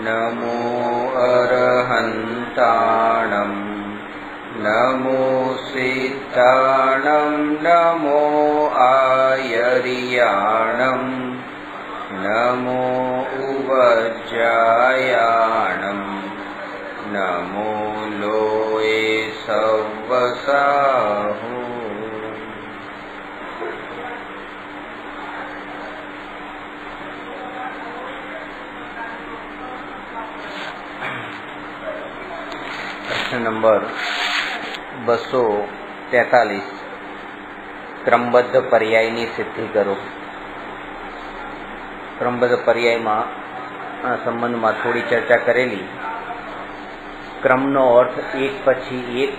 नमो अरहन्ताणं नमो सिद्धाणं नमो आयर्याणं नमो उवज्जायाणं नमो लोये सव्वसाहु। प्रश्न नंबर 243 क्रमबद्ध पर्यायની સિદ્ધિ કરો। क्रमबद्ध पर्यायમાં સંબંધમાં થોડી ચર્ચા કરેલી। ક્રમનો અર્થ એક પછી એક,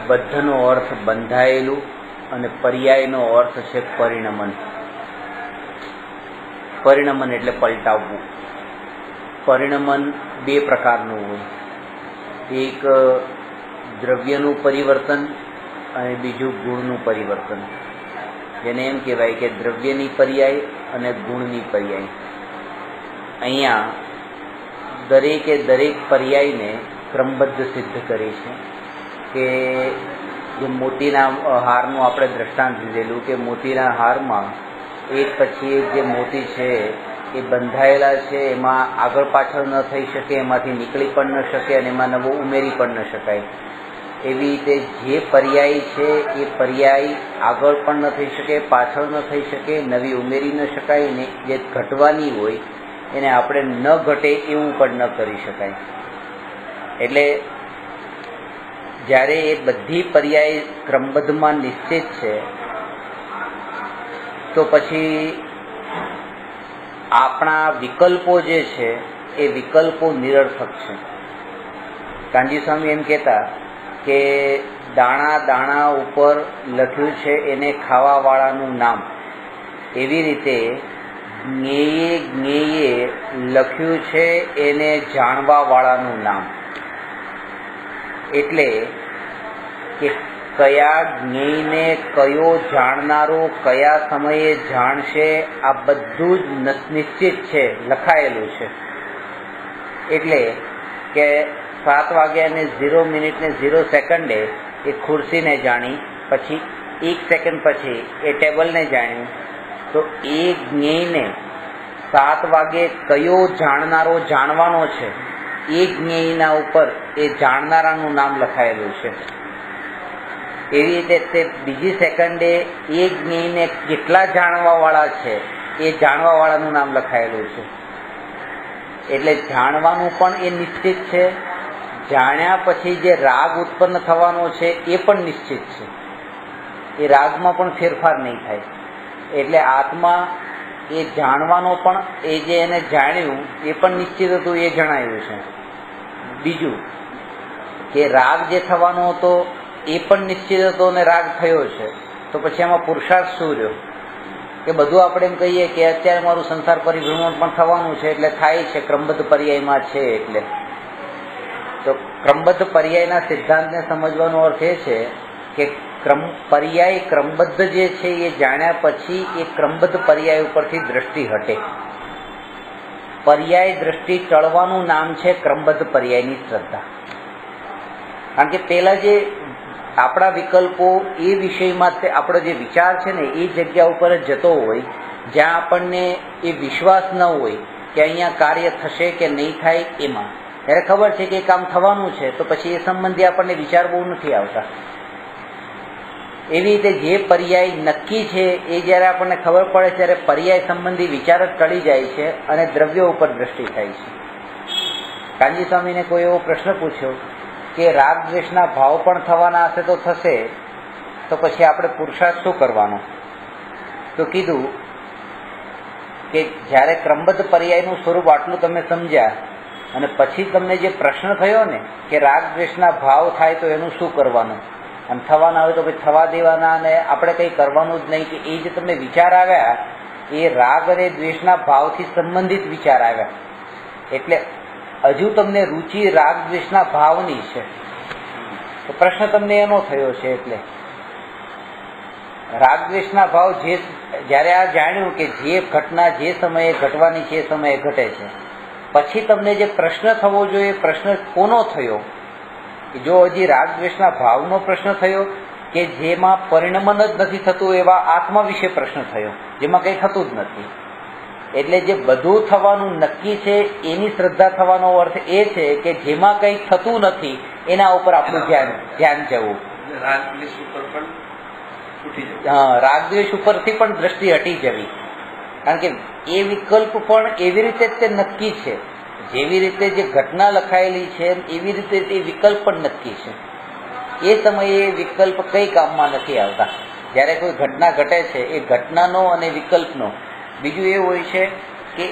બદ્ધનો અર્થ બંધાયેલું અને પર્યાયનો અર્થ છે પરિણમન। પરિણમન એટલે પલટાવવું। પરિણમન બે પ્રકારનું હોય, એક દ્રવ્યનું પરિવર્તન અને બીજું ગુણનું પરિવર્તન, જેને એમ કહેવાય કે દ્રવ્યની પર્યાય અને ગુણની પર્યાય। અહીંયા દરેકે દરેક પર્યાયને ક્રમબદ્ધ સિદ્ધ કરી છે કે જે મોતીના હારનું આપણે દ્રષ્ટાંત લીધેલું કે મોતીના હારમાં એક પછી એક જે મોતી છે એ બંધાયેલા છે, એમાં આગળ પાછળ ન થઈ શકે, એમાંથી નીકળી પણ ન શકે અને એમાં નવો ઉમેરી પણ ન શકાય। એવી રીતે જે પર્યાય છે એ પર્યાય આગળ પણ ન થઈ શકે, પાછળ ન થઈ શકે, નવી ઉમેરી ન શકાય, ને જે ઘટવાની હોય એને આપણે ન ઘટે એવું પણ ન કરી શકાય। એટલે જ્યારે એ બધી પર્યાય ક્રમબદ્ધમાં નિશ્ચિત છે તો પછી આપણા વિકલ્પો જે છે એ વિકલ્પો નિરર્થક છે। કાનજી સ્વામી એમ કહેતા કે દાણા દાણા ઉપર લખ્યું છે એને ખાવાવાળાનું નામ, એવી રીતે જ્ઞેયે જ્ઞેયે લખ્યું છે એને જાણવાવાળાનું નામ। એટલે કે કયા જ્ઞેયને કયો જાણનારો કયા સમયે જાણશે આ બધું જ નિશ્ચિત છે, લખાયેલું છે। એટલે કે 7 વાગ્યા ને 0 મિનિટ ને 0 સેકન્ડે એ ખુરશીને જાણી, પછી 1 સેકન્ડ પછી એ ટેબલને જાણ્યું, તો એ જ્ઞેયને 7 વાગે કયો જાણનારો જાણવાનો છે એ જ્ઞેયના ઉપર એ જાણનારાનું નામ લખાયેલું છે। એવી રીતે તે બીજી સેકન્ડે એ જ્ઞેયને કેટલા જાણવાવાળા છે એ જાણવાવાળાનું નામ લખાયેલું છે। એટલે જાણવાનું પણ એ નિશ્ચિત છે, જાણ્યા પછી જે રાગ ઉત્પન્ન થવાનો છે એ પણ નિશ્ચિત છે, એ રાગમાં પણ ફેરફાર નહીં થાય। એટલે આત્મા એ જાણવાનો પણ એ જે એને જાણ્યું એ પણ નિશ્ચિત હતું, એ જણાયું છે। બીજું કે રાગ જે થવાનો હતો એ પણ નિશ્ચિત હતો અને રાગ થયો છે, તો પછી આમાં પુરુષાર્થ શું રહ્યો? કે બધું આપણે એમ કહીએ કે અત્યારે મારું સંસાર પરિભ્રમણ પણ થવાનું છે એટલે થાય છે, ક્રમબદ્ધ પર્યાયમાં છે। એટલે તો ક્રમબદ્ધ પર્યાયના સિદ્ધાંતને સમજવાનો અર્થ એ છે કે પર્યાય ક્રમબદ્ધ જે છે એ જાણ્યા પછી એ ક્રમબદ્ધ પર્યાય ઉપરથી દ્રષ્ટિ હટે। પર્યાય દ્રષ્ટિ ટળવાનું નામ છે ક્રમબદ્ધ પર્યાયની શ્રદ્ધા। કારણ કે પેલા જે આપણા વિકલ્પો એ વિષયમાં આપણો જે વિચાર છે ને એ જગ્યા ઉપર જ જતો હોય જ્યાં આપણને એ વિશ્વાસ ન હોય કે અહીંયા કાર્ય થશે કે નહીં થાય। એમાં ત્યારે ખબર છે કે કામ થવાનું છે તો પછી એ સંબંધી આપણને વિચાર બહુ નથી આવતા। એવી રીતે જે પર્યાય નક્કી છે એ જ્યારે આપણને ખબર પડે ત્યારે પર્યાય સંબંધી વિચાર જ ટળી જાય છે અને દ્રવ્યો ઉપર દ્રષ્ટિ થાય છે। કાનજી સ્વામીને કોઈ એવો પ્રશ્ન પૂછ્યો કે રાગ દ્વેષના ભાવ પણ થવાના હશે તો થશે, તો પછી આપણે પુરુષાર્થ શું કરવાનો? તો કીધું કે જ્યારે ક્રમબદ્ધ પર્યાયનું સ્વરૂપ આટલું તમે સમજ્યા અને પછી તમને જે પ્રશ્ન થયો ને કે રાગ દ્વેષના ભાવ થાય તો એનું શું કરવાનું, અને થવાના હોય તો પછી થવા દેવાના અને આપણે કંઈ કરવાનું જ નહીં, કે એ જે તમને વિચાર આવ્યા એ રાગ અને દ્વેષના ભાવથી સંબંધિત વિચાર આવ્યા। એટલે હજુ તમને રુચિ રાગ દ્વેષના ભાવની છે, તો પ્રશ્ન તમને એનો થયો છે। એટલે રાગ દ્વેષના ભાવ જ્યારે આ જાણ્યું કે જે ઘટના જે સમયે ઘટવાની છે એ સમયે ઘટે છે, પછી તમને જે પ્રશ્ન થવો જોઈએ પ્રશ્ન કોનો થયો? જો હજી રાગ દ્વેષના ભાવનો પ્રશ્ન થયો કે જેમાં પરિણમન જ નથી થતું એવા આત્મા વિશે પ્રશ્ન થયો, જેમાં કંઈ થતું જ નથી. એટલે જે બધું થવાનું નક્કી છે એની શ્રદ્ધા થવાનો અર્થ એ છે કે જેમાં કંઈ થતું નથી એના ઉપર આપણું ધ્યાન જવું. રાગદ્વેષ ઉપરથી પણ દ્રષ્ટિ હટી જવી, કારણ કે એ વિકલ્પ પણ એવી રીતે તે નક્કી છે, જેવી રીતે જે ઘટના લખાયેલી છે એવી રીતે તે વિકલ્પ પણ નક્કી છે. એ સમયે વિકલ્પ કઈ કામમાં નથી આવતા. જ્યારે કોઈ ઘટના ઘટે છે એ ઘટનાનો અને વિકલ્પનો બીજું એ હોય છે કે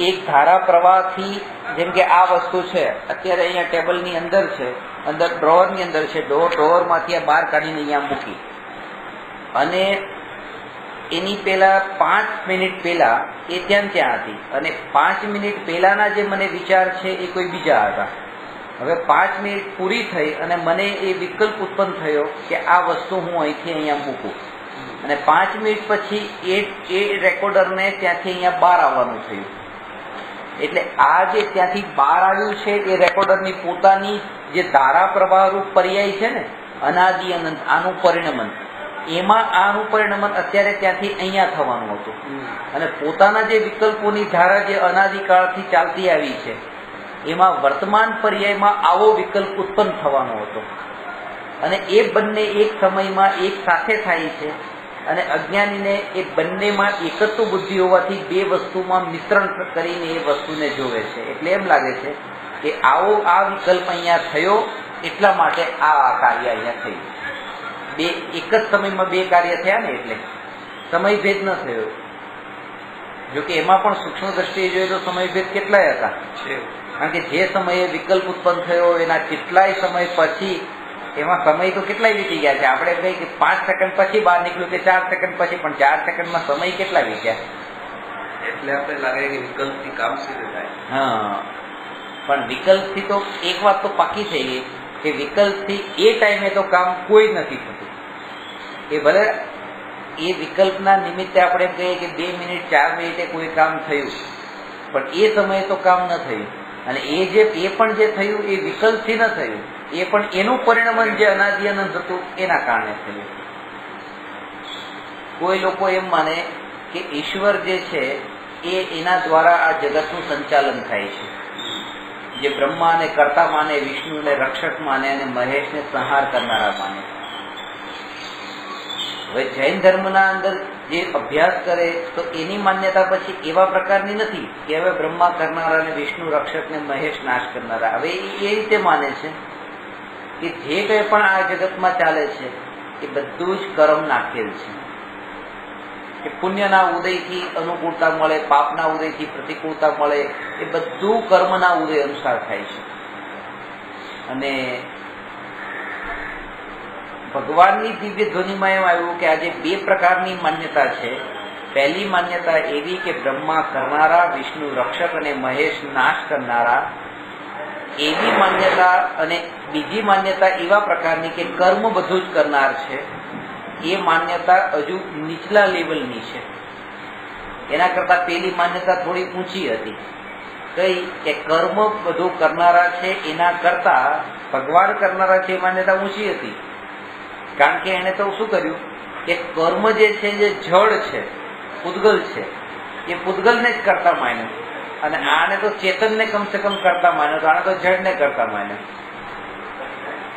એક ધારા પ્રવાહથી, જેમ કે આ વસ્તુ છે અત્યારે અહીંયા ટેબલની અંદર છે, અંદર ડ્રોવરની અંદર છે, ડ્રોવરમાંથી આ બહાર કાઢીને અહીંયા મૂકી, અને એની પહેલા 5 મિનિટ પહેલા એ ત્યાં હતી, અને 5 મિનિટ પહેલાના જે મને વિચાર છે એ કોઈ બીજા હતા. હવે 5 મિનિટ પૂરી થઈ અને મને એ વિકલ્પ ઉત્પન્ન થયો કે આ વસ્તુ હું અહીંથી અહીંયા મૂકું, અને 5 મિનિટ પછી એ રેકોર્ડરને ત્યાંથી અહીંયા બહાર આવવાનું થયું. એટલે આ જે ત્યાંથી બહાર આવ્યું છે એ રેકોર્ડરની પોતાની જે ધારા પ્રવાહરૂપ પર્યાય છે ને, અનાદિ અનંત, આનું પરિણમન, એમાં આનું પરિણમન અત્યારે ત્યાંથી અહીંયા થવાનું હતું, અને પોતાના જે વિકલ્પોની ધારા જે અનાદિકાળથી ચાલતી આવી છે એમાં વર્તમાન પર્યાયમાં આવો વિકલ્પ ઉત્પન્ન થવાનો હતો. અને એ બંને એક સમયમાં એક સાથે થાય છે, અને અજ્ઞાનીને એ બંનેમાં એકત્વ બુદ્ધિ હોવાથી બે વસ્તુમાં મિશ્રણ કરીને એ વસ્તુને જોવે છે. એટલે એમ લાગે છે કે આવો આ વિકલ્પ અહીંયા થયો એટલા માટે આ કાર્ય અહીંયા થયું. એક જ સમયમાં બે કાર્ય થયા ને, એટલે સમયભેદ ન થયો. જોકે એમાં પણ સૂક્ષ્મ દ્રષ્ટિએ જોઈએ તો સમયભેદ કેટલાય હતા, કારણ કે જે સમયે વિકલ્પ ઉત્પન્ન થયો એના કેટલાય સમય પછી, એમાં સમય તો કેટલાય વીતી ગયા છે. આપણે કહીએ કે 5 સેકન્ડ પછી બહાર નીકળ્યું કે 4 સેકન્ડ પછી, પણ 4 સેકન્ડમાં સમય કેટલા વીત્યા. એટલે આપણે લાગે કે વિકલ્પથી કામ સિદ્ધ થાય. હા, પણ વિકલ્પથી તો એક વાત તો પાકી થઈ ગઈ કે વિકલ્પથી એ ટાઈમે તો કામ કોઈ નથી થતું. એ ભલે એ વિકલ્પના નિમિત્તે આપણે કહીએ કે 2 મિનિટ 4 મિનિટે કોઈ કામ થયું, પણ એ સમયે તો કામ ન થયું. અને એ પણ જે થયું એ વિકલ્પથી ન થયું, એ પણ એનું પરિણમન જે અનાદિ અનંત હતું એના કારણે થયું. કોઈ લોકો એમ માને કે ઈશ્વર જે છે એ એના દ્વારા આ જગતનું સંચાલન થાય છે. જે બ્રહ્માને કર્તા માને, વિષ્ણુને રક્ષક માને અને મહેશને સંહાર કરનારા માને. હવે જૈન ધર્મના અંદર જે અભ્યાસ કરે તો એની માન્યતા પછી એવા પ્રકારની નથી કે હવે બ્રહ્મા કરનારા અને વિષ્ણુ રક્ષક ને મહેશ નાશ કરનારા. હવે એ રીતે માને છે કે જે કંઈ પણ આ જગતમાં ચાલે છે એ બધું જ કર્મ નાખેલ છે. કે પુણ્યના ઉદયથી અનુકૂળતા મળે, પાપના ઉદયથી પ્રતિકૂળતા મળે, એ બધું કર્મના ઉદય અનુસાર થાય છે. અને ભગવાનની દિવ્ય ધ્વનિમાં એમ આવ્યું કે આજે 2 પ્રકારની માન્યતા છે. પહેલી માન્યતા એવી કે બ્રહ્મા કરનારા, વિષ્ણુ રક્ષક અને મહેશ નાશ કરનારા, એવી માન્યતા. અને બીજી માન્યતા એવા પ્રકારની કે કર્મ બધું જ કરનાર છે. એ માન્યતા હજુ નીચલા લેવલની છે. એના કરતા પેલી માન્યતા થોડી ઊંચી હતી. કઈ કે કર્મ બધું કરનારા છે એના કરતા ભગવાન કરનારા છે એ માન્યતા ઊંચી હતી. કારણ કે એને તો શું કર્યું કે કર્મ જે છે જે જડ છે, પૂતગલ છે, એ પૂતગલને જ કરતા માન્યો, અને આને તો ચેતનને કમસે કમ કરતા માન્યો, આને તો જડને કરતા માન્યો.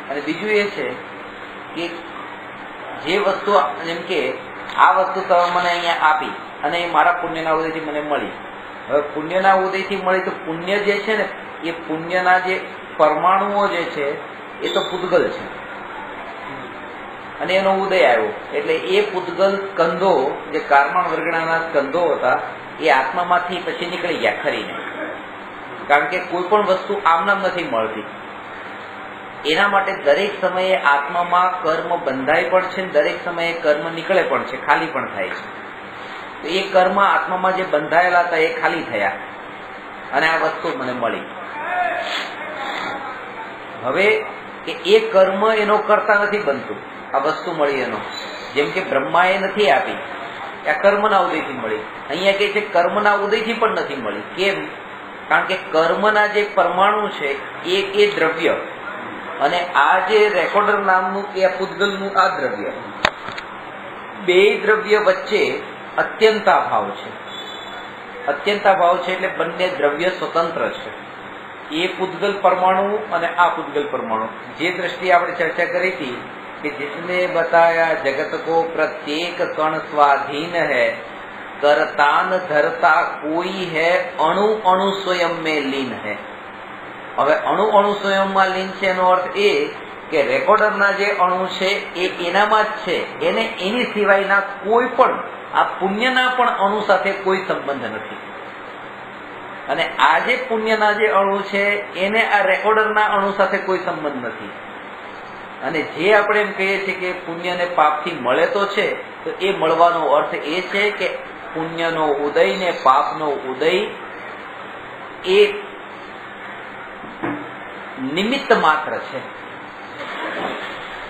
અને બીજું એ છે કે જે વસ્તુ, જેમ કે આ વસ્તુ તમે મને અહીંયા આપી અને એ મારા પુણ્યના ઉદયથી મને મળી. હવે પુણ્યના ઉદયથી મળી તો પુણ્ય જે છે ને એ પુણ્યના જે પરમાણુઓ જે છે એ તો પૂતગલ છે, અને એનો ઉદય આવ્યો એટલે એ પૂતગલ સ્કંધો, જે કાર્મણ વર્ગણાના સ્કંધો હતા, એ આત્મામાંથી પછી નીકળી ગયા ખરીને. કારણ કે કોઈ પણ વસ્તુ આમનામ નથી મળતી. એના માટે દરેક સમયે આત્મામાં કર્મ બંધાય પણ છે, દરેક સમયે કર્મ નીકળે પણ છે, ખાલી પણ થાય છે. તો એ કર્મ આત્મામાં જે બંધાયેલા હતા એ ખાલી થયા અને આ વસ્તુ મને મળી. હવે કે એ કર્મ એનો કરતા નથી બનતું, આ વસ્તુ મળી એનો. જેમ કે બ્રહ્માએ નથી આપી, કે આ કર્મના ઉદયથી મળી. અહીંયા કહે છે કર્મના ઉદયથી પણ નથી મળી. કેમ? કારણ કે કર્મના જે પરમાણુ છે એ દ્રવ્ય અને આ જે રેકોર્ડર નામનું કે આ પૂતગલનું આ દ્રવ્ય, બે દ્રવ્ય વચ્ચે અત્યંતાભાવ છે. અત્યંતાભાવ છે એટલે બંને દ્રવ્ય સ્વતંત્ર છે. એ પૂતગલ પરમાણુ અને આ પૂતગલ પરમાણુ, જે દ્રષ્ટિએ આપણે ચર્ચા કરી હતી कि जिसने बताया जगत को प्रत्येक कण स्वाधीन है, करता न धरता कोई है, अणु अणु स्वयं में લીન है. હવે અણુ અણુ સ્વયંમાં લીન છે એનો અર્થ એ કે રેકોર્ડરના જે અણુ છે એ એનામાં જ છે, એને એની સિવાયના કોઈ પણ આ પુણ્યના પણ અણુ સાથે કોઈ સંબંધ નથી. અને આ જે પુણ્યના જે અણુ છે એને આ રેકોર્ડરના અણુ સાથે કોઈ સંબંધ નથી. અને જે આપણે એમ કહીએ છીએ કે પુણ્ય ને પાપથી મળે તો છે, તો એ મળવાનો અર્થ એ છે કે પુણ્યનો ઉદય ને પાપનો ઉદય એ નિમિત્ત માત્ર છે.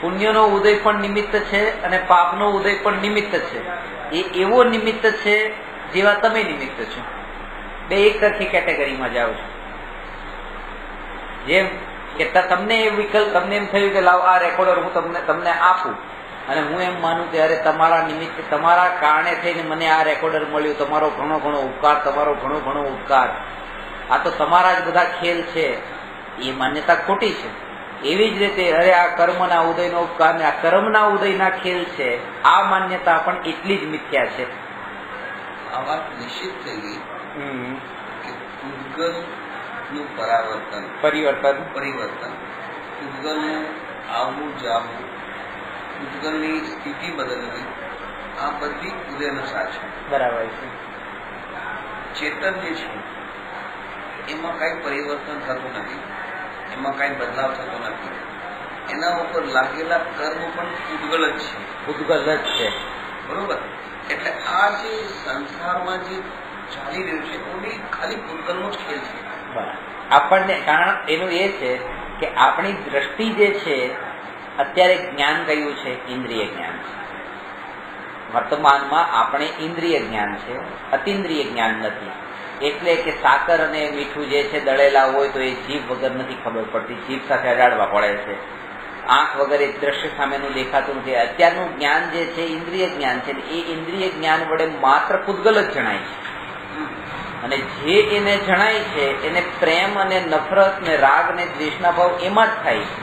પુણ્યનો ઉદય પણ નિમિત્ત છે અને પાપનો ઉદય પણ નિમિત્ત છે. એ એવો નિમિત્ત છે જેવા તમે નિમિત્ત છો. બે એક સરખી કેટેગરીમાં જાઓ છો. જેમ કે તમને એ વિકલ્પ, તમને એમ થયું કે લાવ આ રેકોર્ડર હું તમને આપું અને હું એમ માનું કે અરે તમારા નિમિત્તે, તમારા કારણે થઈને મને આ રેકોર્ડર મળ્યું, તમારો ઘણો ઘણો ઉપકાર, તમારો ઘણો ઘણો ઉપકાર, આ તો તમારા જ બધા ખેલ છે, એ માન્યતા ખોટી છે. એવી જ રીતે અરે આ કર્મના ઉદયનો ઉપકાર ને આ કર્મના ઉદયના ખેલ છે, આ માન્યતા પણ એટલી જ મિથ્યા છે. આ વાત નિશ્ચિત થઈ ગઈ કે પૂતગલનું પરિવર્તન, પૂતગલનું આવવું જાવું, પૂતગલની સ્થિતિ બદલવી, આ બધી ઉદયનશા છે. બરાબર છે. ચેતન જે છે એમાં કઈ પરિવર્તન થતું નથી, એમાં કઈ બદલાવ થતો નથી. એના ઉપર લાગેલા કર્મ પણ પૂતગલ જ છે. પૂતગલ જ છે. બરોબર. એટલે આ જે સંસારમાં જે ચાલી રહ્યું છે એ ખાલી પૂતગલનો જ ખેલ છે. આપણને કારણ એનું એ છે કે આપણી દ્રષ્ટિ જે છે અત્યારે જ્ઞાન કયું છે? ઇન્દ્રિય જ્ઞાન છે. વર્તમાનમાં આપણે ઇન્દ્રિય જ્ઞાન છે, અતિન્દ્રિય જ્ઞાન નથી. એટલે કે સાકર અને મીઠું જે છે દળેલા હોય તો એ જીભ વગર નથી ખબર પડતી, જીભ સાથે અડાડવા પડે છે. આંખ વગર એ દ્રશ્ય સામેનું દેખાતું નથી. અત્યારનું જ્ઞાન જે છે ઇન્દ્રિય જ્ઞાન છે, એ ઇન્દ્રિય જ્ઞાન વડે માત્ર પૂતગલ જ જણાય છે. અને જે એને જણાય છે એને પ્રેમ અને નફરત ને રાગ ને દ્વેષના ભાવ એમાં જ થાય છે.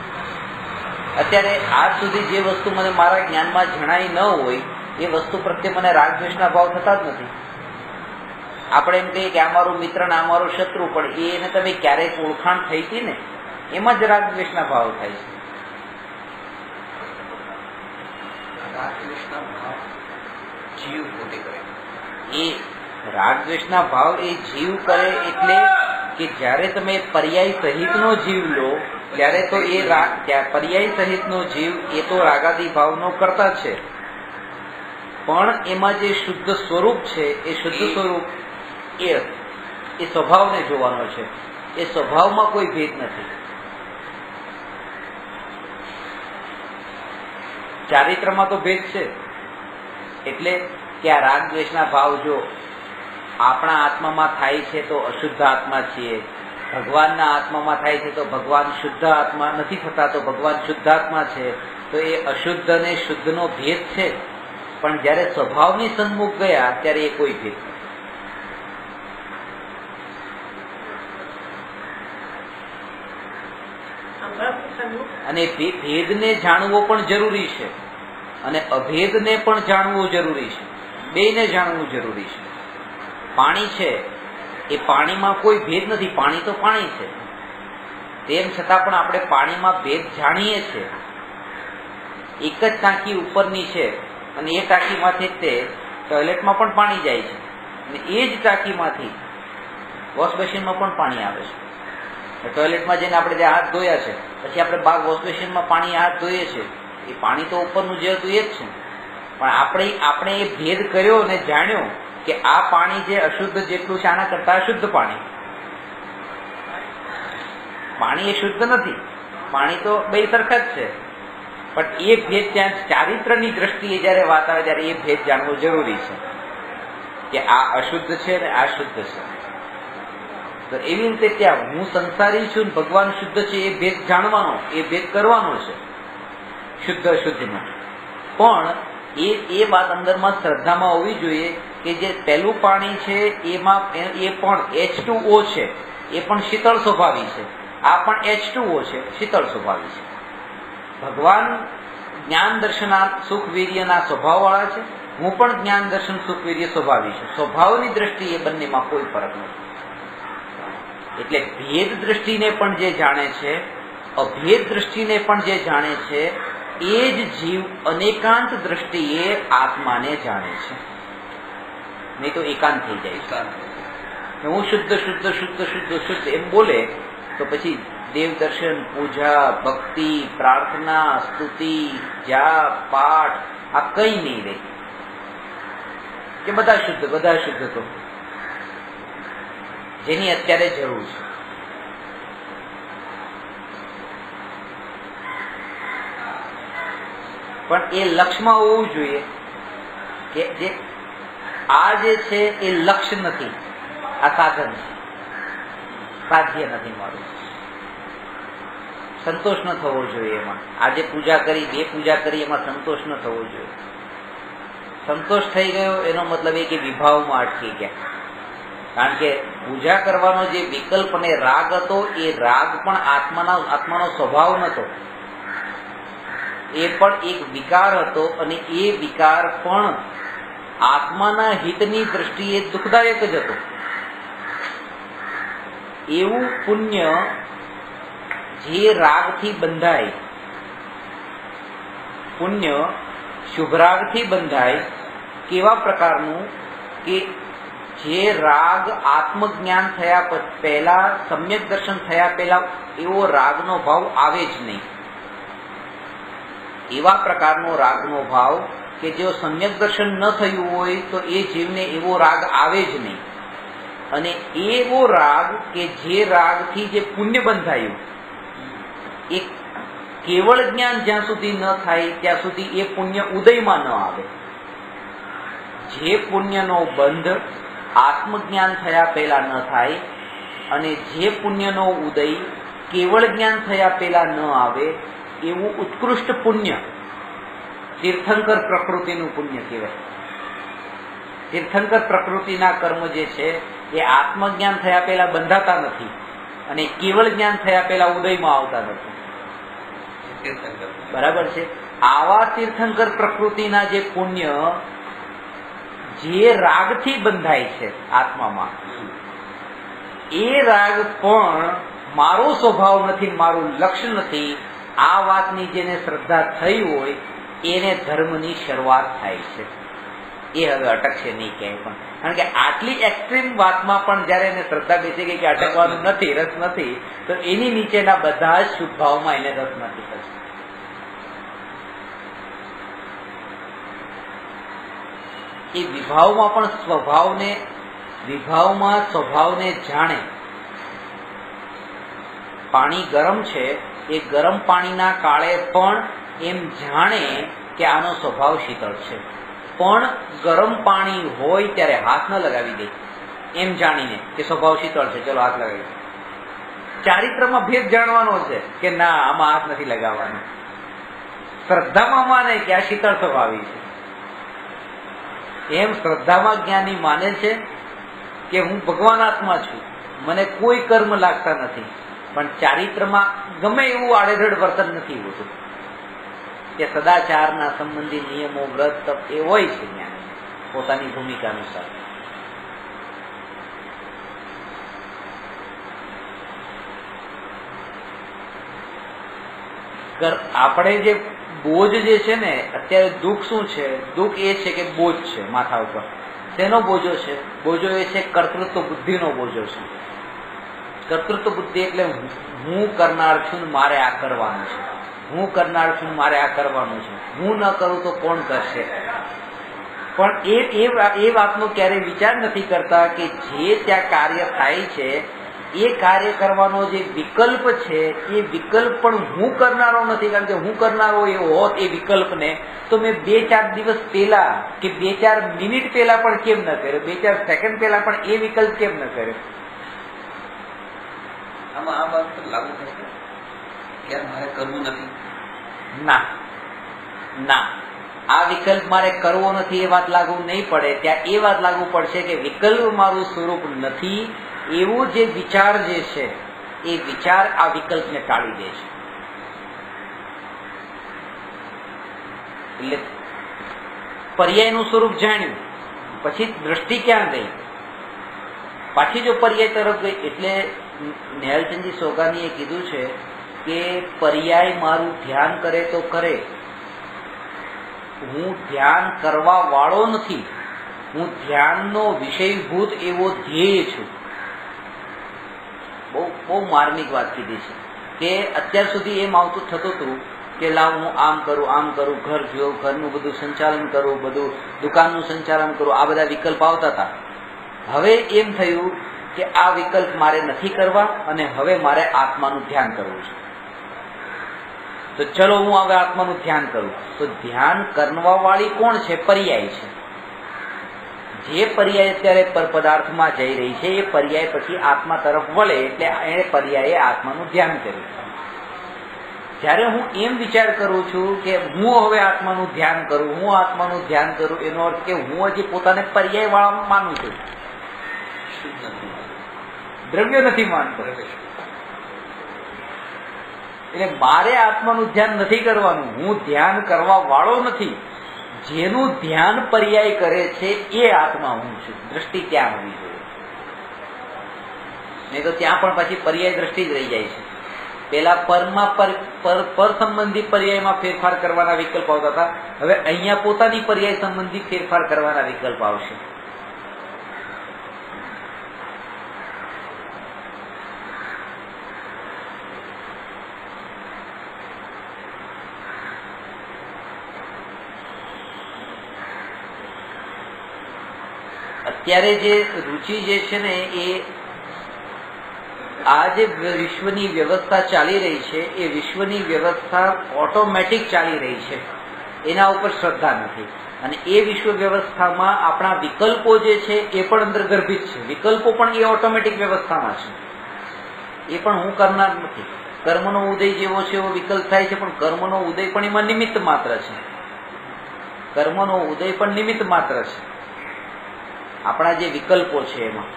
અત્યારે આજ સુધી જે વસ્તુ મને મારા જ્ઞાનમાં જણાઈ ન હોય એ વસ્તુ પ્રત્યે મને રાગ દ્વેષના ભાવ થતા જ નથી. આપણે એમ કહીએ કે આ મારો મિત્ર ને આ મારો શત્રુ, પણ એને તમે ક્યારેક ઓળખાણ થઈ હતી ને એમાં જ રાગ દ્વેષના ભાવ થાય છે. રાગ દ્વેષના ભાવ જીવ પોતે કરે. એ રાગ દ્વેષના ભાવ એ જીવ કરે એટલે કે જ્યારે તમે પર્યાય સહિતનો જીવ લો ત્યારે તો એ પર્યાય સહિતનો જીવ એ તો રાગાદી ભાવનો કરતા છે, પણ એમાં જે શુદ્ધ સ્વરૂપ છે એ શુદ્ધ સ્વરૂપ એ સ્વભાવને જોવાનો છે. એ સ્વભાવમાં કોઈ ભેદ નથી. ચારિત્રમાં તો ભેદ છે. એટલે કે આ રાગ દ્વેષના ભાવ જો આપણા આત્મામાં થાય છે તો અશુદ્ધ આત્મા છીએ, ભગવાનના આત્મામાં થાય છે તો ભગવાન શુદ્ધ આત્મા નથી થતા તો ભગવાન શુદ્ધ આત્મા છે. તો એ અશુદ્ધ અને શુદ્ધનો ભેદ છે, પણ જ્યારે સ્વભાવની સન્મુખ ગયા ત્યારે એ કોઈ ભેદ નથી. અને ભેદને જાણવો પણ જરૂરી છે અને અભેદને પણ જાણવું જરૂરી છે. બેયને જાણવું જરૂરી છે. પાણી છે એ પાણીમાં કોઈ ભેદ નથી, પાણી તો પાણી છે. તેમ છતાં પણ આપણે પાણીમાં ભેદ જાણીએ છીએ. એક જ ટાંકી ઉપરની છે અને એ ટાંકીમાંથી તે ટોયલેટમાં પણ પાણી જાય છે અને એ જ ટાંકીમાંથી વોશ બેસિનમાં પણ પાણી આવે છે. ટોયલેટમાં જઈને આપણે જે હાથ ધોયા છે પછી આપણે બહાર વોશ બેસિનમાં પાણી હાથ ધોઈએ છીએ, એ પાણી તો ઉપરનું જે હતું એ જ છે. પણ આપણે એ ભેદ કર્યો અને જાણ્યો કે આ પાણી જે અશુદ્ધ જેટલું છે આના કરતા અશુદ્ધ પાણી એ શુદ્ધ નથી. પાણી તો બે સરખા જ છે, પણ એ ભેદ ત્યાં ચારિત્રની દ્રષ્ટિએ જયારે વાત આવે ત્યારે એ ભેદ જાણવો જરૂરી છે. કે આ અશુદ્ધ છે ને આ શુદ્ધ છે. તો એવી રીતે ત્યાં હું સંસારી છું ને ભગવાન શુદ્ધ છે એ ભેદ જાણવાનો, એ ભેદ કરવાનો છે શુદ્ધ અશુદ્ધમાં. પણ એ વાત અંદરમાં શ્રદ્ધામાં હોવી જોઈએ કે જે પહેલું પાણી છે એમાં એ પણ H2O છે, એ પણ શીતળ સ્વભાવી છે. આ પણ H2O છે, શીતળ સ્વભાવી છે. ભગવાન જ્ઞાન દર્શન સુખ વીર્યના સ્વભાવવાળા છે, હું પણ જ્ઞાન દર્શન સુખ વીર્ય સ્વભાવી છું. સ્વભાવની દ્રષ્ટિએ બંનેમાં કોઈ ફરક નથી. એટલે ભેદ દ્રષ્ટિને પણ જે જાણે છે, અભેદ દ્રષ્ટિને પણ જે જાણે છે, એ જ જીવ અનેકાંત દ્રષ્ટિએ આત્માને જાણે છે. નહીં તો એકાંત થઈ જાય. હું શુદ્ધ શુદ્ધ શુદ્ધ શુદ્ધ શુદ્ધ એમ બોલે તો પછી દેવ દર્શન, પૂજા, ભક્તિ, પ્રાર્થના, સ્તુતિ, જાપ, પાઠ આ કઈ નહીં રહે કે બધા શુદ્ધ તો જેની અત્યારે જરૂર છે. પણ એ લક્ષ્યમાં હોવું જોઈએ કે જે આ જે છે એ લક્ષ્ય નથી, આ સાધન છે, સાધ્ય નથી. મારું સંતોષ ન થવો જોઈએ એમાં. આજે પૂજા કરી, બે પૂજા કરી, એમાં સંતોષ ન થવો જોઈએ. સંતોષ થઈ ગયો એનો મતલબ એ કે વિભાવમાં અટકી ગયા. કારણ કે પૂજા કરવાનો જે વિકલ્પ અને રાગ હતો, એ રાગ પણ આત્માનો સ્વભાવ નતો, એ પણ એક વિકાર હતો. અને એ વિકાર પણ આત્માના હિતની દ્રષ્ટિએ દુઃખદાયક જ હતો. એવું પુણ્ય જે રાગથી બંધાય, પુણ્ય શુભરાગથી બંધાય, કેવા પ્રકારનું કે જે રાગ આત્મજ્ઞાન થયા પહેલા, સમ્યક દર્શન થયા પહેલા એવો રાગનો ભાવ આવે જ નહીં. એવા પ્રકારનો રાગનો ભાવ કે જો સમ્યક દર્શન ન થયું હોય તો એ જીવને એવો રાગ આવે જ નહીં. અને એવો રાગ કે જે રાગથી જે પુણ્ય બંધાયું, એ કેવળ જ્ઞાન જ્યાં સુધી ન થાય ત્યાં સુધી એ પુણ્ય ઉદયમાં ન આવે. જે પુણ્યનો બંધ આત્મજ્ઞાન થયા પહેલા ન થાય, અને જે પુણ્યનો ઉદય કેવળ જ્ઞાન થયા પહેલા ન આવે, એવું ઉત્કૃષ્ટ પુણ્ય તીર્થંકર પ્રકૃતિનું પુણ્ય કહેવાય. તીર્થંકર પ્રકૃતિના કર્મ જે છે એ આત્મજ્ઞાન થયા પહેલા બંધાતા નથી, અને કેવળ જ્ઞાન થયા પહેલા ઉદયમાં આવતા નથી. બરાબર છે. આવા તીર્થંકર પ્રકૃતિના જે પુણ્ય જે રાગથી બંધાય છે આત્મામાં, એ રાગ પણ મારો સ્વભાવ નથી, મારું લક્ષ્ય નથી. આ વાતની જેને શ્રદ્ધા થઈ હોય એને ધર્મની શરૂઆત થાય છે. એ હવે અટકશે નહીં ક્યાંય પણ. કારણ કે આટલી એક્સ્ટ્રીમ વાતમાં પણ જયારે એને શ્રદ્ધા બેસી ગઈ કે અટકવાનું નથી, રસ નથી, તો એની નીચેના બધા જ શુદ્ધ ભાવમાં એને રસ નથી થશે. એ વિભાવમાં પણ સ્વભાવને જાણે. પાણી ગરમ છે, એ ગરમ પાણીના કાળે પણ એમ જાણે કે આનો સ્વભાવ શીતળ છે, પણ ગરમ પાણી હોય ત્યારે હાથ ન લગાવી દે, એમ જાણીને કે સ્વભાવ શીતળ છે, ચલો હાથ લગાવી દે. ચારિત્રમાં ભેદ જાણવાનો છે કે ના, આમાં હાથ નથી લગાવવાનો. શ્રદ્ધામાં માને કે આ શીતળ સ્વભાવી છે, એમ શ્રદ્ધામાં જ્ઞાની માને છે કે હું ભગવાન આત્મા છું, મને કોઈ કર્મ લાગતા નથી. પણ ચારિત્રમાં ગમે એવું આડેધડ વર્તન નથી હોતું, કે સદાચારના સંબંધી નિયમો, વ્રત, તપ એ હોય છે જ્ઞાન પોતાની ભૂમિકા અનુસાર. આપણે જે બોજ જે છે ને અત્યારે, દુઃખ શું છે? દુઃખ એ છે કે બોજ છે માથા ઉપર. શેનો બોજો છે? બોજો એ છે કર્તૃત્વ બુદ્ધિનો બોજો છે. કર્તૃત્વ બુદ્ધિ એટલે હું કરનાર છું, મારે આ કરવાનું છે, હું કરનાર છું, મારે આ કરવાનું છે, હું ન કરું તો કોણ કરશે. પણ એ વાતનો ક્યારેય વિચાર નથી કરતા કે જે ત્યાં કાર્ય થાય છે એ કાર્ય કરવાનો જે વિકલ્પ છે એ વિકલ્પ પણ હું કરનારો નથી. કારણ કે હું કરનારો એવો હોત એ વિકલ્પને તો મેં 2-4 દિવસ પહેલા કે 2-4 મિનિટ પહેલા પણ કેમ ન કર્યો, 2-4 સેકન્ડ પહેલા પણ એ વિકલ્પ કેમ ન કર્યો? આમાં આ વાત પર લાગુ થશે કે મારે કરવું નથી? ના ના, આ વિકલ્પ મારે કરવો નથી એ વાત લાગુ નહીં પડે. ત્યાં એ વાત લાગુ પડશે કે વિકલ્પ મારું સ્વરૂપ નથી એવો જે વિચાર જે છે એ વિચાર આ વિકલ્પને ટાળી દે છે. એટલે પર્યાયનું સ્વરૂપ જાણ્યું પછી દ્રષ્ટિ ક્યાં ગઈ? પાછી જો પર્યાય તરફ ગઈ. એટલે નિહાલચંદજી સોગાનીએ કીધું છે કે પર્યાય મારું ધ્યાન કરે તો કરે, હું ધ્યાન કરવા વાળો નથી, હું ધ્યાનનો વિષયભૂત એવો ધ્યેય છું. બહુ બહુ માર્મિક વાત કીધી છે કે અત્યાર સુધી એમ આવતું થતું હતું કે લાવ હું આમ કરું, ઘર જોઉં, ઘરનું બધું સંચાલન કરું, બધું દુકાનનું સંચાલન કરું, આ બધા વિકલ્પ આવતા હતા. હવે એમ થયું કે આ વિકલ્પ મારે નથી કરવા અને હવે મારે આત્માનું ધ્યાન કરવું છે. તો ચલો હું હવે આત્માનું ધ્યાન કરું. તો ધ્યાન કરવા વાળી કોણ છે? પર્યાય છે. જે પર્યાય અત્યારે પર પદાર્થમાં જઈ રહી છે એ પર્યાય પછી આત્મા તરફ વળે એટલે એને પર્યાયે આત્માનું ધ્યાન કર્યું. જ્યારે હું એમ વિચાર કરું છું કે હું હવે આત્માનું ધ્યાન કરું, હું આત્માનું ધ્યાન કરું, એનો અર્થ કે હું હજી પોતાને પર્યાય વાળા માનું છું, દ્રવ્ય નથી માનતો. એટલે મારે આત્માનું ધ્યાન નથી કરવાનું, હું ધ્યાન કરવા વાળો નથી. જેનું ધ્યાન પર્યાય કરે છે એ આત્મા હું છું. દ્રષ્ટિ ત્યાં હોવી જોઈએ. નહીં તો ત્યાં પણ પછી પર્યાય દ્રષ્ટિ જ રહી જાય છે. પેલા પરમાં પર સંબંધી પર્યાયમાં ફેરફાર કરવાના વિકલ્પ આવતા હતા, હવે અહીંયા પોતાની પર્યાય સંબંધી ફેરફાર કરવાના વિકલ્પ આવશે. અત્યારે જે રુચિ જે છે ને એ આ જે વિશ્વની વ્યવસ્થા ચાલી રહી છે એ વિશ્વની વ્યવસ્થા ઓટોમેટિક ચાલી રહી છે, એના ઉપર શ્રદ્ધા નથી. અને એ વિશ્વ વ્યવસ્થામાં આપણા વિકલ્પો જે છે એ પણ અંદર ગર્ભિત છે. વિકલ્પો પણ એ ઓટોમેટિક વ્યવસ્થામાં છે, એ પણ હું કરનાર નથી. કર્મનો ઉદય જેવો છે એવો વિકલ્પ થાય છે, પણ કર્મનો ઉદય પણ એમાં નિમિત્ત માત્ર છે. કર્મનો ઉદય પણ નિમિત્ત માત્ર છે. આપણા જે વિકલ્પો છે એમાં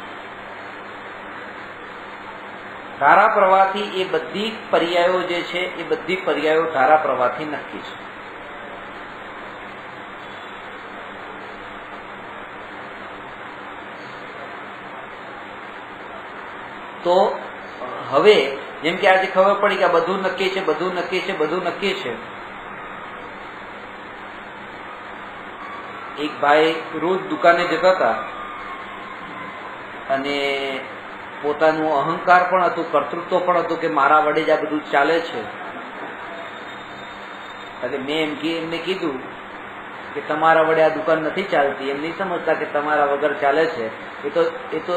ધારા પ્રવાહથી એ બધી પર્યાયો જે છે એ બધી પર્યાયો ધારા પ્રવાહથી નક્કી છે. તો હવે જેમ કે આજે ખબર પડી કે બધું નક્કી છે, બધું નક્કી છે, બધું નક્કી છે. એક ભાઈ રોજ દુકાને જતા હતા અને પોતાનું અહંકાર પણ હતું, કર્તૃત્વ પણ હતું કે મારા વડે જ આ બધું ચાલે છે. એટલે મેં એમને કીધું કે તમારા વડે આ દુકાન નથી ચાલતી. એમ નહીં સમજતા કે તમારા વગર ચાલે છે. એ તો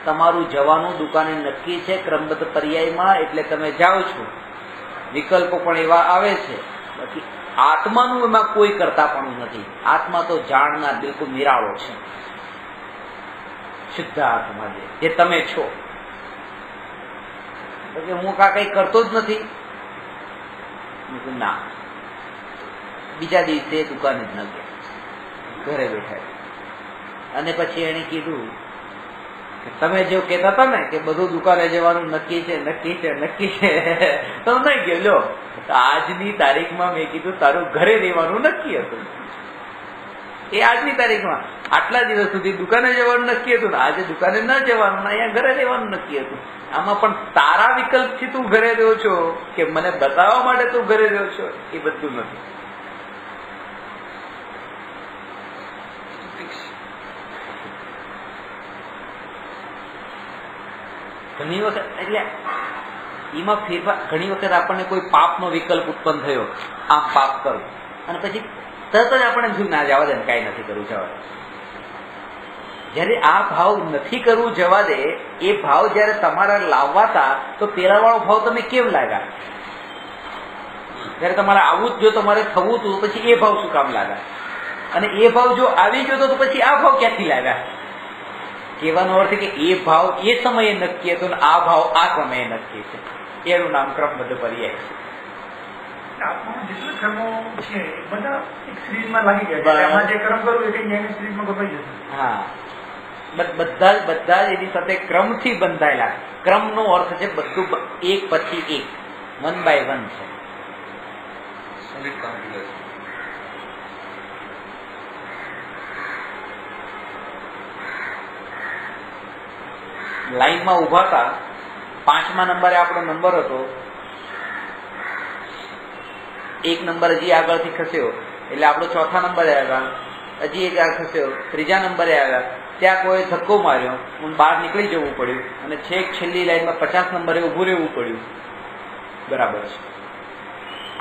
તમારું જવાનું દુકાને નક્કી છે ક્રમબદ્ધ પર્યાયમાં, એટલે તમે જાઓ છો. વિકલ્પો પણ એવા આવે છે. બાકી આત્માનું એમાં કોઈ કરતા પણ નથી. આત્મા તો જાણનાર બિલકુલ નિરાળો છે, શુદ્ધ આત્મા જે તમે છો. હું કઈ કરતો જ નથી. ના, બીજા દિવસે દુકાને જ ન ગયા, ઘરે બેઠા. અને પછી એને કીધું કે તમે જો કહેતા હતા ને કે બધું દુકાને જવાનું નક્કી છે, નક્કી છે, નક્કી છે, તો નહીં ગયો. લો આજની તારીખમાં મેં કીધું તારું ઘરે રહેવાનું નક્કી હતું. એ આજની તારીખમાં આટલા દિવસ સુધી દુકાને જવાનું નક્કી હતું ને આજે દુકાને ન જવાનું, અહીંયા ઘરે રહેવાનું નક્કી હતું. આમાં પણ તારા વિકલ્પથી તું ઘરે રહ્યો છો કે મને બતાવવા માટે તું ઘરે રહ્યો છો, એ બધું નથી. ઘણી વખત એટલે એમાં ફેરફાર, ઘણી વખત આપણને કોઈ પાપનો વિકલ્પ ઉત્પન્ન થયો, આમ પાપ કરું, અને પછી તરત જ આપણે ના જવા દે, કઈ નથી કરવું, જવા દે. જયારે આ ભાવ નથી કરવું જવા દે, એ ભાવ જયારે તમારા લાવવાતા, તો પેલા વાળો ભાવ તમે કેમ લાગ્યા? જયારે તમારે આવું જ જો તમારે થવું હતું, પછી એ ભાવ શું કામ લાગ્યા? અને એ ભાવ જો આવી ગયો તો પછી આ ભાવ ક્યાંથી લાગ્યા? કહેવાનો અર્થ કે એ ભાવ એ સમયે નક્કી હતો ને આ ભાવ આ સમયે નક્કી છે. એનું નામ ક્રમબદ્ધ પર્યાય છે. આત્મામાં જેટલા કર્મો છે બધા એક શરીરમાં લાગી ગયા. એમાં જે કર્મ કરવું એ કઈ એની શરીરમાં ગપાઈ જશે. હા, બધા જ એની સાથે ક્રમથી બંધાયેલા. ક્રમનો અર્થ છે બધું એક પછી એક, 1 by 1 છે. લાઈનમાં ઉભા હતા, 5મા નંબરે આપણો નંબર હતો, 1 નંબર હજી આગળથી ખસ્યો એટલે આપણો 4થા નંબરે આવ્યા, હજી એક આગળ ખસ્યો, 3જા નંબરે આવ્યા. ત્યાં કોઈ ધક્કો માર્યો, બહાર નીકળી જવું પડ્યું અને છેક છેલ્લી લાઈનમાં 50 નંબરે ઉભું રહેવું પડ્યું. બરાબર છે.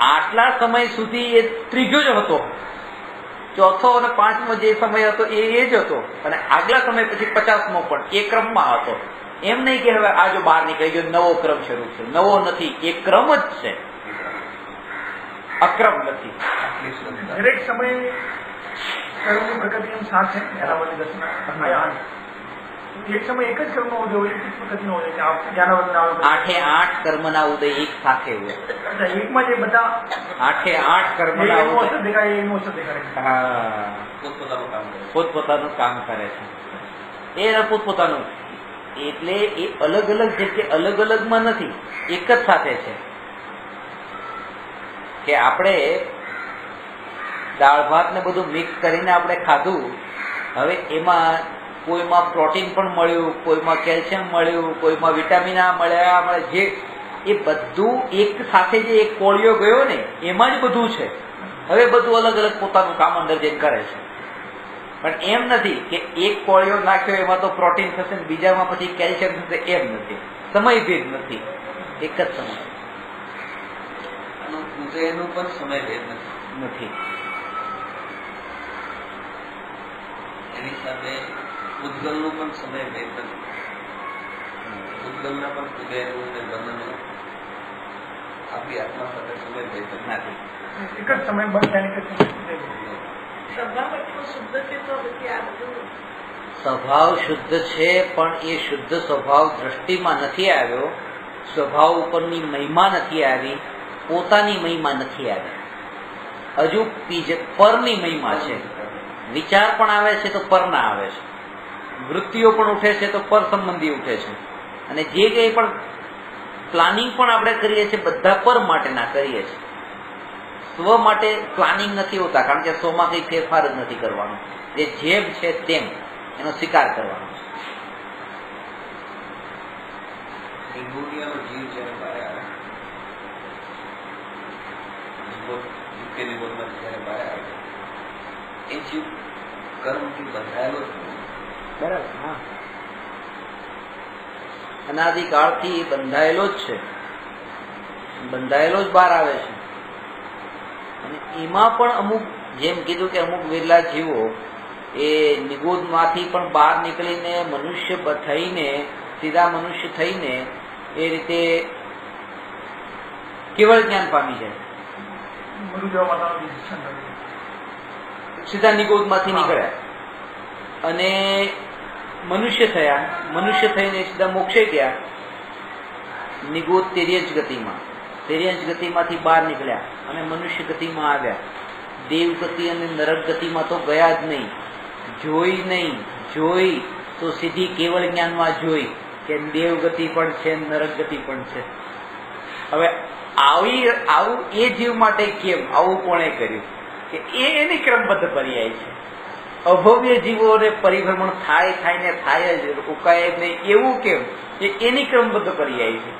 આટલા સમય સુધી એ ત્રીજો જ હતો. 4થો અને 5મો જે સમય હતો એ જ હતો, અને આગલા સમય પછી 50મો પણ એ ક્રમમાં હતો. એમ નહીં કે હવે આ જો બહાર નીકળી ગયો નવો ક્રમ શરૂ છે. નવો નથી, એ ક્રમ જ છે, અક્રમ નથી. દરેક સમયે કર્મની પ્રગતિ એમ સાથે એક સમય એક જ કર્મ ઉદય હોય, એક જ પ્રગતિનો ઉદય છે. 8 કર્મના ઉદય એક સાથે હોય. એકમાં જે બધા 8 કર્મના ઉદય દેખાય એનું અસર દેખાય. હા, પોતપોતાનું કામ કરે છે. એ પોતપોતાનું, એટલે એ અલગ અલગ જગ્યાએ અલગ અલગમાં નથી, એક જ સાથે છે. કે આપણે દાળ ભાત ને બધું મિક્સ કરીને આપણે ખાધું, હવે એમાં કોઈમાં પ્રોટીન પણ મળ્યું, કોઈમાં કેલ્શિયમ મળ્યું, કોઈમાં વિટામિન આ મળ્યા, જે એ બધું એક સાથે જે એક કોળિયો ગયો ને એમાં જ બધું છે. હવે બધું અલગ અલગ પોતાનું કામ અંદર જઈને કરે છે. પણ એમ નથી કે એક કોળિયો નાખ્યો એમાં તો પ્રોટીન થશે ને બીજામાં પછી કેલ્શિયમ થશે, એમ નથી. સમય ભેદ નથી, એક જ સમય ઉદયનું પણ સમય ભેદ નથી. એની સાથે ઉદ્ગલનું પણ સમય ભેદ નથી. ઉદ્ગલના પણ ઉદયનું અને બંધનનું આપણી આત્મા સાથે સમય ભેદ નથી. એક જ સમય બંધ થાય, એક જ સમય સ્વભાવ શુદ્ધ છે, પણ એ શુદ્ધ સ્વભાવ દ્રષ્ટિમાં નથી આવ્યો. સ્વભાવ ઉપરની મહિમા નથી આવી, પોતાની મહિમા નથી આવી. હજુ પરની મહિમા છે. વિચાર પણ આવે છે તો પરના આવે છે, વૃત્તિઓ પણ ઉઠે છે તો પર સંબંધી ઉઠે છે, અને જે કંઈ પણ પ્લાનિંગ પણ આપણે કરીએ છીએ બધા પર માટેના કરીએ છીએ. સ્વ માટે પ્લાનિંગ નથી હોતા, કારણ કે સ્વમાં કંઈ ફેરફાર જ નથી કરવાનો. જે જેમ છે તેમ એનો સ્વીકાર કરવાનો છે. દુનિયાનો જીવ જયારે બહાર આવે, જયારે બહાર આવે, એ જીવ કર્મથી બંધાયેલો જ બરાબર. હા, અનાદિકાળથી બંધાયેલો જ છે, બંધાયેલો જ બહાર આવે છે. અને એમાં પણ અમુક, જેમ કીધું કે અમુક વિરલા જીવો એ નિગોદમાંથી પણ બહાર નીકળીને મનુષ્ય થઈને, સીધા મનુષ્ય થઈને એ રીતે કેવળ જ્ઞાન પામી જાય. સીધા નિગોદમાંથી નીકળ્યા અને મનુષ્ય થયા. મનુષ્ય થઈને સીધા મોક્ષે ગયા. નિગોદ તેર્યંશ ગતિમાં, તેર્યંશ ગતિમાંથી બહાર નીકળ્યા અને મનુષ્ય ગતિમાં આવ્યા. દેવ ગતિ અને નરક ગતિમાં તો ગયા જ નહીં. જોઈ નહીં, જોઈ તો સીધી કેવળ જ્ઞાનમાં જોઈ કે દેવ ગતિ પણ છે, નરક ગતિ પણ છે. હવે આવું એ જીવ માટે કેમ આવું કોણે કર્યું? કે એની ક્રમબદ્ધ પર્યાય છે. અભવ્ય જીવોને પરિભ્રમણ થાય ને થાય જ, ઉકાય નહીં, એવું કેમ? એની ક્રમબદ્ધ પર્યાય છે.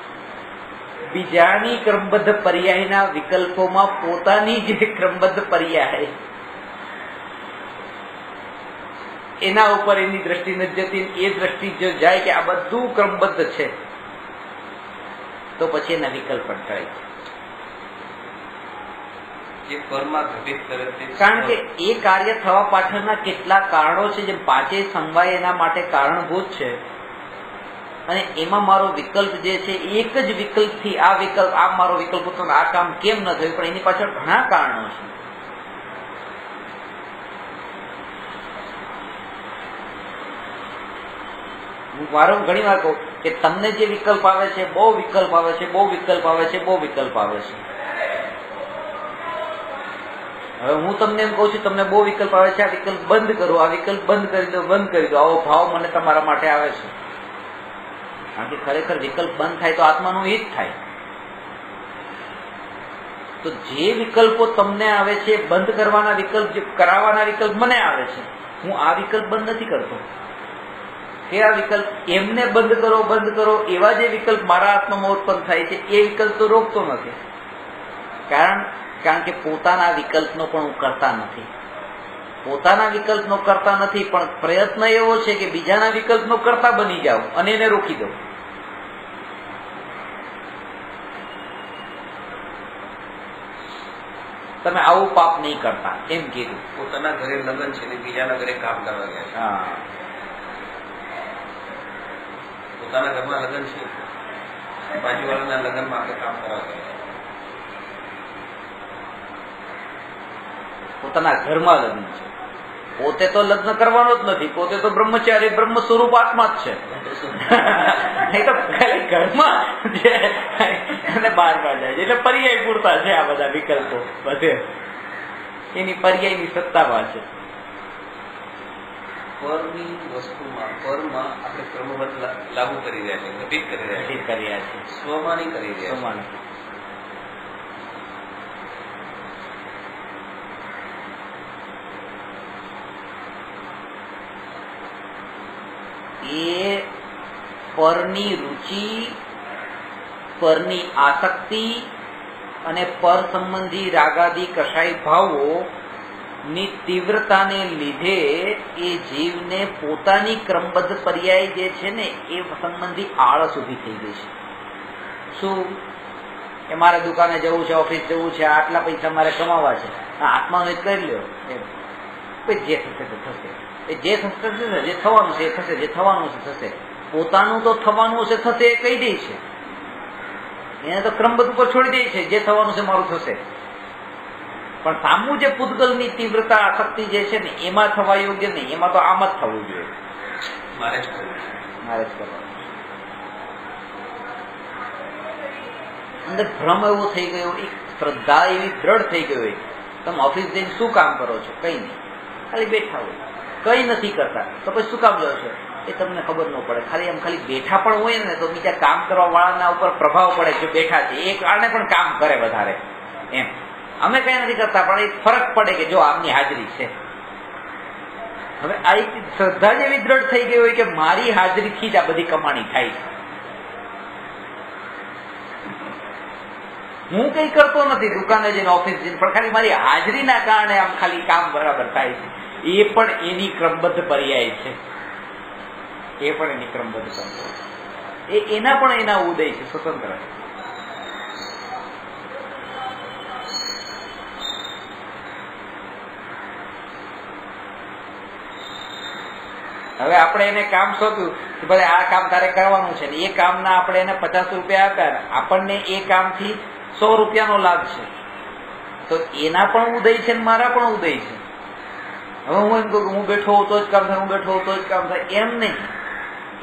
બીજાની ક્રમબદ્ધ પર્યાયના વિકલ્પોમાં પોતાની જે ક્રમબદ્ધ પર્યાય એના ઉપર એની દ્રષ્ટિ નથી જતી. એ દ્રષ્ટિ જો જાય કે આ બધું ક્રમબદ્ધ છે, તો પછી એના વિકલ્પ પણ થાય છે. જે પરમાં ઘટિત કરે તે કારણ કે એ કાર્ય થવા પાછળના કેટલા કારણો છે, જેમ પાંચેય સમવાય એના માટે કારણભૂત છે, અને એમાં મારો વિકલ્પ જે છે એક જ વિકલ્પથી આ વિકલ્પ આ મારો વિકલ્પ હતો આ કામ કેમ ન થયું, પણ એની પાછળ ઘણા કારણો છે. હું ઘણી વાર કહું કે તમને જે વિકલ્પ આવે છે, બહુ વિકલ્પ આવે છે, બહુ વિકલ્પ આવે છે, બહુ વિકલ્પ આવે છે. હવે હું તમને એમ કહું છું તમને બહુ વિકલ્પ આવે છે, આ વિકલ્પ બંધ કરો, આ વિકલ્પ બંધ કરી દો, બંધ કરી દો, આવો ભાવ મને તમારા માટે આવે છે. કારણ કે ખરેખર વિકલ્પ બંધ થાય તો આત્માનું હિત થાય. તો જે વિકલ્પો તમને આવે છે, બંધ કરવાના વિકલ્પ, જે કરાવવાના વિકલ્પ મને આવે છે, હું આ વિકલ્પ બંધ નથી કરતો. કે આ વિકલ્પ એમને બંધ કરો એવા જે વિકલ્પ મારા આત્મામાં ઉત્પન્ન થાય છે એ વિકલ્પ તો રોકતો નથી. કારણ કે પોતાના વિકલ્પનો પણ હું કરતા નથી. પોતાના વિકલ્પનો કરતા નથી, પણ પ્રયત્ન એવો છે કે બીજાના વિકલ્પનો કરતા બની જાવ અને એને રોકી દઉં. તમે આવું પાપ નહીં કરતા એમ કીધું. પોતાના ઘરે લગ્ન છે ને બીજાના ઘરે કામ કરવા ગયા. હા, પોતાના ઘરમાં લગ્ન છે, બાજુવાળાના લગ્નમાં આપણે કામ કરવા ગયા. પોતાના ઘરમાં લગ્ન છે, પોતે તો લગ્ન કરવાનો જ નથી, પોતે તો બ્રહ્મચારી બ્રહ્મ સ્વરૂપ આત્મા જ છે. નહીં તો ખાલી ઘરમાં જે અને બહાર જાય છે, એટલે પર્યાય પૂરતા છે આ બધા વિકલ્પો. બધે એની પર્યાયની સત્તામાં છે. પરની વસ્તુમાં પરમાં આપણે ક્રમબદ્ધ લાગુ કરી રહ્યા છે, ઘટિત કરી રહ્યા છે, સ્વમાં નહીં કરી રહ્યા છે. એ પરની રુચિ, પરની આસક્તિ અને પર સંબંધી રાગાદી કશાય ભાવો ની તીવ્રતાને લીધે એ જીવને પોતાની ક્રમબદ્ધ પર્યાય જે છે ને એ સંબંધી આળસ ઊભી થઈ ગઈ છે. શું કે મારે દુકાને જવું છે, ઓફિસ જવું છે, આટલા પૈસા મારે કમાવા છે, આત્માનો જ કરી લ્યો, જે થશે તે થશે, જે થશે જે થવાનું છે એ થશે, જે થવાનું છે થશે. પોતાનું તો થવાનું છે થશે એ કહી દે છે, એને તો ક્રમબદ્ધ ઉપર છોડી દે છે, જે થવાનું છે મારું થશે. પણ સામું જે પૂતગલની તીવ્રતા આસક્તિ જે છે ને એમાં થવા યોગ્ય નહીં, એમાં તો આમ જ થવું જોઈએ, મારે જ કરવું. અંદર ભ્રમ એવો થઈ ગયો, એક શ્રદ્ધા એવી દ્રઢ થઈ ગઈ હોય, તમે ઓફિસ જઈને શું કામ કરો છો? કઈ નહીં, ખાલી બેઠા હોય, કઈ નથી કરતા, તો પછી શું કામ જાઓ છો એ તમને ખબર ન પડે. ખાલી બેઠા પણ હોય ને તો બીજા કામ કરવા વાળાના ઉપર પ્રભાવ પડે, જો બેઠા છે એ કારણે પણ કામ કરે વધારે. એમ અમે કઈ નથી કરતા, પણ એક ફરક પડે કે જો આમની હાજરી છે. હવે આ એક શ્રદ્ધા જેવી દ્રઢ થઈ ગઈ હોય કે મારી હાજરીથી જ આ બધી કમાણી થાય છે. હું કઈ કરતો નથી દુકાને જઈને, ઓફિસ જઈને, પણ ખાલી મારી હાજરીના કારણે આમ ખાલી કામ બરાબર થાય છે. એ પણ એની ક્રમબદ્ધ પર્યાય છે, એ પણ એની ક્રમબદ્ધ પર્યાય, એના પણ એના ઉદય છે, સ્વતંત્ર. હવે આપણે એને કામ સોંપ્યું કે ભલે આ કામ તારે કરવાનું છે, ને એ કામના આપણે એને 50 રૂપિયા આપ્યા, આપણને એ કામથી 100 રૂપિયાનો લાભ છે, તો એના પણ ઉદય છે ને મારા પણ ઉદય છે. હવે હું એમ કહું કે હું બેઠો હોઉં તો જ કામ થાય, હું બેઠો હોઉં તો જ કામ થાય, એમ નહીં.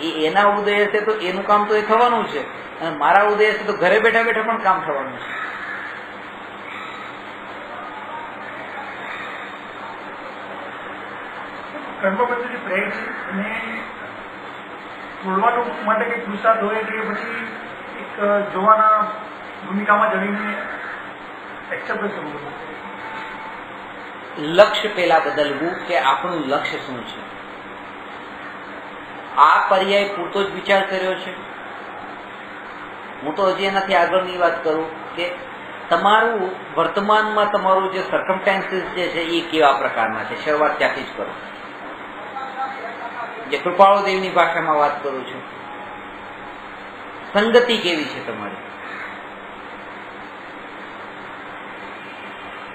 એ એના ઉદય હશે તો એનું કામ તો એ થવાનું છે, અને મારા ઉદય હશે તો ઘરે બેઠા બેઠા પણ કામ થવાનું છે. કર્મબદ્ધ જે પ્રેમ છે એને તોડવાનું માટે કંઈક પુરુષાર્થ હોય કે પછી એક જોવાના ભૂમિકામાં જડીને એક્સેપ્ટ કરવું? લક્ષ્ય પેલા બદલવું કે આપણું લક્ષ્ય શું છે. આ પર્યાય પૂરતો જ વિચાર કર્યો છે. હું તો હજી એનાથી આગળની વાત કરું કે તમારું વર્તમાનમાં તમારું જે સર્કમસ્ટાન્સીસ જે છે એ કેવા પ્રકારના છે, શરૂઆત ત્યાંથી જ કરો. જે કૃપાળુ દેવની ભાષામાં વાત કરું છું, સંગતિ કેવી છે તમારી?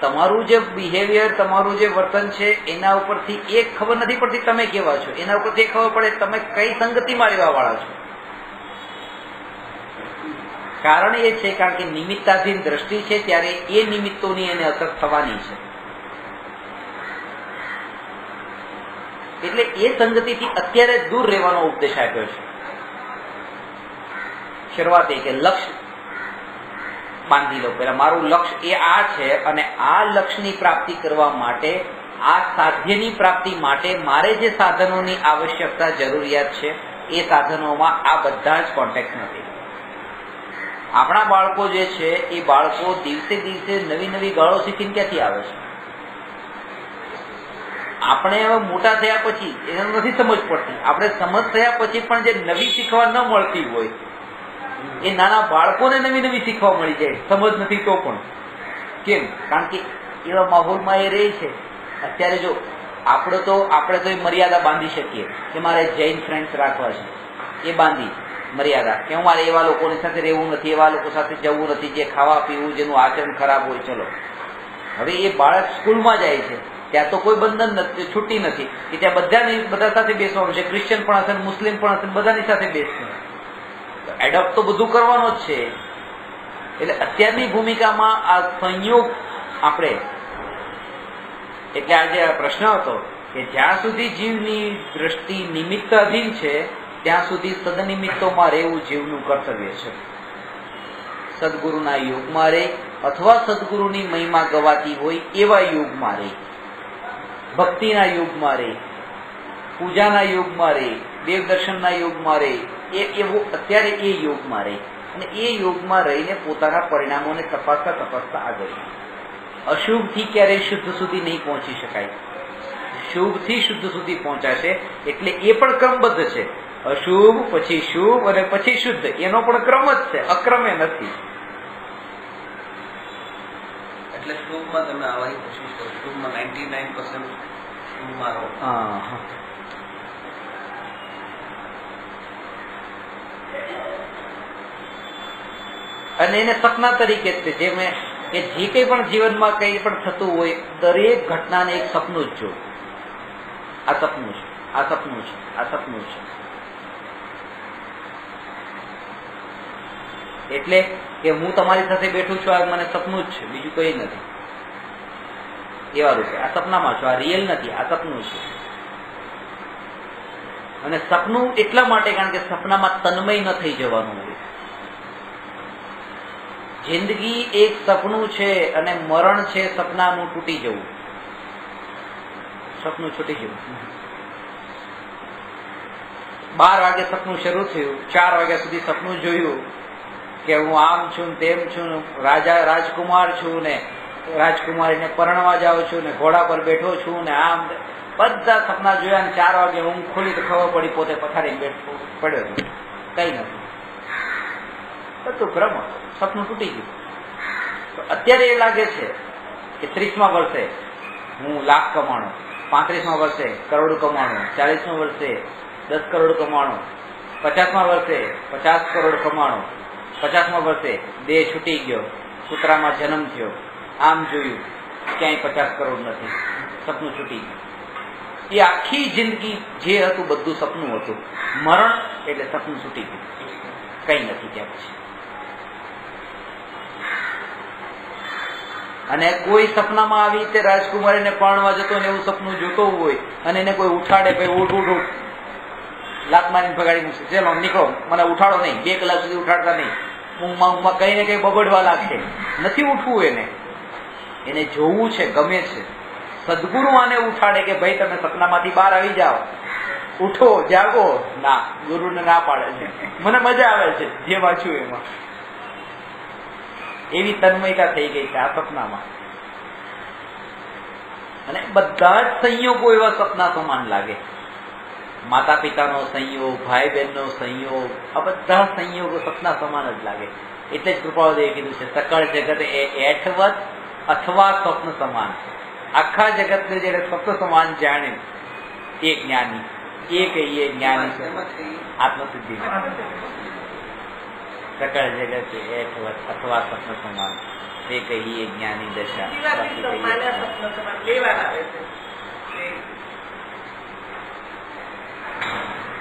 તમારું જે બિહેવિયર, તમારું જે વર્તન છે એના ઉપરથી એ ખબર નથી પડતી તમે કેવા છો, એના ઉપરથી ખબર પડે તમે કઈ સંગતિમાં રહેવા વાળા છો. કારણ એ છે કારણ કે નિમિત્તાધીન દ્રષ્ટિ છે ત્યારે એ નિમિત્તોની એને અસર થવાની છે. એટલે એ સંગતિથી અત્યારે દૂર રહેવાનો ઉપદેશ આપ્યો છે. શરૂઆત એ કે લક્ષ્ય બાંધી લો. પેલા મારું લક્ષ્ય એ આ છે અને આ લક્ષ્યની પ્રાપ્તિ કરવા માટે, આ સાધ્યની પ્રાપ્તિ માટે મારે જે સાધનોની આવશ્યકતા, જરૂરિયાત છે એ સાધનોમાં આ બધા જ કોન્ટેક્ટ નથી. આપણા બાળકો જે છે એ બાળકો દિવસે દિવસે નવી નવી ગાળો શીખીને ક્યાંથી આવે છે? આપણે હવે મોટા થયા પછી એને નથી સમજ પડતી. આપણે સમજ થયા પછી પણ જે નવી શીખવા ન મળતી હોય એ નાના બાળકોને નવી નવી શીખવા મળી જાય, સમજ નથી તો પણ. કેમ? કારણ કે એવા માહોલમાં એ રહે છે. અત્યારે જો આપણે તો એ મર્યાદા બાંધી શકીએ કે મારે જૈન ફ્રેન્ડ્સ રાખવા છે, એ બાંધી મર્યાદા કે હું મારે એવા લોકોની સાથે રહેવું નથી, એવા લોકો સાથે જવું નથી જે ખાવા પીવું, જેનું આચરણ ખરાબ હોય. ચલો, હવે એ બાળક સ્કૂલમાં જાય છે ત્યાં તો કોઈ બંધન નથી, છૂટી નથી કે ત્યાં બધા સાથે બેસવાનું છે. ક્રિશ્ચિયન પણ હશે, મુસ્લિમ પણ હશે, બધાની સાથે બેસશે. એડોપ્ટ તો બધું કરવાનો જ છે. એટલે અત્યારની ભૂમિકામાં આ સંયોગ આપણે, એટલે આજે આ પ્રશ્ન હતો કે જ્યાં સુધી જીવની દ્રષ્ટિ નિમિત્ત અધીન છે ત્યાં સુધી સદનિમિત્તોમાં રહેવું જીવનું કર્તવ્ય છે. સદગુરુના યુગમાં રહે અથવા સદગુરુની મહિમા ગવાતી હોય એવા યુગમાં રહે, ભક્તિના યુગમાં રહે, પૂજાના યુગમાં રહે, દેવદર્શનના યુગમાં રહે, એવો અત્યારે એ યોગમાં રહે અને એ યોગમાં રહીને પોતાના પરિણામોને તપાસતા આગળ. અશુભથી ક્યારેય શુદ્ધ સુધી નહીં પહોંચી શકાય. શુભથી શુદ્ધ સુધી પહોંચાશે. એટલે એ પણ ક્રમબદ્ધ છે. અશુભ પછી શુભ અને પછી શુદ્ધ, એનો પણ ક્રમ જ છે, અક્રમે નથી. એટલે શુભમાં તમે આવવાની કોશિશ કરો. શુભમાં 99% શુભમાં રહો. અને એને સપના તરીકે જ છે. જે મેં કે જે કંઈ પણ જીવનમાં કંઈ પણ થતું હોય દરેક ઘટનાને એક સપનું જ જો. આ સપનું છે, આ સપનું છે, આ સપનું છે. એટલે કે હું તમારી સાથે બેઠું છું, આ મને સપનું જ છે, બીજું કંઈ નથી. એવા રૂપે આ સપનામાં છું, આ રિયલ નથી, આ સપનું છે. અને સપનું એટલા માટે કારણ કે સપનામાં તન્મય ન થઈ જવાનું હોય. જિંદગી એક સપનું છે અને મરણ છે સપનાનું તૂટી જવું. સપનું છૂટી જવું. 12 વાગે સપનું શરૂ થયું, 4 વાગ્યા સુધી સપનું જોયું કે હું આમ છું, તેમ છું, રાજકુમાર છું ને રાજકુમારીને પરણવા જાઉં છું ને ઘોડા પર બેઠો છું ને આમ બધા સપના જોયા ને 4 વાગે ઊંઘ ખોલી તો ખબર પડી પોતે પથારી પડ્યો હતો. કઈ નથી, બધું ભ્રમ, સપનું તૂટી ગયું. તો અત્યારે એ લાગે છે કે 30મા વર્ષે હું લાખ કમાણો, 35મા વર્ષે કરોડ કમાણો, 40મા વર્ષે 10 કરોડ કમાણો, 50મા વર્ષે 50 કરોડ કમાણો, 50મા વર્ષે દેહ છૂટી ગયો, કૂતરામાં જન્મ થયો, આમ જોયું ક્યાંય 50 કરોડ નથી, સપનું છૂટી ગયું. એ આખી જિંદગી જે હતું બધું સપનું હતું. મરણ એટલે સપનું છૂટી ગયું, કઈ નથી ત્યાં પછી. અને કોઈ સપનામાં આવી રીતે રાજકુમારીને પરણવા જતો ને એવું સપનું જોતો હોય અને એને કોઈ ઉઠાડે, ભાઈ ઉઠ ઉઠ ઉઠ, લાત મારીને ભગાડી મૂકશે, ચલો નીકળો, મને ઉઠાડો નહીં, 2 કલાક સુધી ઉઠાડતા નહીં, ઊંઘમાં કઈ ને કઈ બબડવા લાગશે. નથી ઉઠવું, એને જોવું છે, ગમે છે. સદગુરુ આને ઉઠાડે કે ભાઈ તમે સપનામાંથી બહાર આવી જાઓ, ઉઠો, જાગો. ના, ગુરુને ના પાડે છે. મને મજા આવે છે જે વાંચ્યું એમાં. એવી તન્મયતા થઈ ગઈ છે આ સપનામાં. અને બધા જ સંયોગો એવા સપના સમાન લાગે. માતા પિતાનો સંયોગ, ભાઈ બહેનનો સંયોગ, આ બધા સંયોગો સપના સમાન જ લાગે. એટલે જ કૃપાળુદેવે કીધું છે સકળ જગત એ એઠવત અથવા સ્વપ્ન સમાન. આખા જગતને જેને સ્વપ્ન સમાન જાણે એ જ્ઞાની, એ કહીએ જ્ઞાની આત્મસિદ્ધિ. સકળ જગત એ એઠવત અથવા સ્વપ્ન સમાન. તે કહીએ જ્ઞાની દશા. જીવાતી તો માન્યા સ્વપ્ન તમારે લેવા આવે છે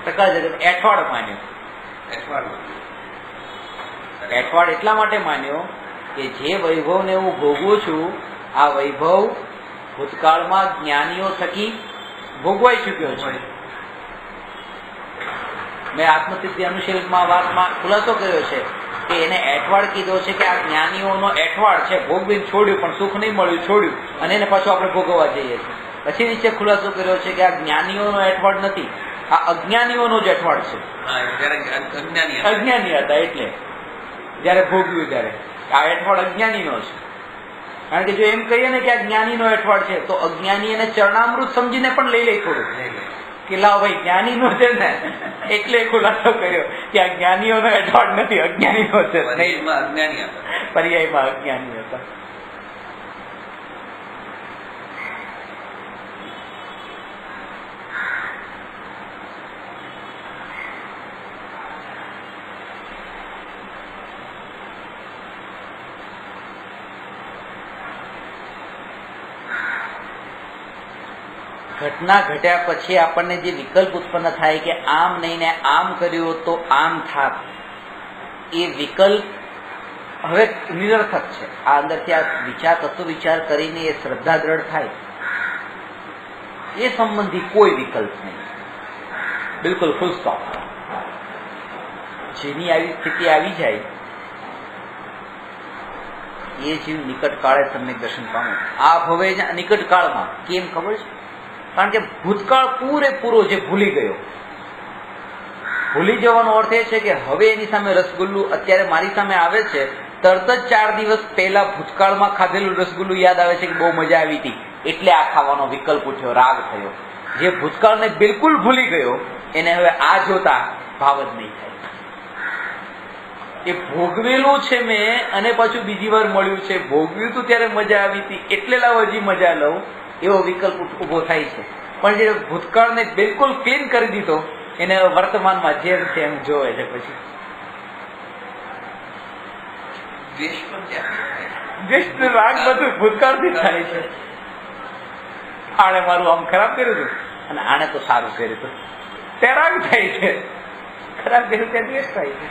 સકળ જગત એઠવાડ માન્યો. એઠવાડ એટલા માટે માન્યો કે જે વૈભવને હું ભોગવું છું આ વૈભવ ભૂતકાળમાં જ્ઞાનીઓ થકી ભોગવાઈ ચૂક્યો છે. મેં આત્મસિદ્ધિ અનુશીલનમાં વાતમાં ખુલાસો કર્યો છે કે એને એઠવાડ કીધો છે કે આ જ્ઞાનીઓનો એઠવાડ છે. ભોગવીને છોડ્યું પણ સુખ નહીં મળ્યું, છોડ્યું અને એને પાછું આપણે ભોગવવા જઈએ છીએ. પછી નીચે ખુલાસો કર્યો છે કે આ જ્ઞાનીઓનો એઠવાડ નથી, આ અજ્ઞાનીઓનો જ એઠવાડ છે. અજ્ઞાની હતા એટલે જયારે ભોગવ્યું ત્યારે આ એઠવાડ અજ્ઞાનીનો છે. કારણ કે જો એમ કહીએ ને કે આ જ્ઞાનીનો એઠવાડ છે તો અજ્ઞાની એને ચરણામૃત સમજીને પણ લઈ લે થોડું કે લાવ ભાઈ જ્ઞાનીનો છે ને, એટલે ખુલાસો કર્યો કે આ જ્ઞાનીઓનો એઠવાડ નથી, અજ્ઞાનીનો છે. પર્યાયમાં અજ્ઞાની હતા. ઘટના ઘટ્યા પછી આપણને જે વિકલ્પ ઉત્પન્ન થાય કે આમ નહીં ને આમ કર્યું તો આમ થાત, એ વિકલ્પ હવે નિરર્થક છે. આ અંદરથી આ વિચાર તત્વ વિચાર કરીને એ શ્રદ્ધા દ્રઢ થાય એ સંબંધી કોઈ વિકલ્પ નહીં, બિલકુલ ફૂલ સ્ટોપ. જેની આવી સ્થિતિ આવી જાય એ જીવ નિકટ કાળે તમને દર્શન પામે. આ ભવે નિકટ કાળમાં કેમ ખબર છે? કારણ કે ભૂતકાળ પૂરેપૂરો જે ભૂલી ગયો. ભૂલી જવાનો અર્થ એ છે કે હવે એની સામે રસગુલ્લું અત્યારે મારી સામે આવે છે, તરત જ 4 દિવસ પહેલા ભૂતકાળમાં ખાધેલું રસગુલ્લું યાદ આવે છે કે બહુ મજા આવી હતી, એટલે આ ખાવાનો વિકલ્પ ઉઠ્યો, રાગ થયો. જે ભૂતકાળને બિલકુલ ભૂલી ગયો એને હવે આ જોતા ભાવ જ નહીં થાય. એ ભોગવેલું છે મેં અને પાછું બીજી વાર મળ્યું છે, ભોગવ્યું હતું ત્યારે મજા આવી હતી એટલે લાવ હજી મજા લઉં, એવો વિકલ્પ ઉભો થાય છે. પણ જે ભૂતકાળને બિલકુલ ક્લીન કરી દીધો એને વર્તમાનમાં જેમ છે એમ જોવે છે. પછી દ્વેષ રાગ બધું ભૂતકાળથી થાય છે. આણે મારું આમ ખરાબ કર્યું હતું અને આણે તો સારું કર્યું હતું, ત્યાં રાગ થાય છે. ખરાબ કર્યું ત્યાં દ્વેષ થાય છે.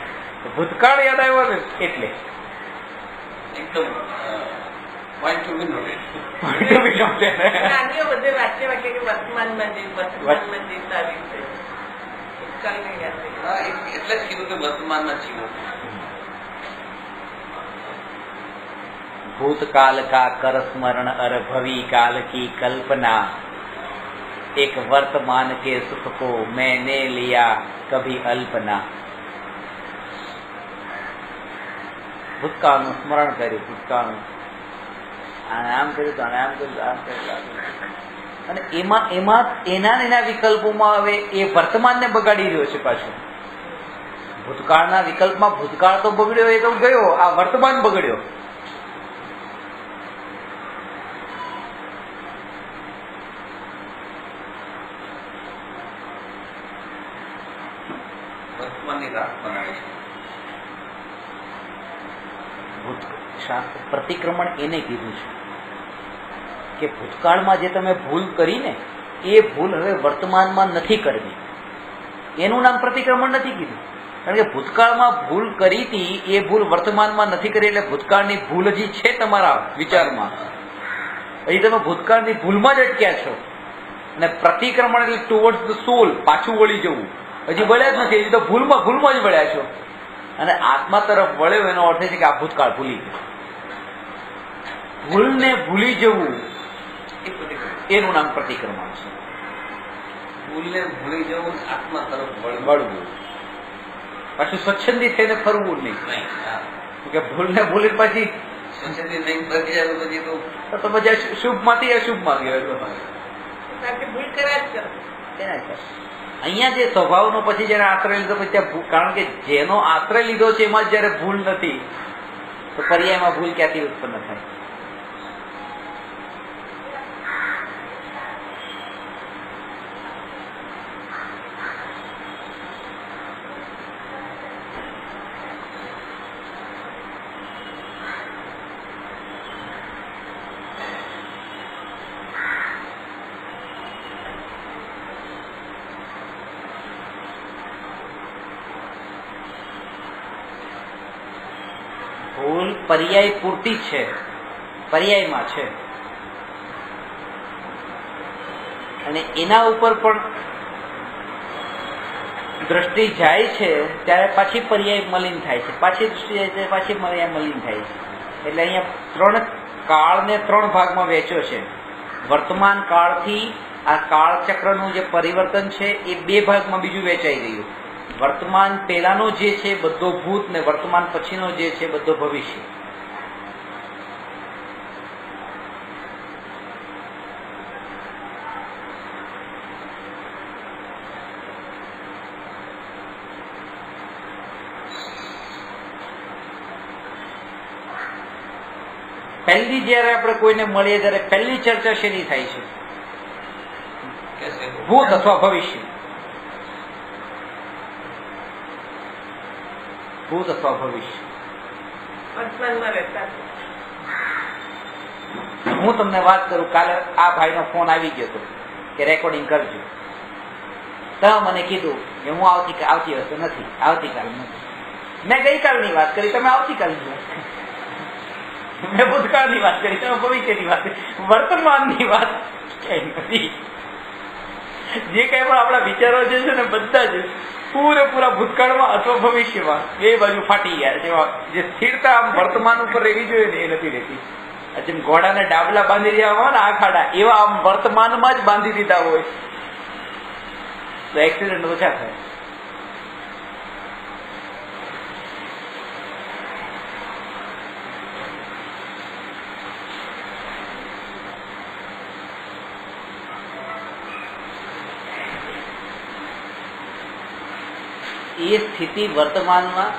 ભૂતકાળ યાદ આવ્યો ને એટલે એકદમ point to be noted. જ્ઞાનીઓ બધે વાક્ય વાક્ય કે વર્તમાનમાં જીવતા છે, ભૂતકાળને યાદ નહીં. એટલે જ કીધું કે વર્તમાનમાં જીવો. भूतकाल का कर स्मरण अर भवी काल की कल्पना, एक वर्तमान के सुख को मैंने लिया कभी अल्पना. ભૂતકાળનું સ્મરણ કર્યું, ભૂતકાળનું આમ કર્યું તો આમ કર્યું, આમ કર્યું, અને એમાં એના વિકલ્પોમાં હવે એ વર્તમાનને બગાડી રહ્યો છે. પાછું ભૂતકાળના વિકલ્પમાં ભૂતકાળ તો બગડ્યો, એ તો ગયો, આ વર્તમાન બગડ્યો. વર્તમાનની રાત બનાવે છે. શાસ્ત્ર પ્રતિક્રમણ એને કીધું છે કે ભૂતકાળમાં જે તમે ભૂલ કરી ને એ ભૂલ હવે વર્તમાનમાં નથી કરવી. એનું નામ પ્રતિક્રમણ નથી કીધું, કારણ કે ભૂતકાળમાં ભૂલ કરી હતી એ ભૂલ વર્તમાનમાં નથી કરી, એટલે ભૂતકાળની ભૂલ હજી છે તમારા વિચારમાં, હજી તમે ભૂતકાળની ભૂલમાં જ અટક્યા છો. અને પ્રતિક્રમણ એટલે ટુવર્ડ્સ ધ સોલ, પાછું વળી જવું. હજી વળ્યા જ નથી, હજી તો ભૂલમાં જ વળ્યા છો. અને આત્મા તરફ વળ્યો એનો અર્થ છે કે આ ભૂતકાળ ભૂલી ગયો. ભૂલને ભૂલી જવું એનું નામ પ્રતિક્રમણ છે. ભૂલને ભૂલી જવું, આત્મા તરફ વળવું, પાછું સ્વચ્છંદી થઈને ફરવું નહીં. કે ભૂલને ભૂલી પછી સ્વચ્છંદી નહીં ફરી જાય તો બધા શુભમાંથી અશુભમાં ગયો. ભૂલ કર્યા જ કરો. અહીંયા જે સ્વભાવનો પછી જયારે આશ્રય લીધો પછી ત્યાં, કારણ કે જેનો આશ્રય લીધો છે એમાં જયારે ભૂલ નથી તો પર્યાયમાં ભૂલ ક્યાંથી ઉત્પન્ન થાય? ભૂલ પર્યાય પૂરતી છે, પર્યાયમાં છે, અને એના ઉપર પણ દ્રષ્ટિ જાય છે ત્યારે પાછી પર્યાય મલિન થાય છે, પાછી દૃષ્ટિ જાય છે પાછી પર્યાય મલિન થાય છે. એટલે અહીંયા 3 કાળને 3 ભાગમાં વહેંચ્યો છે. વર્તમાન કાળથી આ કાળચક્રનું જે પરિવર્તન છે એ 2 ભાગમાં બીજું વેચાઈ ગયું. વર્તમાન પહેલાનો જે છે બધો ભૂત ને વર્તમાન પછીનો જે છે બધો ભવિષ્ય. પહેલી જયારે આપણે કોઈને મળીએ ત્યારે પહેલી ચર્ચા શેની થાય છે? ભૂત અથવા ભવિષ્ય. ભૂત અથવા ભવિષ્ય. વર્તમાનમાં રહેતા હું તમને વાત કરું, કાલે આ ભાઈનો ફોન આવી ગયો હતો કે રેકોર્ડિંગ કરજો. તો મને કીધું કે હું આવતી વખતે નથી, આવતીકાલ નથી. મેં ગઈકાલની વાત કરી, તમે આવતીકાલની વાત કરી. મેં ભૂતકાળની વાત કરી, તમે ભવિષ્યની વાત કરી. વર્તમાનની વાત કઈ નથી. જે કઈ પણ આપણા વિચારો જે છે ને બધા જ પૂરેપૂરા ભૂતકાળમાં અથવા ભવિષ્યમાં 2 બાજુ ફાટી ગયા છે. જે સ્થિરતા આમ વર્તમાન ઉપર રહેવી જોઈએ ને એ નથી રહેતી. જેમ ઘોડાને ડાબલા બાંધી રહ્યા હોય ને આખાડા, એવા આમ વર્તમાનમાં જ બાંધી દીધા હોય તો એક્સિડન્ટ ઓછા થાય. એ સ્થિતિ વર્તમાનમાં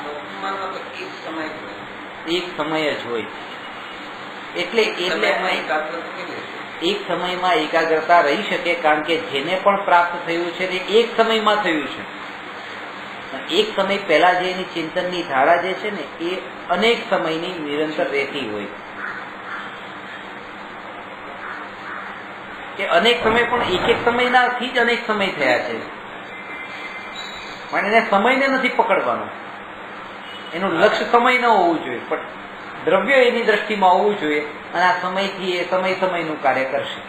એક સમય જ હોય. એટલે એક સમયમાં એકાગ્રતા રહી શકે, કારણ કે જેને પણ પ્રાપ્ત થયું છે તે એક સમયમાં થયું છે. એક સમય પહેલા જે એની ચિંતનની ધારા જે છે ને એ અનેક સમયની નિરંતર રહેતી હોય. કે અનેક સમય પણ એક સમયનાથી જ અનેક સમય થયા છે. પણ એને સમયને નથી પકડવાનો, એનું લક્ષ્ય સમય ન હોવું જોઈએ, પણ દ્રવ્ય એની દ્રષ્ટિમાં હોવું જોઈએ, અને આ સમયથી એ સમયનું કાર્ય કરશે.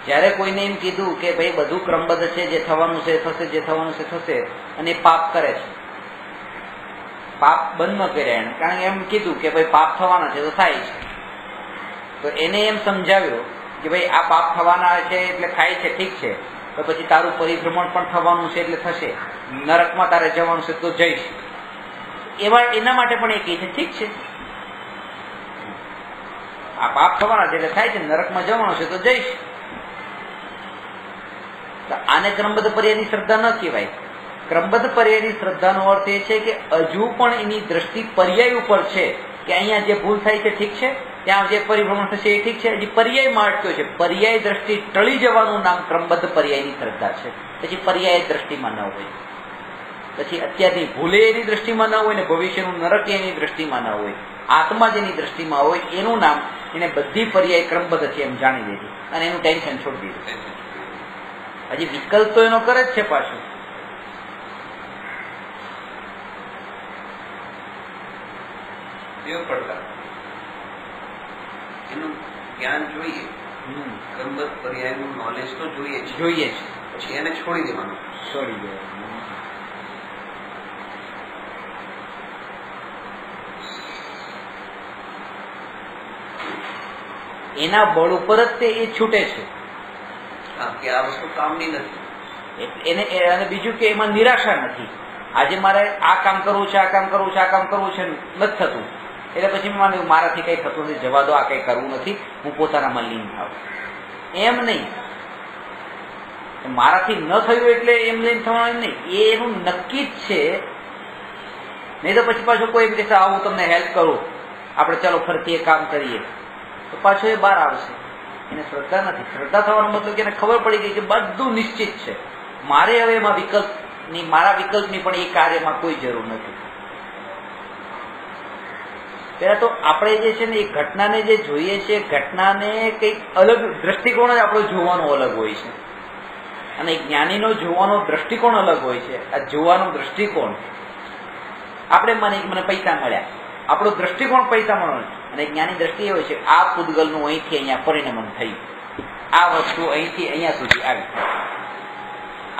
જયારે કોઈને એમ કીધું કે ભાઈ બધું ક્રમબદ્ધ છે, જે થવાનું છે થશે, જે થવાનું છે થશે, અને પાપ કરે છે, પાપ બંધ ન કર્યા એને, કારણ કે એમ કીધું કે ભાઈ પાપ થવાના છે તો થાય છે. તો એને એમ સમજાવ્યો કે ભાઈ આ પાપ થવાના છે એટલે થાય છે, ઠીક છે, તો પછી તારું પરિભ્રમણ પણ થવાનું છે એટલે થશે, નરકમાં તારે જવાનું છે તો જઈશ. એના માટે પણ એ કહે છે ઠીક છે, આ પાપ થવાના છે એટલે થાય છે, નરકમાં જવાનું છે તો જઈશ. આને ક્રમબદ્ધ પર્યાયની શ્રદ્ધા ન કહેવાય. ક્રમબદ્ધ પર્યાયની શ્રદ્ધાનો અર્થ એ છે કે હજુ પણ એની દ્રષ્ટિ પર્યાય ઉપર છે, કે અહીંયા જે ભૂલ થાય છે ઠીક છે, ત્યાં જે પરિભ્રમણ થશે એ ઠીક છે, હજી પર્યાયમાં અટક્યો છે. પર્યાય દ્રષ્ટિ ટળી જવાનું નામ ક્રમબદ્ધ પર્યાયની શ્રદ્ધા છે. પછી પર્યાય દ્રષ્ટિમાં ન હોય, પછી અત્યારની ભૂલે એની દ્રષ્ટિમાં ન હોય ને ભવિષ્યનું નરક એની દ્રષ્ટિમાં ન હોય, આત્મા જેની દ્રષ્ટિમાં હોય એનું નામ એને બધી પર્યાય ક્રમબદ્ધ છે એમ જાણી લીધી અને એનું ટેન્શન છોડી દીધું. હજી વિકલ્પ તો એનો કરે જ છે પાછું. એનું જ્ઞાન જોઈએ, ક્રમબદ્ધ પર્યાયનું નોલેજ તો જોઈએ જ, પછી એને છોડી દેવાનું. એના બળ ઉપર જ તે એ છૂટે છે કે આ વસ્તુ કામની નથી. એને અને બીજું કે એમાં નિરાશા નથી. આજે મારે આ કામ કરવું છે, આ કામ કરવું છે, આ કામ કરવું છે, નથી થતું, એટલે પછી માનું મારાથી કઈ થતું નથી, જવા દો, આ કઈ કરવું નથી, હું પોતાનામાં લીન થાવ. એમ નહીં, મારાથી ન થયું એટલે એમ લીન થવાનું નહીં, એ એનું નક્કી જ છે. નહીં તો પછી પાછું કોઈ એમ કહેશે આવું તમને હેલ્પ કરું, આપણે ચાલો ફરીથી એ કામ કરીએ, તો પાછું એ બહાર આવશે. એને શ્રદ્ધા નથી. શ્રદ્ધા થવાનો મતલબ કે એને ખબર પડી ગઈ કે બધું નિશ્ચિત છે, મારે હવે એમાં વિકલ્પની, મારા વિકલ્પની પણ એ કાર્યમાં કોઈ જરૂર નથી. પેલા તો આપણે જે છે ને એ ઘટનાને જે જોઈએ છીએ, ઘટનાને કંઈક અલગ દ્રષ્ટિકોણ જ આપણો જોવાનો અલગ હોય છે, અને જ્ઞાનીનો જોવાનો દ્રષ્ટિકોણ અલગ હોય છે. આ જોવાનો દ્રષ્ટિકોણ આપણે મને પૈસા મળ્યા, આપણો દ્રષ્ટિકોણ પૈસા મળવાનો, અને જ્ઞાની દ્રષ્ટિ એ હોય છે આ પૂતગલનું અહીંથી અહીંયા પરિણમન થયું, આ વસ્તુ અહીંથી અહીંયા સુધી આવી.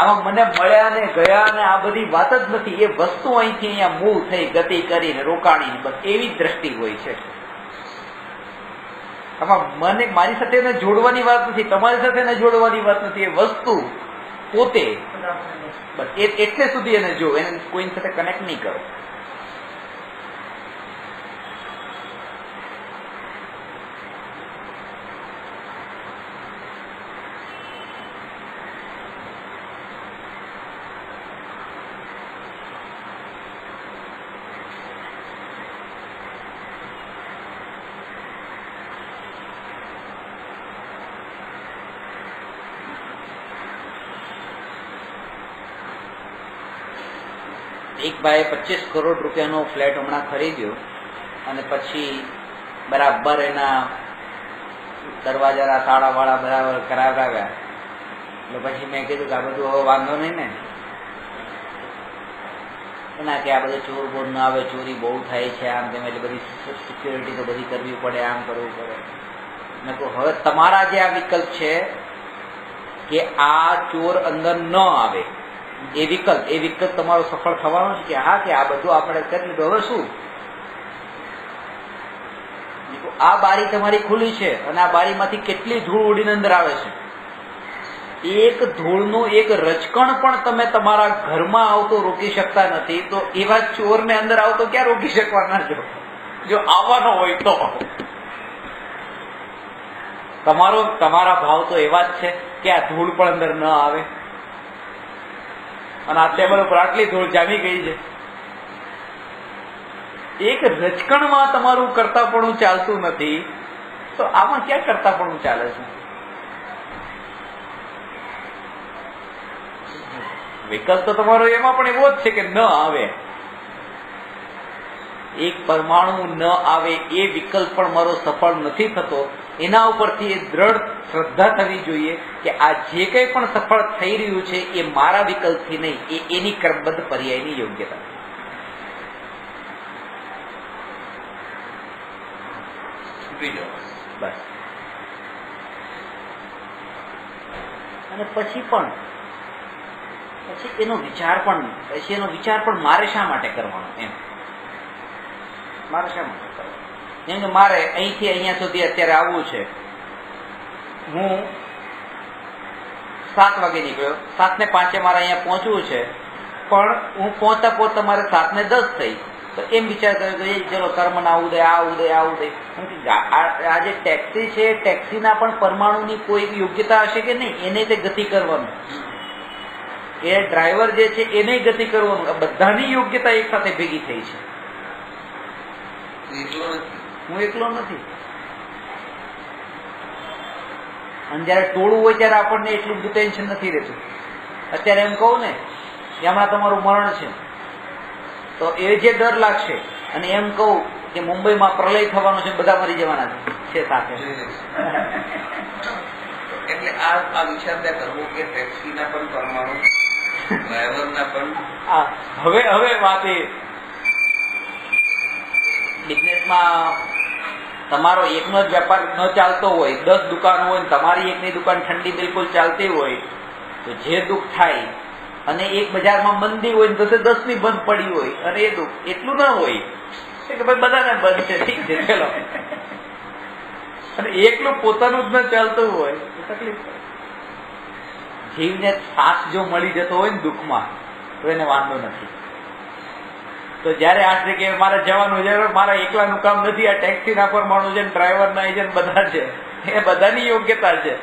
આમાં મને મળ્યા ને ગયા ને આ બધી વાત જ નથી, એ વસ્તુ અહીંથી અહીંયા મૂવ થઈ, ગતિ કરીને રોકાણી, બસ એવી દ્રષ્ટિ હોય છે. આમાં મારી સાથે એને જોડવાની વાત નથી, તમારી સાથે એને જોડવાની વાત નથી, એ વસ્તુ પોતે બસ એટલે સુધી એને જો, એને કોઈની સાથે કનેક્ટ નહીં કરો. એક ભાઈએ 25 કરોડ રૂપિયાનો ફ્લેટ હમણાં ખરીદ્યો, અને પછી બરાબર એના દરવાજા તાળાવાળા બરાબર કરાવ્યા. એટલે પછી મેં કીધું કે આ બધું હવે વાંધો નહીં ને, ના કે આ બધું ચોર બોર ના આવે, ચોરી બહુ થાય છે, આમ તેમ, એટલે બધી સિક્યોરિટી તો બધી કરવી પડે, આમ કરવું પડે. મેં કહું હવે તમારા જે આ વિકલ્પ છે કે આ ચોર અંદર ન આવે, એ વિકલ્પ તમારો સફળ થવાનો છે કે હા કે આ બધું આપણે કરી લીધું, હવે શું? આ બારી તમારી ખુલ્લી છે અને આ બારીમાંથી કેટલી ધૂળ ઉડીને અંદર આવે છે. એક ધૂળનું એક રચકણ પણ તમે તમારા ઘરમાં આવતો રોકી શકતા નથી, તો એવા ચોરને અંદર આવતો ક્યાં રોકી શકવાના છો? જો આવવાનો હોય તો તમારા ભાવ તો એવા જ છે કે આ ધૂળ પણ અંદર ન આવે. અને આ ટેબલ ઉપર આટલી ધૂળ જામી ગઈ છે. એક રચકણમાં તમારું કરતાપણું ચાલતું નથી, તો આમાં ક્યાં કરતાપણું ચાલે છે? વિકલ્પ તો તમારો એમાં પણ એવો જ છે કે ન આવે, એક પરમાણુ ન આવે એ વિકલ્પ પણ મારો સફળ નથી થતો. એના ઉપરથી એ દ્રઢ શ્રદ્ધા થવી જોઈએ કે આ જે કંઈ પણ સફળ થઈ રહ્યું છે એ મારા વિકલ્પથી નહીં, એ એની ક્રમબદ્ધ પર્યાયની યોગ્યતા. બસ. અને પછી એનો વિચાર પણ મારે શા માટે કરવાનો, એમ મારે શા માટે કરવાનો? જેમ કે મારે અહીંથી અહીંયા સુધી અત્યારે આવવું છે, હું 7 વાગે નીકળ્યો, 7:05 મારે અહીંયા પહોંચવું છે, પણ હું પહોંચતા મારે 7:10 થઈ, તો એમ વિચાર કર્યો કે ચલો કર્મના ઉદય, આ ઉદય. આ જે ટેક્સી છે, ટેક્સીના પણ પરમાણુની કોઈ યોગ્યતા હશે કે નહીં, એને તે ગતિ કરવાનું. એ ડ્રાઈવર જે છે એને ગતિ કરવાનું. આ બધાની યોગ્યતા એક સાથે ભેગી થઈ છે. હું એકલો નથી. અને જયારે ટોળું હોય ત્યારે આપણને એટલું બધું ટેન્શન નથી રહેતું. અત્યારે એમ કહું ને કે હમણાં તમારું મરણ છે, તો એ જે ડર લાગશે, અને એમ કહું કે મુંબઈમાં પ્રલય થવાનો છે, બધા મરી જવાના છે સાથે. એટલે આ વિચાર કરવો કે ટેક્સીના પણ પરમાણુ, ડ્રાઈવરના પણ. હવે વાત એ, બિઝનેસમાં તમારો એકનો જ વેપાર ન ચાલતો હોય, 10 દુકાનો હોય, તમારી એકની દુકાન ઠંડી બિલકુલ ચાલતી હોય, તો જે દુઃખ થાય, અને એક બજારમાં મંદી હોય તો 10ની બંધ પડી હોય, અને એ દુઃખ એટલું ના હોય કે ભાઈ બધાને બંધ છે, ઠીક છે ચલો, અને એકલું પોતાનું જ ન ચાલતું હોય તો તકલીફ પડે. જીવને સાથ જો મળી જતો હોય ને દુઃખમાં, તો એને વાંધો નથી. તો જયારે આ છે કે મારે જવાનું છે, મારા એકલાનું કામ નથી, આ ટેક્સીના પરમાણુ છે, ડ્રાઈવરના એજન્ટ બધા છે, એ બધાની યોગ્યતા છે,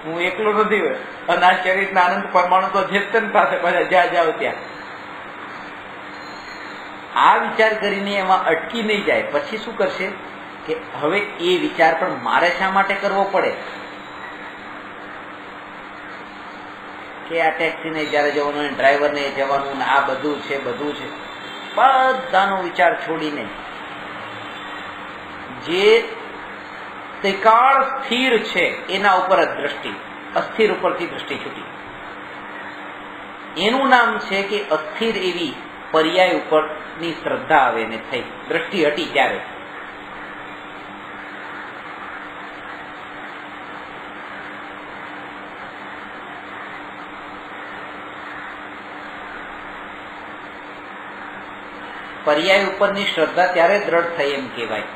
હું એકલો નથી હોય. અને આ શરીરના આનંદ પરમાણુ તો છે જ પાસે, પાછા જ્યાં જાઓ ત્યાં. આ વિચાર કરીને એમાં અટકી નહીં જાય. પછી શું કરશે કે હવે એ વિચાર પણ મારે શા માટે કરવો પડે કે આ ટેક્સીને જયારે જવાનું, ડ્રાઈવરને જવાનું, આ બધું છે, બધાનો વિચાર છોડીને જે ત્રિકાળ સ્થિર છે એના ઉપર જ દ્રષ્ટિ, અસ્થિર ઉપરથી દ્રષ્ટિ છૂટી. એનું નામ છે કે અસ્થિર એવી પર્યાય ઉપરની શ્રદ્ધા આવે ને થઈ, દ્રષ્ટિ હટી ત્યારે. પર્યાય ઉપરની શ્રદ્ધા ત્યારે દ્રઢ થઈ એમ કહેવાય.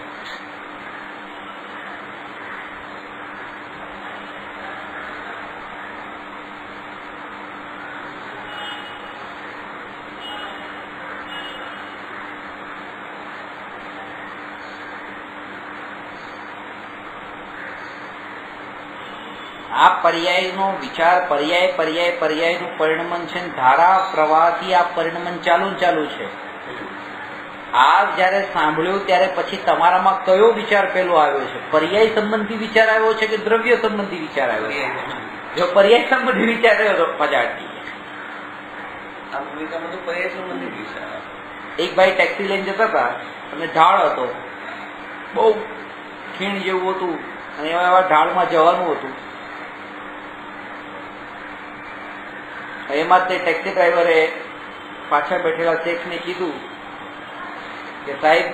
આ પર્યાયનો વિચાર, પર્યાયનું પરિણમન છે. ધારા પ્રવાહથી આ પરિણમન ચાલુ છે. આ જયારે સાંભળ્યું ત્યારે પછી તમારામાં કયો વિચાર પેલો આવ્યો છે? પર્યાય સંબંધી વિચાર આવ્યો છે કે દ્રવ્ય સંબંધી વિચાર આવ્યો છે? જો પર્યાય સંબંધી વિચાર આવ્યો તો મજા અટકી. એક ભાઈ ટેક્સી લઈને જતા હતા અને ઢાળ હતો, બહુ ખીણ જેવું હતું અને એવા ઢાળમાં જવાનું હતું. એમાં તે ટેક્સી ડ્રાઈવરે પાછળ બેઠેલા શેખને કીધું કે સાહેબ,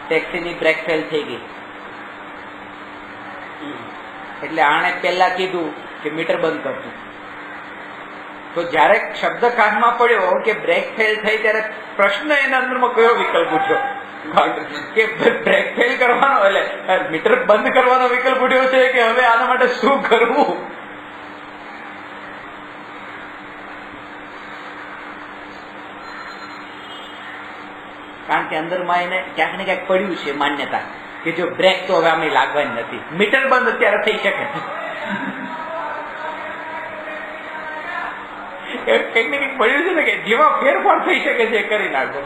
ટેક્સીની બ્રેક ફેલ થઈ ગઈ. એટલે આણે પહેલા કીધું કે મીટર બંધ કરતું. તો જયારે શબ્દ કાનમાં પડ્યો કે બ્રેક ફેલ થઈ ત્યારે પ્રશ્ન એના અંદરમાં કયો વિકલ્પ ઉઠ્યો કે બ્રેક ફેલ કરવાનો, એટલે મીટર બંધ કરવાનો વિકલ્પ ઉઠ્યો છે કે હવે આના માટે શું કરવું? કારણ કે અંદરમાં એને ક્યાંક ને ક્યાંક પડ્યું છે માન્યતા કે જો બ્રેક તો હવે આમાં લાગવાની નથી, મીટર બંધ અત્યારે થઈ શકે. કંઈક ને કંઈક પડ્યું છે ને કે જેવા ફેરફાર થઈ શકે છે કરી નાખો.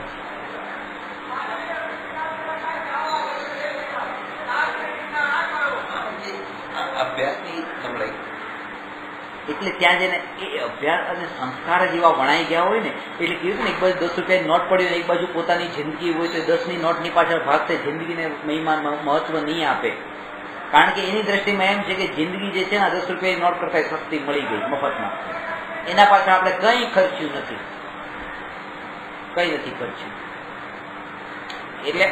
એટલે ત્યાં જઈને એ અભ્યાસ અને સંસ્કાર જેવા વણાઈ ગયા હોય ને, એટલે કીધું ને એક બાજુ 10 રૂપિયાની નોટ પડી હોય, એક બાજુ પોતાની જિંદગી હોય તો 10ની નોટની પાછળ ભાગતે જિંદગીને મહિમા મહત્વ નહીં આપે. કારણ કે એની દ્રષ્ટિમાં એમ છે કે જિંદગી જે છે ને 10 રૂપિયાની નોટ કરતા સસ્તી મળી ગઈ મફતમાં, એના પાછળ આપણે કંઈ ખર્ચ્યું નથી, કંઈ નથી ખર્ચ્યું. એટલે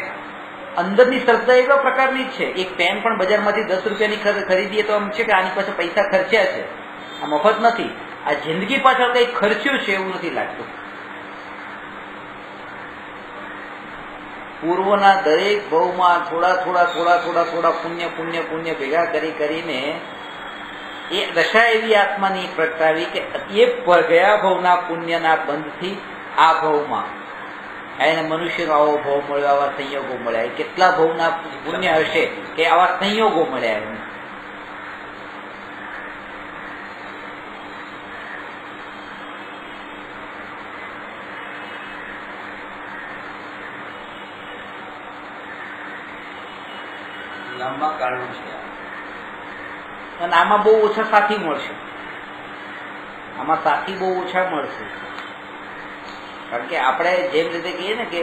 અંદરની શ્રદ્ધા એવા પ્રકારની જ છે. એક પેન પણ બજારમાંથી 10 રૂપિયાની ખરીદીએ તો આમ છે કે આની પાસે પૈસા ખર્ચ્યા છે, આ મફત નથી. આ જિંદગી પાછળ કઈ ખર્ચ્યું છે એવું નથી લાગતું. પૂર્વના દરેક ભવમાં થોડા પુણ્ય ભેગા કરીને એ દશા એવી આત્માની પ્રગટાવી કે એ ગયા ભવના પુણ્યના બંધથી આ ભવમાં એને મનુષ્યનો આવો ભવ મળ્યો, આવા સંયોગો મળ્યા. એ કેટલા ભવના પુણ્ય હશે કે આવા સંયોગો મળ્યા એને. લાંબા કાળનું છે. અને આમાં બહુ ઓછા સાથી મળશે, આમાં સાથી બહુ ઓછા મળશે. કારણ કે આપણે જેમ રીતે કહીએ ને કે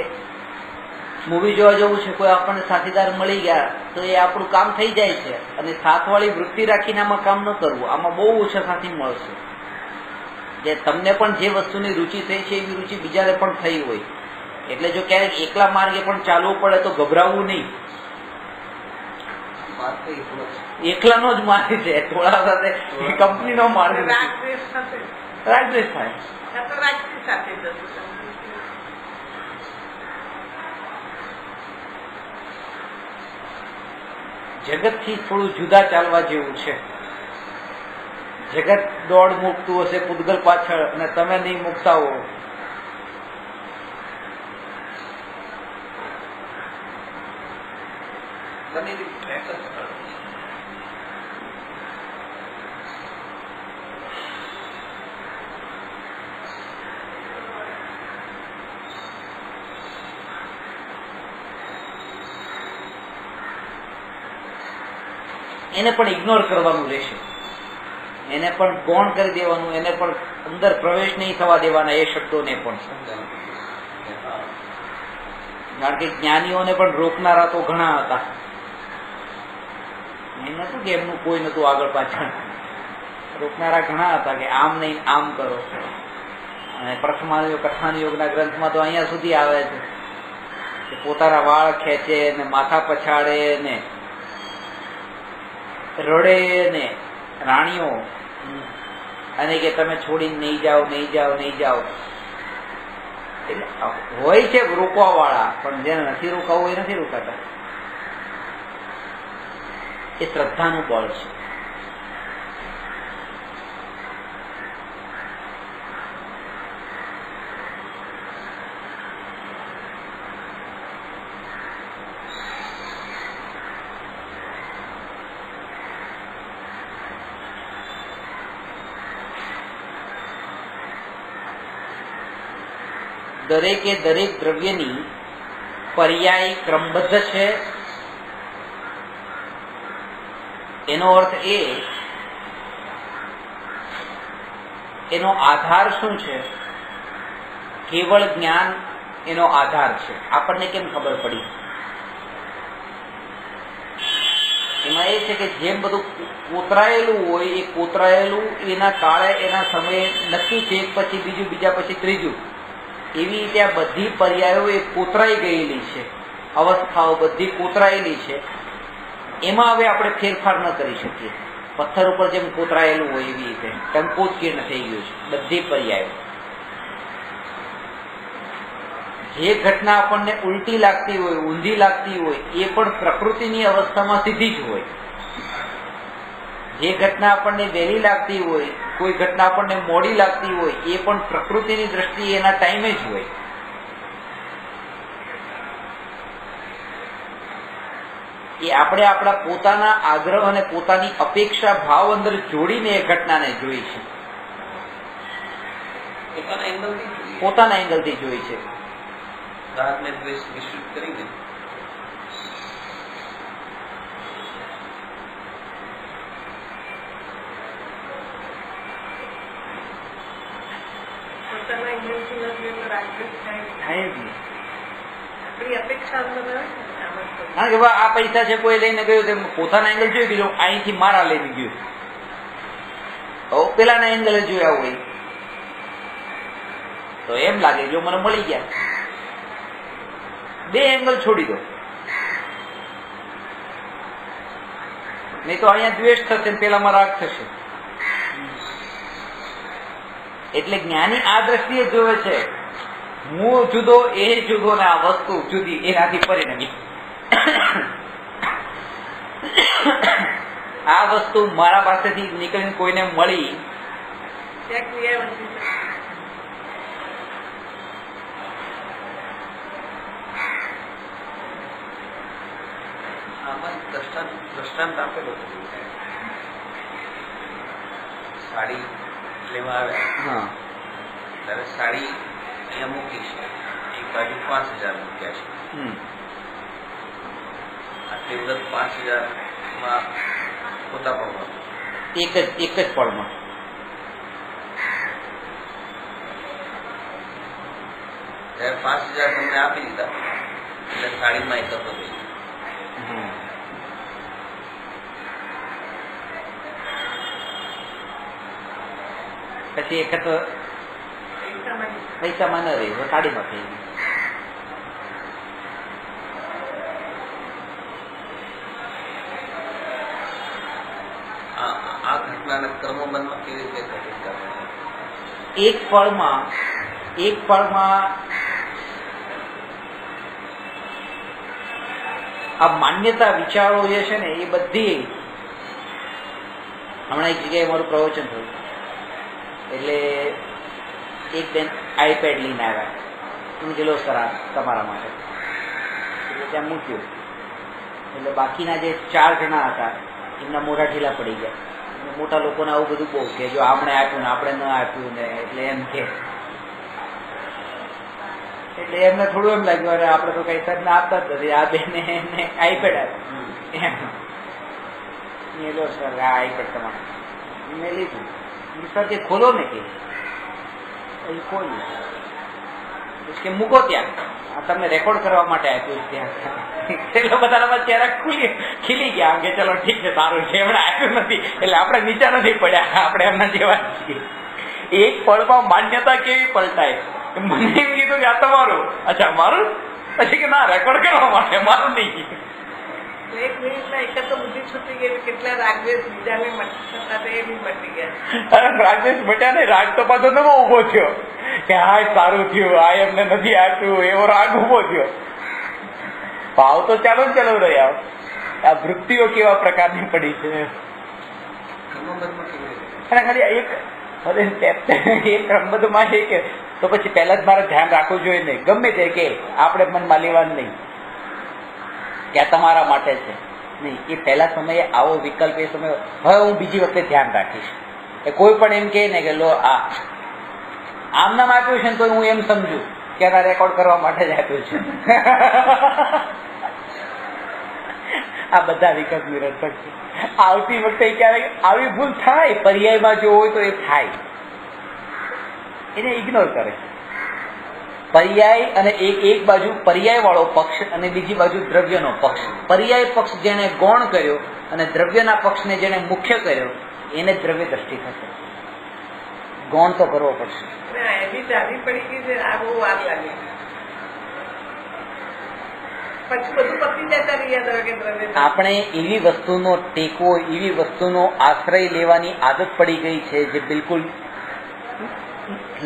મૂવી જોવા જવું છે, કોઈ આપણને સાથીદાર મળી ગયા તો એ આપણું કામ થઈ જાય છે. અને સાથવાળી વૃત્તિ રાખીને આમાં કામ ન કરવું, આમાં બહુ ઓછા સાથી મળશે. જે તમને પણ જે વસ્તુની રુચિ થઈ છે એવી રુચિ બીજાને પણ થઈ હોય. એટલે જો ક્યારેક એકલા માર્ગે પણ ચાલવું પડે તો ગભરાવવું નહીં. એકલાનો જ માર્ગ છે, થોડા સાથે કંપનીનો માર્ગ રાગદ્વેષ થાય. જગતથી થોડું જુદા ચાલવા જેવું છે. જગત દોડ મૂકતું હશે પૂતગલ પાછળ અને તમે નહીં મૂકતા હો. એને પણ ઇગ્નોર કરવાનું રહેશે, એને પણ ગૌણ કરી દેવાનું, એને પણ અંદર પ્રવેશ નહીં થવા દેવાના એ શબ્દોને પણ. કારણ કે જ્ઞાનીઓને પણ રોકનારા તો ઘણા હતા. એ નતું કે એમનું કોઈ નતું આગળ પાછળ. રોકનારા ઘણા હતા કે આમ નહીં આમ કરો. અને પ્રથમાનુયોગ કથાનુયોગના ગ્રંથમાં તો અહીંયા સુધી આવે છે કે પોતાના વાળ ખેંચે ને માથા પછાડે ને રડે ને રાણીઓ, અને કે તમે છોડીને નહીં જાઓ નહીં જાઓ નહીં જાઓ. એટલે હોય છે રોકવા વાળા, પણ જેને નથી રોકાવું એ નથી રોકાતા. એ શ્રદ્ધાનું બળ છે. દરેકે દરેક દ્રવ્યની પર્યાય ક્રમબદ્ધ છે. એનો અર્થ એનો આધાર શું છે? કેવળ જ્ઞાન એનો આધાર છે. આપણને કેમ ખબર પડી? એમાં એ છે કે જેમ બધું કોતરાયેલું હોય એ કોતરાયેલું એના કાળે એના સમયે નક્કી છે, એક પછી બીજું, બીજા પછી ત્રીજું, એવી રીતે આ બધી પર્યાયો એ કોતરાઈ ગયેલી છે. અવસ્થાઓ બધી કોતરાયેલી છે. એમાં હવે આપણે ફેરફાર ન કરી શકીએ. પથ્થર ઉપર જેમ કોતરાયેલું હોય એવી રીતે ટંકોત્કીર્ણ થઈ ગયું છે બધી પર્યાયો. જે ઘટના આપણને ઉલટી લાગતી હોય, ઊંધી લાગતી હોય, એ પણ પ્રકૃતિની અવસ્થામાં સીધી જ હોય. જે ઘટના આપણને વહેલી લાગતી હોય, કોઈ ઘટના આપણને મોડી લાગતી હોય, એ પણ પ્રકૃતિની દ્રષ્ટિએ એના ટાઈમે જ હોય. એ આપણે આપણા પોતાના આગ્રહ અને પોતાની અપેક્ષા ભાવ અંદર જોડીને એ ઘટનાને જોઈ છે. પોતાના એંગલથી જોઈ છે. રાગને દ્વેષ મિશ્રિત કરીને પોતાના એંગલથી નથી તો રાગદ્વેષ થાય જ નહીં. આપણી અપેક્ષા અંદર હોય ને આમાં તો. હા કે આ પૈસા છે કોઈ લઈને ગયું, તેમ પોતાના એંગલ જોઈ ગયો, અહીંથી મારા લઈને ગયું. પેલાના એંગલે જોયા હોય તો એમ લાગે જો મને મળી ગયા. બે એંગલ છોડી દો, નહીં તો અહીંયા દ્વેષ થશે ને પેલામાં રાગ થશે. એટલે જ્ઞાની આ દ્રષ્ટિએ જોવે છે, હું જુદો એ જુદો ને આ વસ્તુ જુદી, એનાથી પરિણમી. આ વસ્તુ મારા પાસેથી નીકળીને કોઈને મળી, ત્યાં ક્રિયાવંતી છે. આમાં દ્રષ્ટાંત આપેલો છે. સાડી લેવા આવ્યા ત્યારે સાડી અહીંયા મૂકી છે, એક બાજુ 5,000 મૂક્યા છે. આટલી વખત 5,000 પોતા પગવા એક જ પળમાં. ત્યારે 5,000 તમને આપી દીધા એટલે સાડીમાં એકત્ર થઈ ગઈ. પછી એક તો પૈસામાં ન રહી, સાડીમાં થઈ ગઈ. આ ઘટનાના કર્મબંધમાં કેવી રીતે ઘટિત કરે? એક પળમાં આ માન્યતા વિચારો જે છે ને એ બધી, હમણાં એક જગ્યાએ મારું પ્રવચન થયું એટલે એક બેન આઈપેડ લઈને આવ્યા, ઊંઘેલો સરા તમારા માટે, એટલે ત્યાં મૂક્યું. એટલે બાકીના જે 4 જણા હતા એમના મોઢા ઢીલા પડી ગયા. મોટા લોકોને આવું બધું બહુ કે જો આપણે આપ્યું ને આપણે ન આપ્યું ને, એટલે એમ કે, એટલે એમને થોડું એમ લાગ્યું અરે આપણે તો કઈ સર આપતા જ નથી, આ બેને એને આઈપેડ આપ્યું એમ. લો સર આ આઈપેડ તમારે મેં લીધું. સર કે ખોલો ને કે ખોલ્યું. કે મૂકો ત્યાં, આ તમને રેકોર્ડ કરવા માટે આપ્યું ત્યાં. એટલે બધાના ચહેરા ખીલી ગયા કે ચલો ઠીક છે, સારું છે, એમણે આપ્યું નથી એટલે આપણે નીચા નથી પડ્યા, આપણે એમના જેવા છીએ. એક પળમાં માન્યતા કેવી પલટાય. મને એમ કીધું કે આ તમારું, અચ્છા મારું, પછી કે ના રેકોર્ડ કરવા માટે, મારું નહીં. એક મિનિટમાં એક તો બુદ્ધિ છૂટી ગઈ, કેટલા રાગદ્વેષ બીજાને થતા એ બી મટી ગયા. રાગદ્વેષ મટ્યા ને, રાગ તો પાછો નવો ઉભો થયો કે હા સારું થયું, આ એમને નથી આપ્યું, એવો રાગ ઉભો થયો. ભાવ તો ચાલુ રહ્યા. આ વૃત્તિઓ કેવા પ્રકારની પડી છે. અને ખાલી એક ક્રમબદ્ધમાં છે કે તો પછી પહેલા જ મારે ધ્યાન રાખવું જોઈએ નહીં, ગમે તે કે આપણે મનમાં લેવાનું નહીં કે આ તમારા માટે છે નહીં. એ પહેલા સમયે આવો વિકલ્પ, એ સમય હવે હું બીજી વખતે ધ્યાન રાખીશ. એ કોઈ પણ એમ કહે ને કે લો આ આમ નામ આપ્યું છે ને, તો હું એમ સમજુ કે આના રેકોર્ડ કરવા માટે જ આપ્યું છે. આ બધા વિકલ્પ નિરર્થક છે. આવતી વખતે ક્યારેક આવી ભૂલ થાય, પર્યાયમાં જો હોય તો એ થાય, એને ઇગ્નોર કરે. પર્યાય અને એક બાજુ પર્યાય વાળો પક્ષ અને બીજી બાજુ દ્રવ્યનો પક્ષ. પર્યાય પક્ષ જેને ગૌણ કર્યો અને દ્રવ્યના પક્ષને જેને મુખ્ય કર્યો એને દ્રવ્ય દ્રષ્ટિ થશે. ગૌણ તો કરવો પડશે. એવી જાદી પડી ગઈ છે, આ બહુ વાર લાગે. પછી બધું પતી જતા રહ્યા કે દ્રવ્ય. આપણે એવી વસ્તુનો ટેકો, એવી વસ્તુનો આશ્રય લેવાની આદત પડી ગઈ છે જે બિલકુલ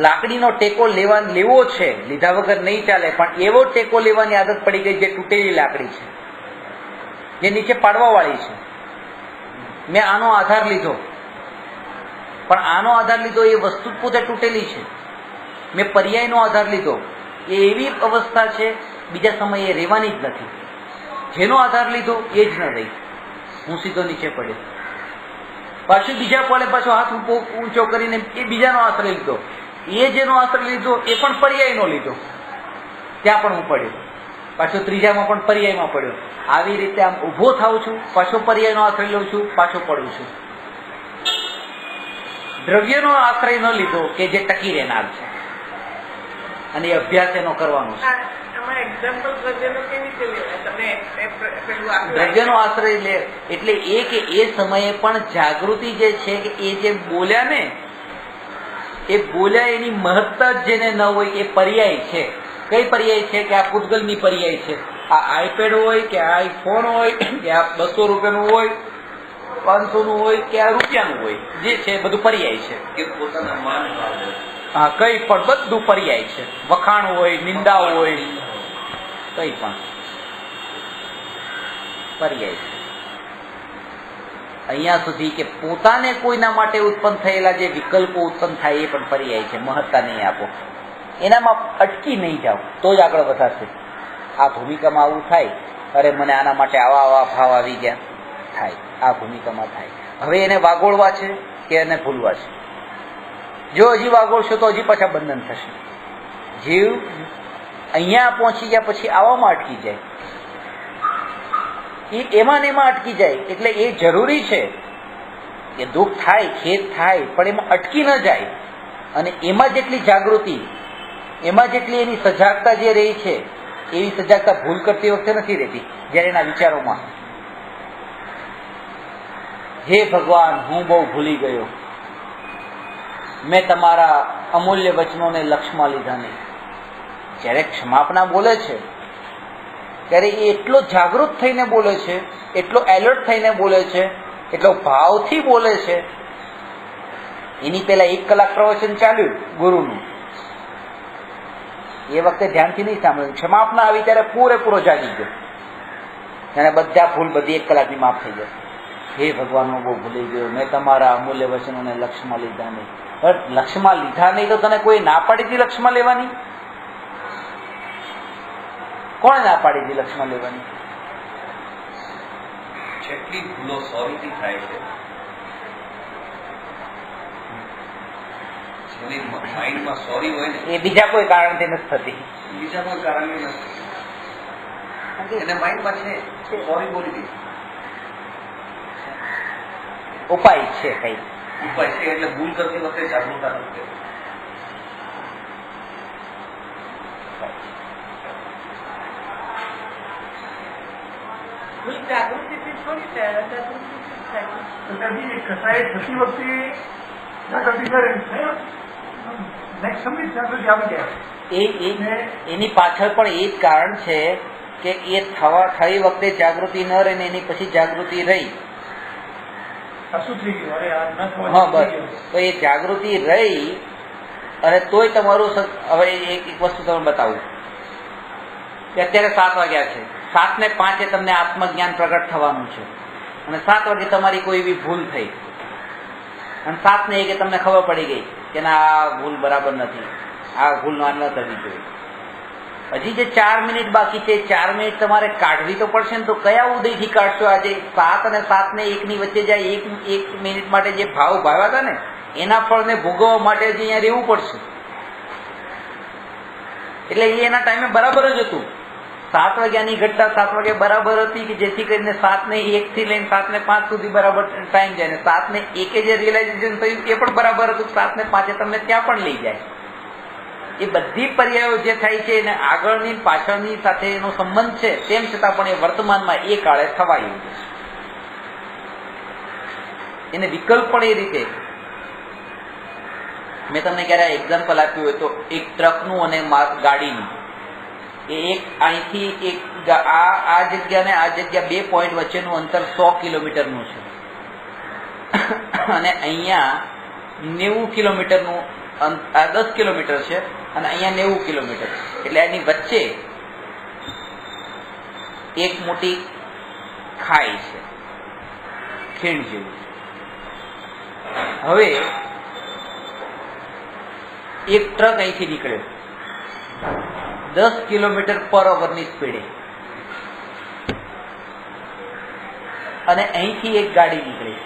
લાકડીનો ટેકો લેવો છે, લીધા વગર નહીં ચાલે, પણ એવો ટેકો લેવાની આદત પડી ગઈ જે તૂટેલી લાકડી છે, જે નીચે પાડવા વાળી છે. મેં આનો આધાર લીધો, પણ આનો આધાર લીધો એ વસ્તુ પોતે તૂટેલી છે. મેં પર્યાયનો આધાર લીધો, એ એવી અવસ્થા છે બીજા સમયે રહેવાની જ નથી. જેનો આધાર લીધો એ જ ન રહી, હું સીધો નીચે પડ્યો. પાછું બીજા પડે, પાછો હાથ ઊંચો કરીને એ બીજાનો આશ્રય લીધો, એ જેનો આશ્રય લીધો એ પણ પર્યાયનો લીધો, ત્યાં પણ હું પડ્યો. પાછો ત્રીજામાં પણ પર્યાયમાં પડ્યો. આવી રીતે આમ ઊભો થાઉં છું, પાછો પર્યાયનો આશ્રય લઉં છું, પાછો પડું છું. દ્રવ્યનો આશ્રય ન લીધો કે જે ટકી રહેનાર છે, અને એ અભ્યાસ એનો કરવાનો છે. દ્રવ્યનો આશ્રય લે એટલે એ કે એ સમયે પણ જાગૃતિ જે છે કે એ જે બોલ્યા ને, એ બોલ્યા એની મહત્તા જેને ન હોય એ પર્યાય છે. કઈ પર્યાય છે? કે આ પૂતગલની પર્યાય છે. આ આઈપેડ હોય કે આઈફોન હોય કે આ 200 રૂપિયાનું હોય, 500 નું હોય કે આ રૂપિયાનું હોય, જે છે બધું પર્યાય છે. કે પોતાના માન ભાવ, હા, કઈ પણ બધું પર્યાય છે. વખાણ હોય, નિંદા હોય, કઈ પણ પર્યાય છે. અહીંયા સુધી કે પોતાને કોઈના માટે ઉત્પન્ન થયેલા જે વિકલ્પો ઉત્પન્ન થાય એ પણ પર્યાય છે. મહત્તા નહીં આપો, એનામાં અટકી નહીં જાઓ તો જ આગળ વધારશે. આ ભૂમિકામાં આવું થાય, અરે મને આના માટે આવા ભાવ આવી ગયા, થાય આ ભૂમિકામાં થાય. હવે એને વાગોળવા છે કે એને ભૂલવા છે? જો હજી વાગોળશો તો હજી પાછા બંધન થશે. જીવ અહીંયા પહોંચી ગયા પછી આવામાં અટકી જાય, એ એમાં ને એમાં અટકી જાય. એટલે એ જરૂરી છે કે દુઃખ થાય, ખેદ થાય, પણ એમાં અટકી ન જાય. અને એમાં જેટલી જાગૃતિ, એમાં જેટલી એની સજાગતા જે રહી છે, એવી સજાગતા ભૂલ કરતી વખતે નથી રહેતી. જ્યારે એના વિચારોમાં હે ભગવાન, હું બહુ ભૂલી ગયો, મેં તમારા અમૂલ્ય વચનોને લક્ષમાં લીધા નહીં. જ્યારે ક્ષમાપના બોલે છે ત્યારે એ એટલો જાગૃત થઈને બોલે છે, એટલો એલર્ટ થઈને બોલે છે, એટલો ભાવથી બોલે છે. એની પહેલા 1 કલાક પ્રવચન ચાલ્યું ગુરુનું, એ વખતે ધ્યાનથી નહીં સાંભળ્યું. ક્ષમાપના આવી ત્યારે પૂરેપૂરો જાગી ગયો, અને બધા ભૂલ બધી 1 કલાકની માફ થઈ જશે. હે ભગવાન, હું બહુ ભૂલી ગયો, મેં તમારા અમૂલ્ય વચનોને લક્ષમાં લીધા નહીં. લક્ષમાં લીધા નહીં તો તને કોઈ ના પાડી હતી લક્ષમાં લેવાની? કોણે ના પાડી હતી લક્ષમાં લેવાની? જેટલી ભૂલો સોરીથી થાય છે, જેની માઇન્ડમાં સોરી હોય ને, એ બીજા કોઈ કારણથી નથી થતી. બીજા કોઈ કારણ નથી, એને માઇન્ડમાં છે સોરી બોલી દે. ઉપાય છે કઈ ઉપાય છે એટલે ભૂલ કરતી વખતે જાગૃતતા નથી. થોડી થાય જાગૃતિ થાય. તો ત્યાંથી કસાય થતી વખતે જાગૃતિ કરે નેક્સ્ટ સમય જાગૃતિ આવી જાય. એની પાછળ પણ એ જ કારણ છે કે એ થઈ વખતે જાગૃતિ ન રહી ને એની પછી જાગૃતિ રહી. શું થઈ ગયું? અરે આ ન થવા. હા બસ. તો એ જાગૃતિ રહી અને તોય તમારું હવે એક વસ્તુ તમને બતાવું કે અત્યારે 7 વાગ્યા છે, 7:05 તમને આત્મજ્ઞાન પ્રગટ થવાનું છે અને 7 વાગે તમારી કોઈ એવી ભૂલ થઈ અને 7:01 તમને ખબર પડી ગઈ કે ના આ ભૂલ બરાબર નથી, આ ભૂલ ન થવી જોઈએ. હજી જે 4 મિનિટ બાકી છે, 4 મિનિટ તમારે કાઢવી તો પડશે ને. તો કયા ઉદયથી કાઢશો? આજે 7 અને 7:01 ની વચ્ચે જાય એક મિનિટ માટે જે ભાવ ભાવ્યા હતા ને એના ફળને ભોગવવા માટે જ અહીંયા રહેવું પડશે. એટલે એ એના ટાઈમે બરાબર જ હતું. 7 વાગ્યાની ઘટના 7 વાગે બરાબર હતી કે જેથી કરીને 7:01 થી લઈને 7:05 સુધી બરાબર ટાઈમ જાય ને 7:01 જે રિયલાઇઝેશન થયું એ પણ બરાબર હતું. 7:05 તમને ત્યાં પણ લઈ જાય. એ બધી પર્યાયો જે થાય છે એને આગળની પાછળની સાથે એનો સંબંધ છે, તેમ છતાં પણ એ વર્તમાનમાં એ કાળે થવાયું છે. એને વિકલ્પ પણ એ રીતે મેં તમને ક્યારે એક્ઝામ્પલ આપ્યું હોય તો એક ટ્રકનું અને ગાડીનું, એ એક અહીંથી એક આ જગ્યા ને આ જગ્યા 2 પોઈન્ટ વચ્ચેનું અંતર 100 કિલોમીટરનું છે અને અહીંયા 90 કિલોમીટરનું 10 કિલોમીટર છે અને અહીંયા 90 કિલોમીટર. એટલે એની વચ્ચે એક મોટી ખાઈ છે, ખીણ જેવું. હવે એક ટ્રક અહીંથી નીકળ્યો 10 કિલોમીટર પર અવરની સ્પીડે અને અહીંથી એક ગાડી નીકળી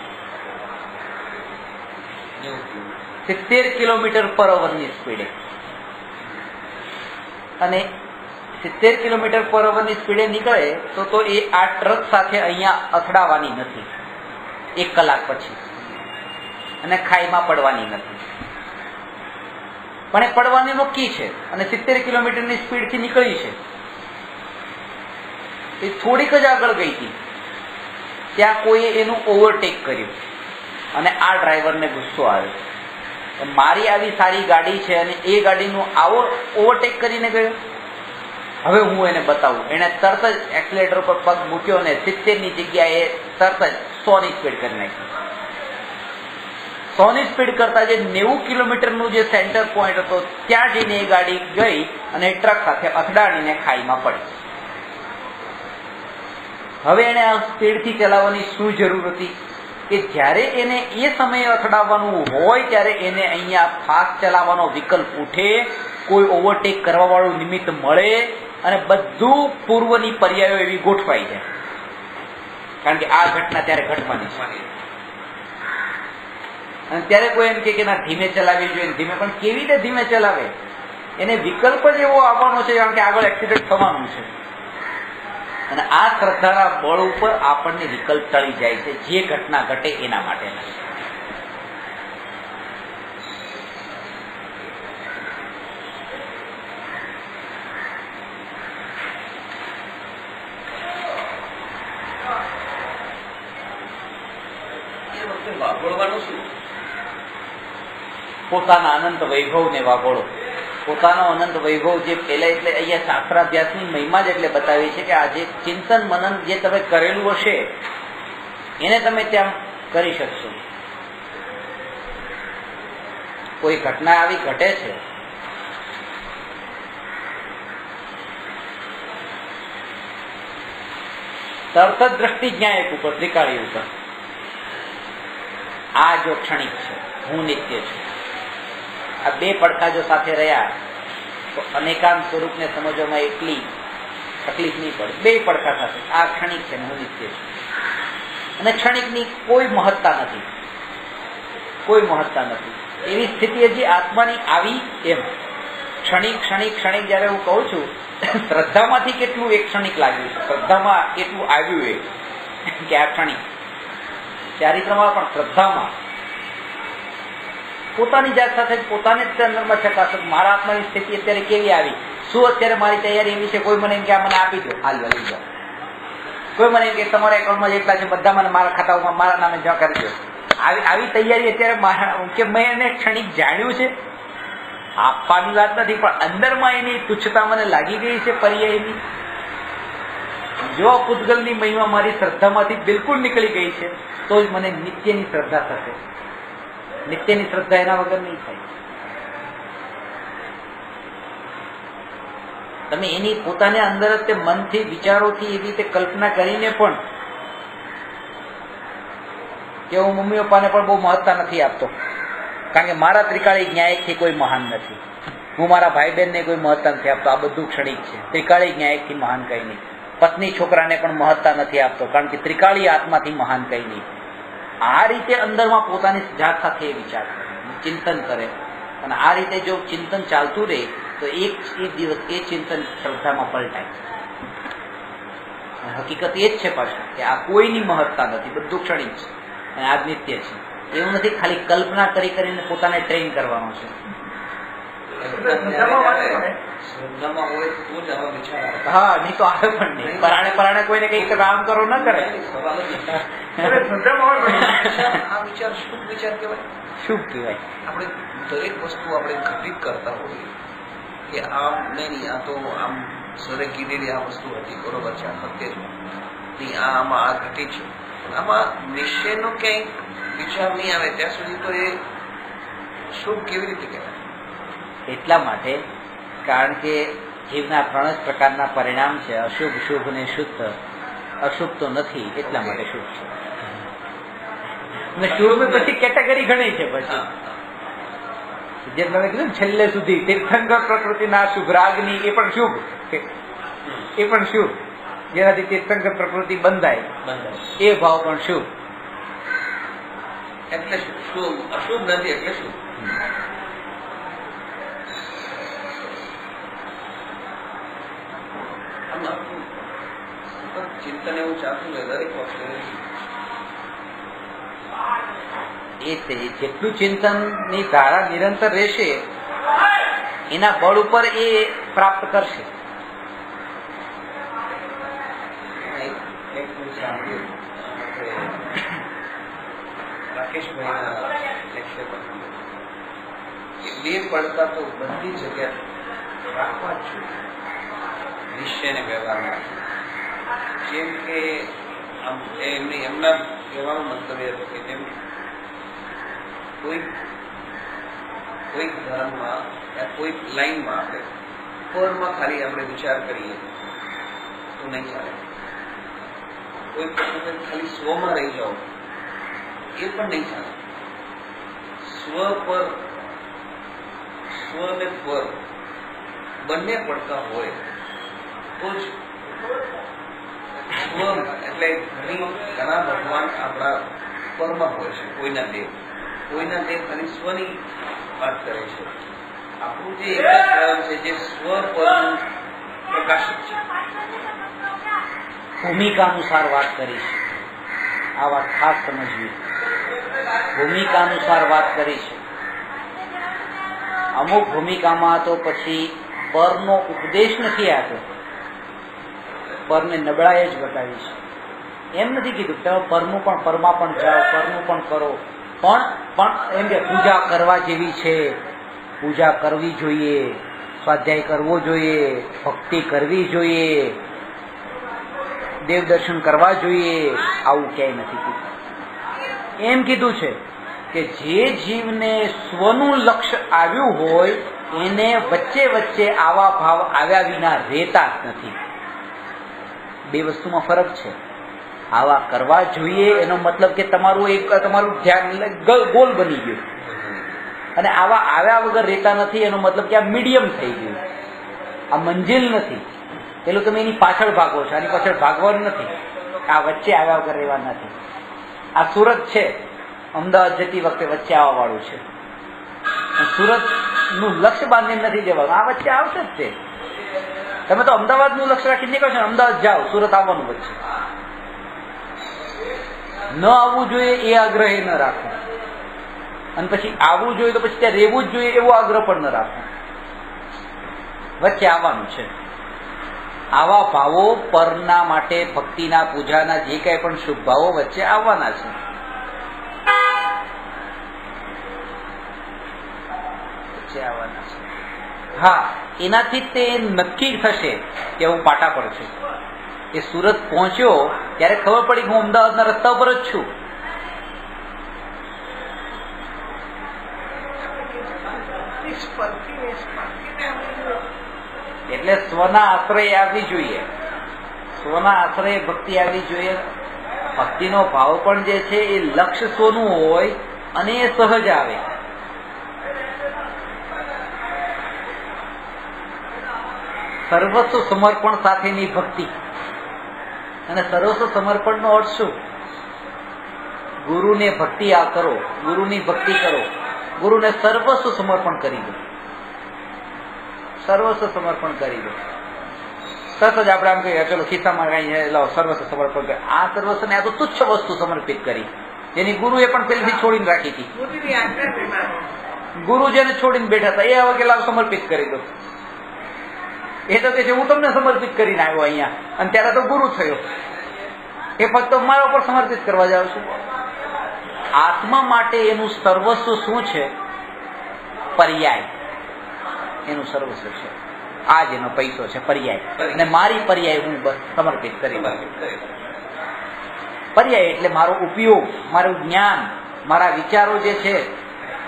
70 કિલોમીટર પર અવરની સ્પીડે અને 70 કિલોમીટર પર અવરની સ્પીડે નીકળે તો એ આ ટ્રક સાથે અહીંયા અથડાવાની નથી 1 કલાક પછી અને ખાઈમાં પડવાની નથી. પણ એ પડવાની નક્કી છે અને 70 કિલોમીટરની સ્પીડથી નીકળી છે. એ થોડીક જ આગળ ગઈ હતી ત્યાં કોઈએ એનું ઓવરટેક કર્યું અને આ ડ્રાઈવરને ગુસ્સો આવ્યો. મારી આવી સારી ગાડી છે અને એ ગાડીનું આવો ઓવરટેક કરીને ગયો. હવે હું એને બતાવું. એને તરત જ એક્સિલેટર પર પગ મૂક્યો અને 70 ની જગ્યાએ તરત જ 100 ની સ્પીડ કરી નાખી. 100 ની સ્પીડ કરતા જે 90 કિલોમીટરનું જે સેન્ટર પોઈન્ટ હતો ત્યાં જઈને એ ગાડી ગઈ અને ટ્રક સાથે અથડાડીને ખાઈમાં પડી. હવે એને આ સ્પીડથી ચલાવવાની શું જરૂર હતી કે જ્યારે એને એ સમયે અથડાવવાનું હોય ત્યારે એને અહીંયા ફાસ્ટ ચલાવવાનો વિકલ્પ ઉઠે, કોઈ ઓવરટેક કરવા વાળું નિમિત્ત મળે અને બધું પૂર્વની પર્યાયો એવી ગોઠવાઈ જાય. કારણ કે આ ઘટના ત્યારે ઘટવાની છે અને ત્યારે કોઈ એમ કે ના ધીમે ચલાવવી જોઈએ, ધીમે, પણ કેવી રીતે ધીમે ચલાવે? એને વિકલ્પ જ એવો આવવાનો છે કારણ કે આગળ એક્સિડન્ટ થવાનું છે. અને આ શ્રદ્ધાના બળ ઉપર આપણને વિકલ્પ ટળી જાય છે જે ઘટના ઘટે એના માટેના. પોતાના અનંત વૈભવને વાગોળો. પોતાનો અનંત વૈભવ જે પહેલા, એટલે અહીંયા શાસ્ત્રાભ્યાસની મહિમા જ એટલે બતાવી છે કે આ જે ચિંતન મનન જે તમે કરેલું હશે એને તમે ત્યાં કરી શકશો. કોઈ ઘટના આવી ઘટે છે તરત જ દ્રષ્ટિ જ્ઞાયક ઉપર, ત્રિકાળી ઉપર, આ જો ક્ષણિક છે, હું નિત્ય છું. આ 2 પડખા જો સાથે રહ્યા તો અનેકાંત સ્વરૂપને સમજવામાં એટલી તકલીફ નહીં પડે. 2 પડખા સાથે આ ક્ષણિક છે, હું નિત્ય છું. અને ક્ષણિકની કોઈ મહત્તા નથી, કોઈ મહત્તા નથી. એવી સ્થિતિ હજી આત્માની આવી એમ. ક્ષણિક ક્ષણિક ક્ષણિક જયારે હું કહું છું, શ્રદ્ધામાંથી કેટલું એક ક્ષણિક લાગ્યું છે, શ્રદ્ધામાં એટલું આવ્યું એ કે આ ક્ષણિક. ચારિત્રમાં પણ શ્રદ્ધામાં પોતાની જાત સાથે પોતાને જ અંદરમાં ચકાસો, મારા આત્માની સ્થિતિ અત્યારે કેવી આવી, શું અત્યારે મારી તૈયારી એવી છે, કોઈ મને એમ કે આ મને આપી દો, હાલ લઈ જાઓ. કોઈ મને કે તમારા એકાઉન્ટમાં જેટલા છે બધા મને મારા ખાતામાં મારા નામે જમા કરી દો. આવી તૈયારી અત્યારે કે મેં એને ક્ષણિક જાણ્યું છે, આપવાની વાત નથી, પણ અંદરમાં એની તુચ્છતા મને લાગી ગઈ છે પર્યાયની. જો પૂતગલની મહિમા મારી શ્રદ્ધામાંથી બિલકુલ નીકળી ગઈ છે તો જ મને નિત્યની શ્રદ્ધા થશે. નિત્યની શ્રદ્ધા એના વગર નહીં થાય. તમે એની પોતાને અંદર જ તે મનથી વિચારોથી એવી રીતે કલ્પના કરીને પણ કે હું મમ્મી પપ્પાને પણ બહુ મહત્તા નથી આપતો, કારણ કે મારા ત્રિકાળી ન્યાયકથી કોઈ મહાન નથી. હું મારા ભાઈ બહેનને કોઈ મહત્તા નથી આપતો, આ બધું ક્ષણિક છે. ત્રિકાળી ન્યાયકથી મહાન કંઈ નહીં. પત્ની છોકરાને પણ મહત્તા નથી આપતો, કારણ કે ત્રિકાળી આત્માથી મહાન કંઈ નહીં. આ રીતે અંદરમાં પોતાની જાત સાથે વિચાર કરે, ચિંતન કરે, અને આ રીતે જો ચિંતન ચાલતું રહે તો એક દિવસ એ ચિંતન શ્રદ્ધામાં પલટાય. હકીકત એ જ છે પાછું કે આ કોઈની મહત્તા નથી, બધું ક્ષણિક છે અને આ નિત્ય છે. એવું નથી ખાલી કલ્પના કરીને પોતાને ટ્રેન કરવાનો છે. હા, નહીં તો આવે પણ નહીં. પરાણે કોઈને કઈક કામ કરો ન કરે. શુભ કહેવાય. આપણે દરેક વસ્તુ આપણે ઘટિત કરતા હોઈએ કે આમ નહીં, આ તો આમ સરે કીધેલી આ વસ્તુ હતી, બરોબર છે, આ સત્ય છે, નહીં આમાં આ ઘટી છે, આમાં નિશ્ચયનો ક્યાંય વિચાર નહીં આવે ત્યાં સુધી તો એ શુભ કેવી રીતે કહેવાય? એટલા માટે કારણ કે જીવના 3 જ પ્રકારના પરિણામ છે, અશુભ, શુભ ને શુદ્ધ. અશુભ તો નથી, એટલા માટે શુભ છે. અને શુભ પછી કેટેગરી ઘણી છે. પછી જેમ તમે કીધું છેલ્લે સુધી તીર્થંકર પ્રકૃતિના શુભ રાગની, એ પણ શુભ, એ પણ શુભ, જેનાથી તીર્થંકર પ્રકૃતિ બંધાય, એ ભાવ પણ શુભ. એટલે શુભ અશુભ નથી, એટલે શું? ચિંતન એવું ચાલતું રહે દરેક વખતે. જેટલું ચિંતનની ધારા નિરંતર રહેશે એના બળ ઉપર એ પ્રાપ્ત કરશે. રાકેશભાઈના લેક્ચર પર બે પડતા તો બધી જગ્યા રાખવા જ જોઈએ નિશ્ચય ને વ્યવહારમાં. જેમ કે આમ એમના કહેવાનો મંતવ્ય હતો કે જેમ કોઈક ધર્મમાં કોઈક લાઈનમાં આપણે પરમાં ખાલી આપણે વિચાર કરીએ તો નહીં ચાલે. કોઈ ખાલી સ્વમાં રહી જાઓ એ પણ નહીં ચાલે. સ્વ ને પર બંને પડતા હોય તો જ સ્વ એટલે ઘણા ભગવાન આપણા પરમાં હોય છે. કોઈના દેવ ખાલી સ્વની વાત કરે છે. આપણું જે એક જ ધર્મ છે જે સ્વ પરનું પ્રકાશિત છે. ભૂમિકા અનુસાર વાત કરી છે. આ વાત ખાસ સમજવી. ભૂમિકા અનુસાર વાત કરી છે. અમુક ભૂમિકામાં તો પછી પરનો ઉપદેશ નથી આપ્યો, પરને નબળાઈ જ બતાવી છે. એમ નથી કીધું તમે પરનું પણ પરમાં પણ જાઓ, પરનું પણ કરો, પણ એમ કે પૂજા કરવા જેવી છે, પૂજા કરવી જોઈએ, સ્વાધ્યાય કરવો જોઈએ, ભક્તિ કરવી જોઈએ, દેવ દર્શન કરવા જોઈએ, આવું ક્યાંય નથી કીધું. એમ કીધું છે કે જે જીવને સ્વનું લક્ષ્ય આવ્યું હોય એને વચ્ચે વચ્ચે આવા ભાવ આવ્યા વિના રહેતા જ નથી. બે વસ્તુમાં ફરક છે. આવા કરવા જોઈએ એનો મતલબ કે તમારું ધ્યાન ગોલ બની ગયું, અને આવા આવ્યા વગર રહેતા નથી એનો મતલબ કે આ મીડિયમ થઈ ગયું, આ મંજિલ નથી. પેલું તમે એની પાછળ ભાગો છો, આની પાછળ ભાગવાનું નથી. આ વચ્ચે આવ્યા વગર રહેવા નથી. આ સુરત છે, અમદાવાદ જતી વખતે વચ્ચે આવવા વાળું છે. સુરત નું લક્ષ્ય બાંધીને નથી જવાનું, આ વચ્ચે આવશે જ તે. તમે તો અમદાવાદ નું લક્ષ્ય રાખીને નીકળો છો, અમદાવાદ જાઓ, સુરત આવવાનું વચ્ચે. ન આવવું જોઈએ એ આગ્રહ ન રાખો, અને પછી આવવું જોઈએ તો પછી ત્યાં રહેવું જ જોઈએ એવો આગ્રહ પણ ન રાખો. વચ્ચે આવવાનું છે. આવા ભાવો પરના માટે ભક્તિના પૂજાના જે કઈ પણ શુભ ભાવો વચ્ચે આવવાના છે. હા, એનાથી તે નક્કી થશે કે હું પાટા પર છું. એ સુરત પહોંચ્યો ત્યારે ખબર પડી હું અમદાવાદના રસ્તા ઉપર જ છું. એટલે સ્વના આશ્રય આવવી જોઈએ. સ્વના આશ્રય ભક્તિ આવવી જોઈએ. ભક્તિનો ભાવ પણ જે છે એ લક્ષ્ય સ્વનું હોય અને એ સહજ આવે. સર્વસ્વ સમર્પણ સાથેની ભક્તિ. અને સર્વસ્વ સમર્પણનો અર્થ શું? ગુરુને ભક્તિ કરો, ગુરુની ભક્તિ કરો, ગુરુને સર્વસ્વ સમર્પણ કરી દો. સર્વસ્વ સમર્પણ કરી દો. તરત જ આપણે આમ કહીએ ચલો ખિસ્સામાં કઈ લાવો સર્વસ્વ સમર્પણ કરે. આ સર્વસ્વ ને આ તો તુચ્છ વસ્તુ સમર્પિત કરી, જેની ગુરુએ પણ પહેલેથી છોડીને રાખી હતી. ગુરુ જેને છોડીને બેઠા હતા એ હવે કે લાવ સમર્પિત કરી દો. એ તો કે છે હું તમને સમર્પિત કરીને આવ્યો અહીંયા, અને ત્યારે તો ગુરુ થયો. એ ફક્ત મારા ઉપર સમર્પિત કરવા જાઉં છું. આત્મા માટે એનું સર્વસ્વ શું છે? પર્યાય. એનું સર્વસ્વ છે આ જ એનો પૈસો છે, પર્યાય. અને મારી પર્યાય હું સમર્પિત કરી. પર્યાય એટલે મારો ઉપયોગ, મારું જ્ઞાન, મારા વિચારો જે છે,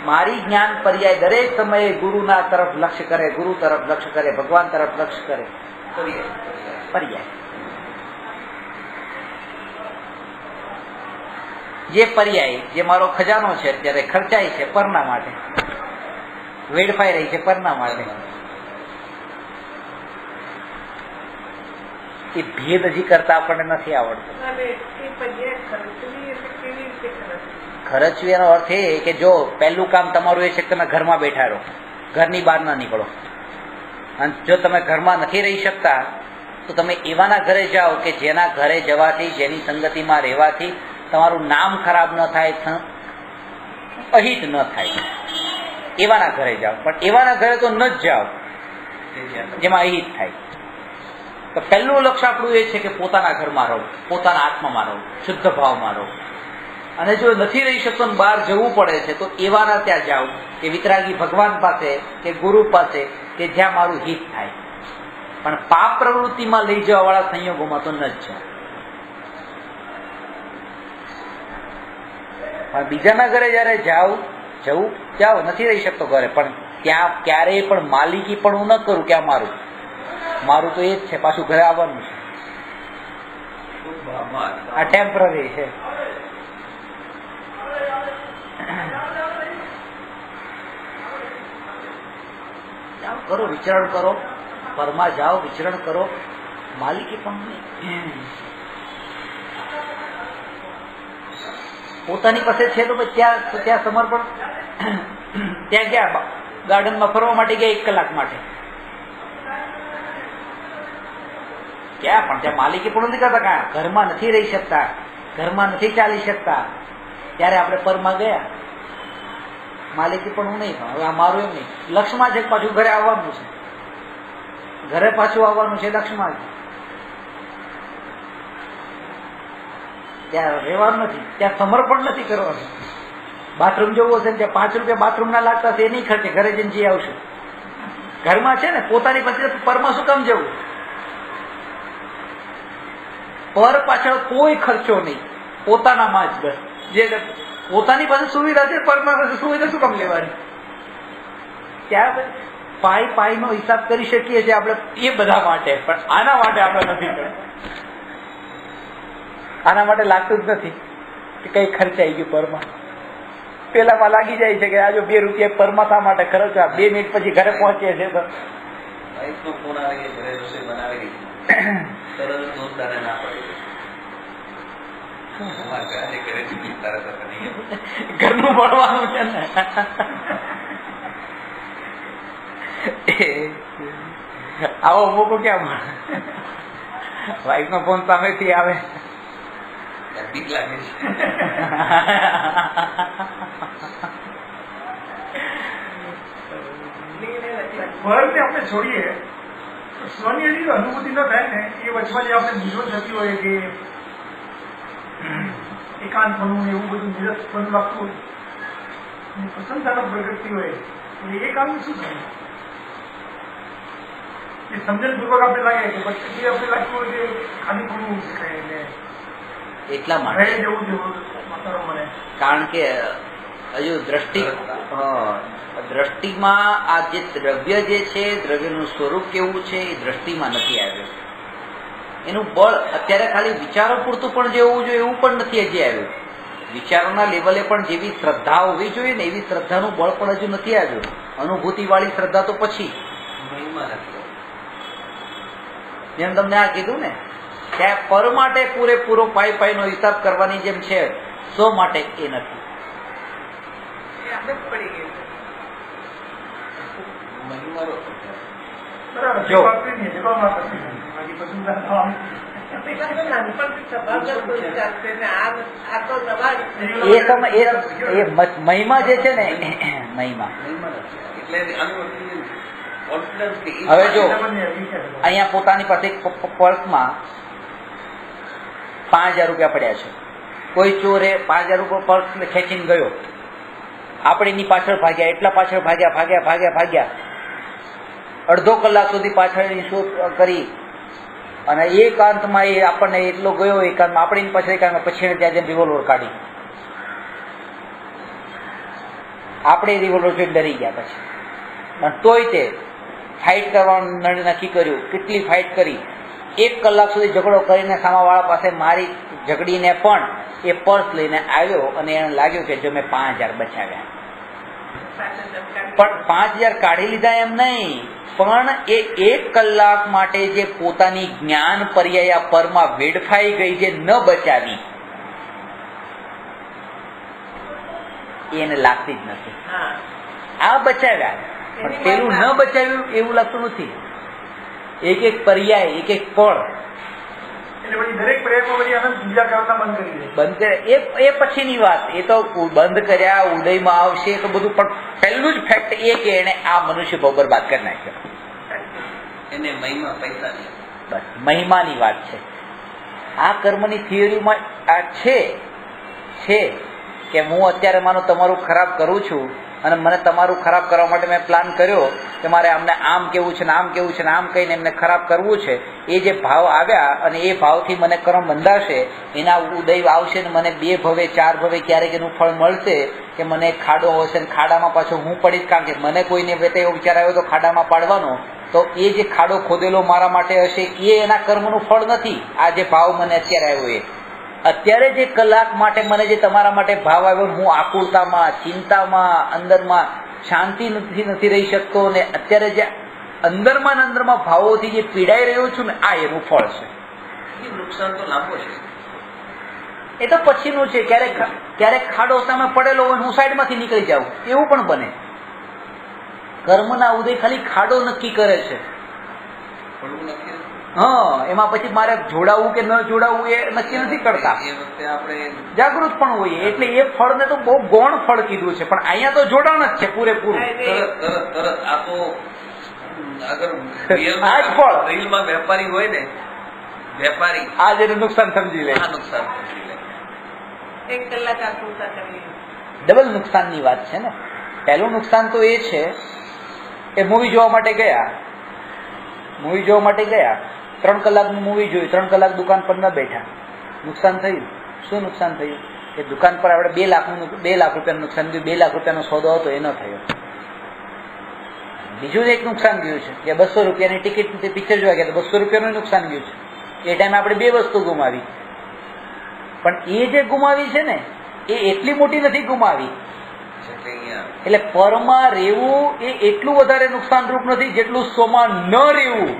મારી જ્ઞાન પર્યાય દરેક સમયે ગુરુના તરફ લક્ષ્ય કરે, ગુરુ તરફ લક્ષ્ય કરે, ભગવાન તરફ લક્ષ્ય કરે. પર્યાય. જે પર્યાય, જે મારો ખજાનો છે અત્યારે ખર્ચાય છે પરના માટે, વેડફાઈ રહી છે પરના માટે, એ ભેદ હજી કરતા આપણને નથી આવડતો. ખર્ચવી એનો અર્થ એ કે જો પહેલું કામ તમારું એ છે કે તમે ઘરમાં બેઠા રહો, ઘરની બહાર ના નીકળો. અને જો તમે ઘરમાં નથી રહી શકતા તો તમે એવાના ઘરે જાઓ કે જેના ઘરે જવાથી, જેની સંગતિમાં રહેવાથી તમારું નામ ખરાબ ન થાય, અહિત ન થાય. એવાના ઘરે જાઓ. પણ એવાના ઘરે તો ન જ જાઓ જેમાં અહિત થાય. તો પહેલું લક્ષ્ય આપણું એ છે કે પોતાના ઘરમાં રહો, પોતાના આત્મામાં રહો, શુદ્ધ ભાવમાં રહો. અને જો નથી રહી શકતો બહાર જવું પડે છે તો એવાના ત્યાં જાઓ, કે વિતરાગી ભગવાન પાસે કે ગુરુ પાસે કે જ્યાં મારું હિત થાય. પણ પાપ પ્રવૃત્તિમાં લઈ જવા વાળા સંયોગોમાં તો ન જ જાઓ. પણ બીજાના ઘરે જયારે જાઓ નથી રહી શકતો ઘરે, પણ ત્યાં ક્યારેય પણ માલિકી પણ હું ન કરું કે આ મારું તો એ જ છે, પાછું ઘરે આવવાનું છે. આ ટેમ્પરરી છે. કરો, વિચરણ કરો, પરમાં જાઓ, વિચરણ કરો, માલિકી પણ નહીં. પોતાની પાસે છે તો ત્યાં સમર્પણ. ત્યાં ગયા ગાર્ડનમાં ફરવા માટે ગયા 1 કલાક માટે, ક્યાં પણ ત્યાં માલિકી પણ નથી કરતા, કાં ઘરમાં નથી રહી શકતા, ઘરમાં નથી ચાલી શકતા, ત્યારે આપણે પરમાં ગયા. માલિકી પણ હું નહીં, હવે આ મારું એમ નહીં. લક્ષ્યમાં છે પાછું ઘરે આવવાનું છે, ઘરે પાછું આવવાનું છે લક્ષ્યમાં જ. ત્યાં રહેવાનું નથી, ત્યાં સમર્પણ નથી કરવાનું. બાથરૂમ જવું હશે ને ત્યાં 5 રૂપિયા બાથરૂમ ના લાગતા હશે, એ નહીં ખર્ચે, ઘરે જઈને જઈ આવશું. ઘરમાં છે ને પોતાની પાસે, પરમાં શું કામ જવું? પર પાછળ કોઈ ખર્ચો નહીં, પોતાનામાં જ બસ. જે પોતાની પાસે સુવિધા છે, પરમાં સુવિધા શું કામ લેવાની? ત્યાં પાઈ નો હિસાબ કરી શકીએ છીએ આપણે એ બધા માટે, પણ આના માટે આપણે નથી કરતા. આના માટે લાગતું જ નથી કે કઈ ખર્ચાઈ ગયું પરમાં. પેલામાં લાગી જાય છે કે આ જો 2 રૂપિયા પરમાં શા માટે ખર્ચા, 2 મિનિટ પછી ઘરે પહોંચે છે તો ઘરનું ભણવાનું છે ને. આવો મોકો ક્યાં મળે? વાઈફ નો ફોન સામેથી આવે. વર્ગને આપણે છોડીએ તો સ્વની એવી અનુભૂતિ ન થાય ને એ વચમાં જે આપણે મૂંઝવણ થતી હોય કે એકાંતપણું એવું બધું નિરસપણું લાગતું હોય અને પ્રસન્નતા પ્રગટતી હોય એટલે એ કામ શું થાય એ સમજણપૂર્વક આપણે લાગે કે પછી આપણે લાગતું હોય કે ખાલીપણું દેખાય એટલે એટલા માટે જવું જેવું વાતાવરણ મળે. કારણ કે હજુ દ્રષ્ટિમાં આ જે દ્રવ્ય જે છે દ્રવ્યનું સ્વરૂપ કેવું છે એ દ્રષ્ટિમાં નથી આવ્યું. એનું બળ અત્યારે ખાલી વિચારો પૂરતું પણ જે હોવું જોઈએ એવું પણ નથી હજી આવ્યું. વિચારોના લેવલે પણ જેવી શ્રદ્ધા હોવી જોઈએ ને એવી શ્રદ્ધાનું બળ પણ હજુ નથી આવ્યું. અનુભૂતિ વાળી શ્રદ્ધા તો પછી. જેમ તમને આ કીધું ને કે પર માટે પૂરેપૂરો પાઈ નો હિસાબ કરવાની જેમ છે સ્વ માટે એ નથી. જો મહિમા જે છે ને મહિમા હવે જો અહીંયા પોતાની પાસે પર્સમાં 5,000 રૂપિયા પડ્યા છે. કોઈ ચોરે 5,000 રૂપિયા પર્સ ખેંચીને ગયો, આપણે એની પાછળ ભાગ્યા, એટલા પાછળ ભાગ્યા અડધો કલાક સુધી પાછળની શોધ કરી અને એકાંતમાં એ આપણને એટલો ગયો એકાંતમાં આપણે એની પાછળ એકાંતમાં પછી ત્યાં જઈને રિવોલ્વર કાઢી આપણે રિવોલ્વર જોઈને ડરી ગયા. પછી તોય તે ફાઇટ કરવાનું નક્કી કર્યું. કેટલી ફાઇટ કરી, 1 કલાક સુધી ઝઘડો કરીને સામાવાળા પાસે મારી ઝઘડીને પણ એ પર્સ લઈને આવ્યો અને એને લાગ્યું કે જો મેં 5,000 બચાવ્યા. પણ 5,000 કાઢી લીધા એમ નહીં, પણ એ 1 કલાક માટે જે પોતાની જ્ઞાન પર્યાય પરમાં વેડફાઈ ગઈ, જે ન બચાવી, એને લાગતી જ નથી. આ બચાવ્યા પણ પેલું ન બચાવ્યું એવું લાગતું નથી. એક પર્યાય, એક પળ બંધ કરે એ પછીની વાત. એ તો બંધ કર્યા, ઉદયમાં આવશે તો બધું, પણ પહેલું જ ફેક્ટ એ કે એને આ મનુષ્ય બહુ બરબાદ કરી નાખ્યો. એને મહિમા પૈસા બસ મહિમાની વાત છે. આ કર્મની થિયરીમાં આ છે કે હું અત્યારે માનો તમારું ખરાબ કરું છું અને મને તમારું ખરાબ કરવા માટે મેં પ્લાન કર્યો કે મારે અમને આમ કેવું છે ને આમ કેવું છે ને આમ કહીને એમને ખરાબ કરવું છે. એ જે ભાવ આવ્યા અને એ ભાવથી મને કર્મ બંધાશે, એના ઉદય આવશે ને મને 2 ભવે 4 ભવે ક્યારેક એનું ફળ મળશે કે મને ખાડો હશે ને ખાડામાં પાછો હું પડીશ. કારણ કે મને કોઈને વેતે એવો વિચાર આવ્યો તો ખાડામાં પાડવાનો, તો એ જે ખાડો ખોદેલો મારા માટે હશે એ એના કર્મનું ફળ નથી. આ જે ભાવ મને અત્યારે આવ્યો એ અત્યારે જે કલાક માટે મને જે તમારા માટે ભાવ આવ્યો, હું આકુળતામાં, ચિંતામાં, અંદરમાં શાંતિ નથી રહી શકતો ને અત્યારે જે અંદરમાં ભાવોથી જે પીડાઈ રહ્યો છું ને આ એનું ફળ છે. નુકસાન તો લાંબો છે, એ તો પછીનું છે. ક્યારેક ખાડો સામે પડેલો હોય હું સાઈડમાંથી નીકળી જાઉં એવું પણ બને. કર્મના ઉદય ખાલી ખાડો નક્કી કરે છે. એમાં પછી મારે જોડાવું કે ન જોડાવું એ નક્કી નથી કરતા. જાગૃત પણ હોઈએ એટલે એ ફળને તો બહુ ગૌણ ફળ કીધું છે, પણ અહીંયા તો જોડાણ જ છે પૂરેપૂરું. આ જ ફળ રીલમાં વેપારી હોય ને, વેપારી આ જેનું નુકસાન સમજી લે, નુકસાન સમજી લે. 1 કલાક આકૃતા કરી ડબલ નુકસાનની વાત છે ને. પહેલું નુકસાન તો એ છે એ મૂવી જોવા માટે ગયા, 3 કલાકનું મૂવી જોયું, 3 કલાક દુકાન પર ન બેઠા, નુકસાન થયું. શું નુકસાન થયું? કે દુકાન પર આપણે 2 લાખ રૂપિયાનું નુકસાન થયું. 2 લાખ રૂપિયાનો સોદો હતો એ ન થયો. બીજું એક નુકસાન ગયું છે કે 200 રૂપિયાની ટિકિટ પિક્ચર જોવા ગયા તો 200 રૂપિયાનું નુકસાન ગયું છે. એ ટાઈમે આપણે 2 વસ્તુ ગુમાવી, પણ એ જે ગુમાવી છે ને એ એટલી મોટી નથી ગુમાવી. એટલે પરમાં રહેવું એ એટલું વધારે નુકસાનરૂપ નથી જેટલું સ્વમાં ન રહેવું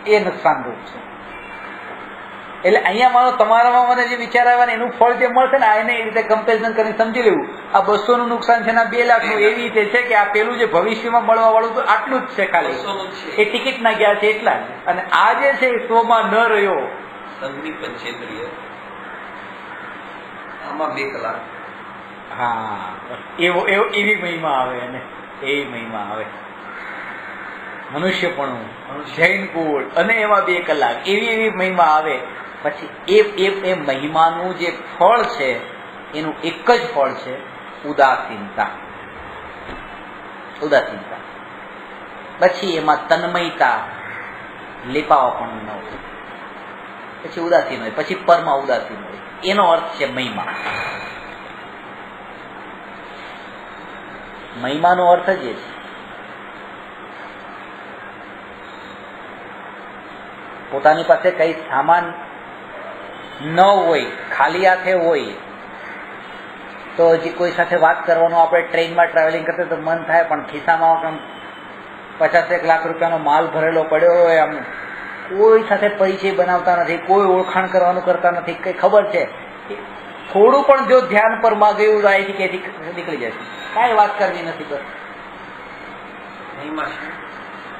એ નુકસાનરૂપ છે. એટલે અહીંયા મારો તમારામાં મને જે વિચાર આવ્યા ને એનું ફળ જે મળશે ને એને એ રીતે કમ્પેરિઝન કરીને સમજી લેવું. આ 200 નું નુકસાન છે ને 2 લાખનું એવી રીતે છે કે આ પેલું જે ભવિષ્યમાં મળવા વાળું તો આટલું જ છે, ખાલી એ ટિકિટ ના ગયા છે એટલા જ. અને આ જે છે સ્વમાં ન રહ્યો આમાં 2 કલાક. હા, એવી મહિમા આવે ને, એવી મહિમા આવે. મનુષ્યપણું, જૈન કુળ અને એમાં 2 કલાક એવી મહિમા આવે. પછી એ મહિમાનું જે ફળ છે એનું એક જ ફળ છે ઉદાસીનતા. પછી એમાં તન્મયતા લેપાવા પણ ન હોય, પછી ઉદાસીન હોય, પછી પરમાં ઉદાસીન હોય. એનો અર્થ છે મહિમા. મહિમાનો અર્થ જ એ છે. પોતાની પાસે કઈ સામાન ન હોય, ખાલી હાથે હોય તો હજી કોઈ સાથે વાત કરવાનું, આપણે ટ્રેનમાં ટ્રાવેલિંગ કરતા તો મન થાય, પણ ખિસ્સામાં 50 લાખ રૂપિયાનો માલ ભરેલો પડ્યો હોય, આમ કોઈ સાથે પરિચય બનાવતા નથી, કોઈ ઓળખાણ કરવાનું કરતા નથી, કઈ ખબર છે થોડું પણ જો ધ્યાન પર માં ગયું અહીંથી કે નીકળી જાય, કાંઈ વાત કરવી નથી. બસ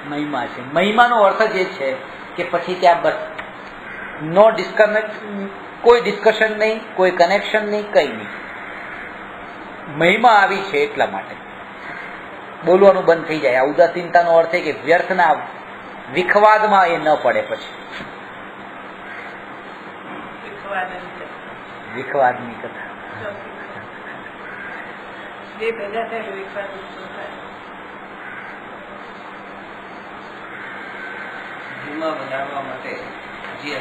મહિમા છે. મહિમાનો અર્થ જ એ છે કે પછી ત્યાં બસ નો ડિસ્કનેક્ટ, કોઈ ડિસ્કશન નહીં, કોઈ કનેક્શન નહીં, કઈ નહીં. મહિમા આવી છે એટલા માટે બોલવાનું બંધ થઈ જાય. આ ઉદાસીનતાનો અર્થ છે કે વ્યર્થના વિખવાદમાં એ ન પડે. પછી વિખવાદની કથા બનાવવા માટે જે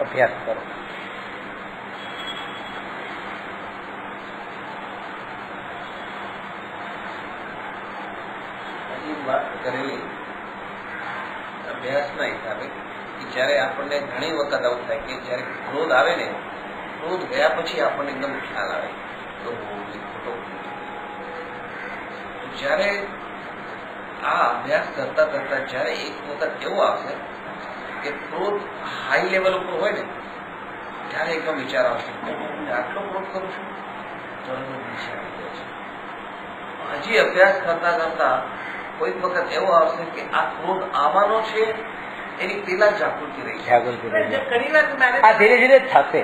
અભ્યાસ કરો. વાત કરેલી અભ્યાસના હિસાબે કે જયારે આપણને ઘણી વખત આવું થાય કે જયારે ક્રોધ આવે ને, ક્રોધ ગયા પછી આપણને એકદમ ખ્યાલ આવે તો ખોટો. જયારે આ અભ્યાસ કરતા કરતા જયારે એક વખત એવું આવશે કે ક્રોધ હાઈ લેવલ ઉપર હોય ને, ત્યારે એકદમ વિચાર આવશે આટલો ક્રોધ કરું છું, તરત વિચાર આવી જાય છે. હજી અભ્યાસ કરતા કરતા કોઈક વખત એવો આવશે કે આ ક્રોધ આવવાનો છે, એની પેલા જાગૃતિ રહી છે. ધીરે ધીરે થશે.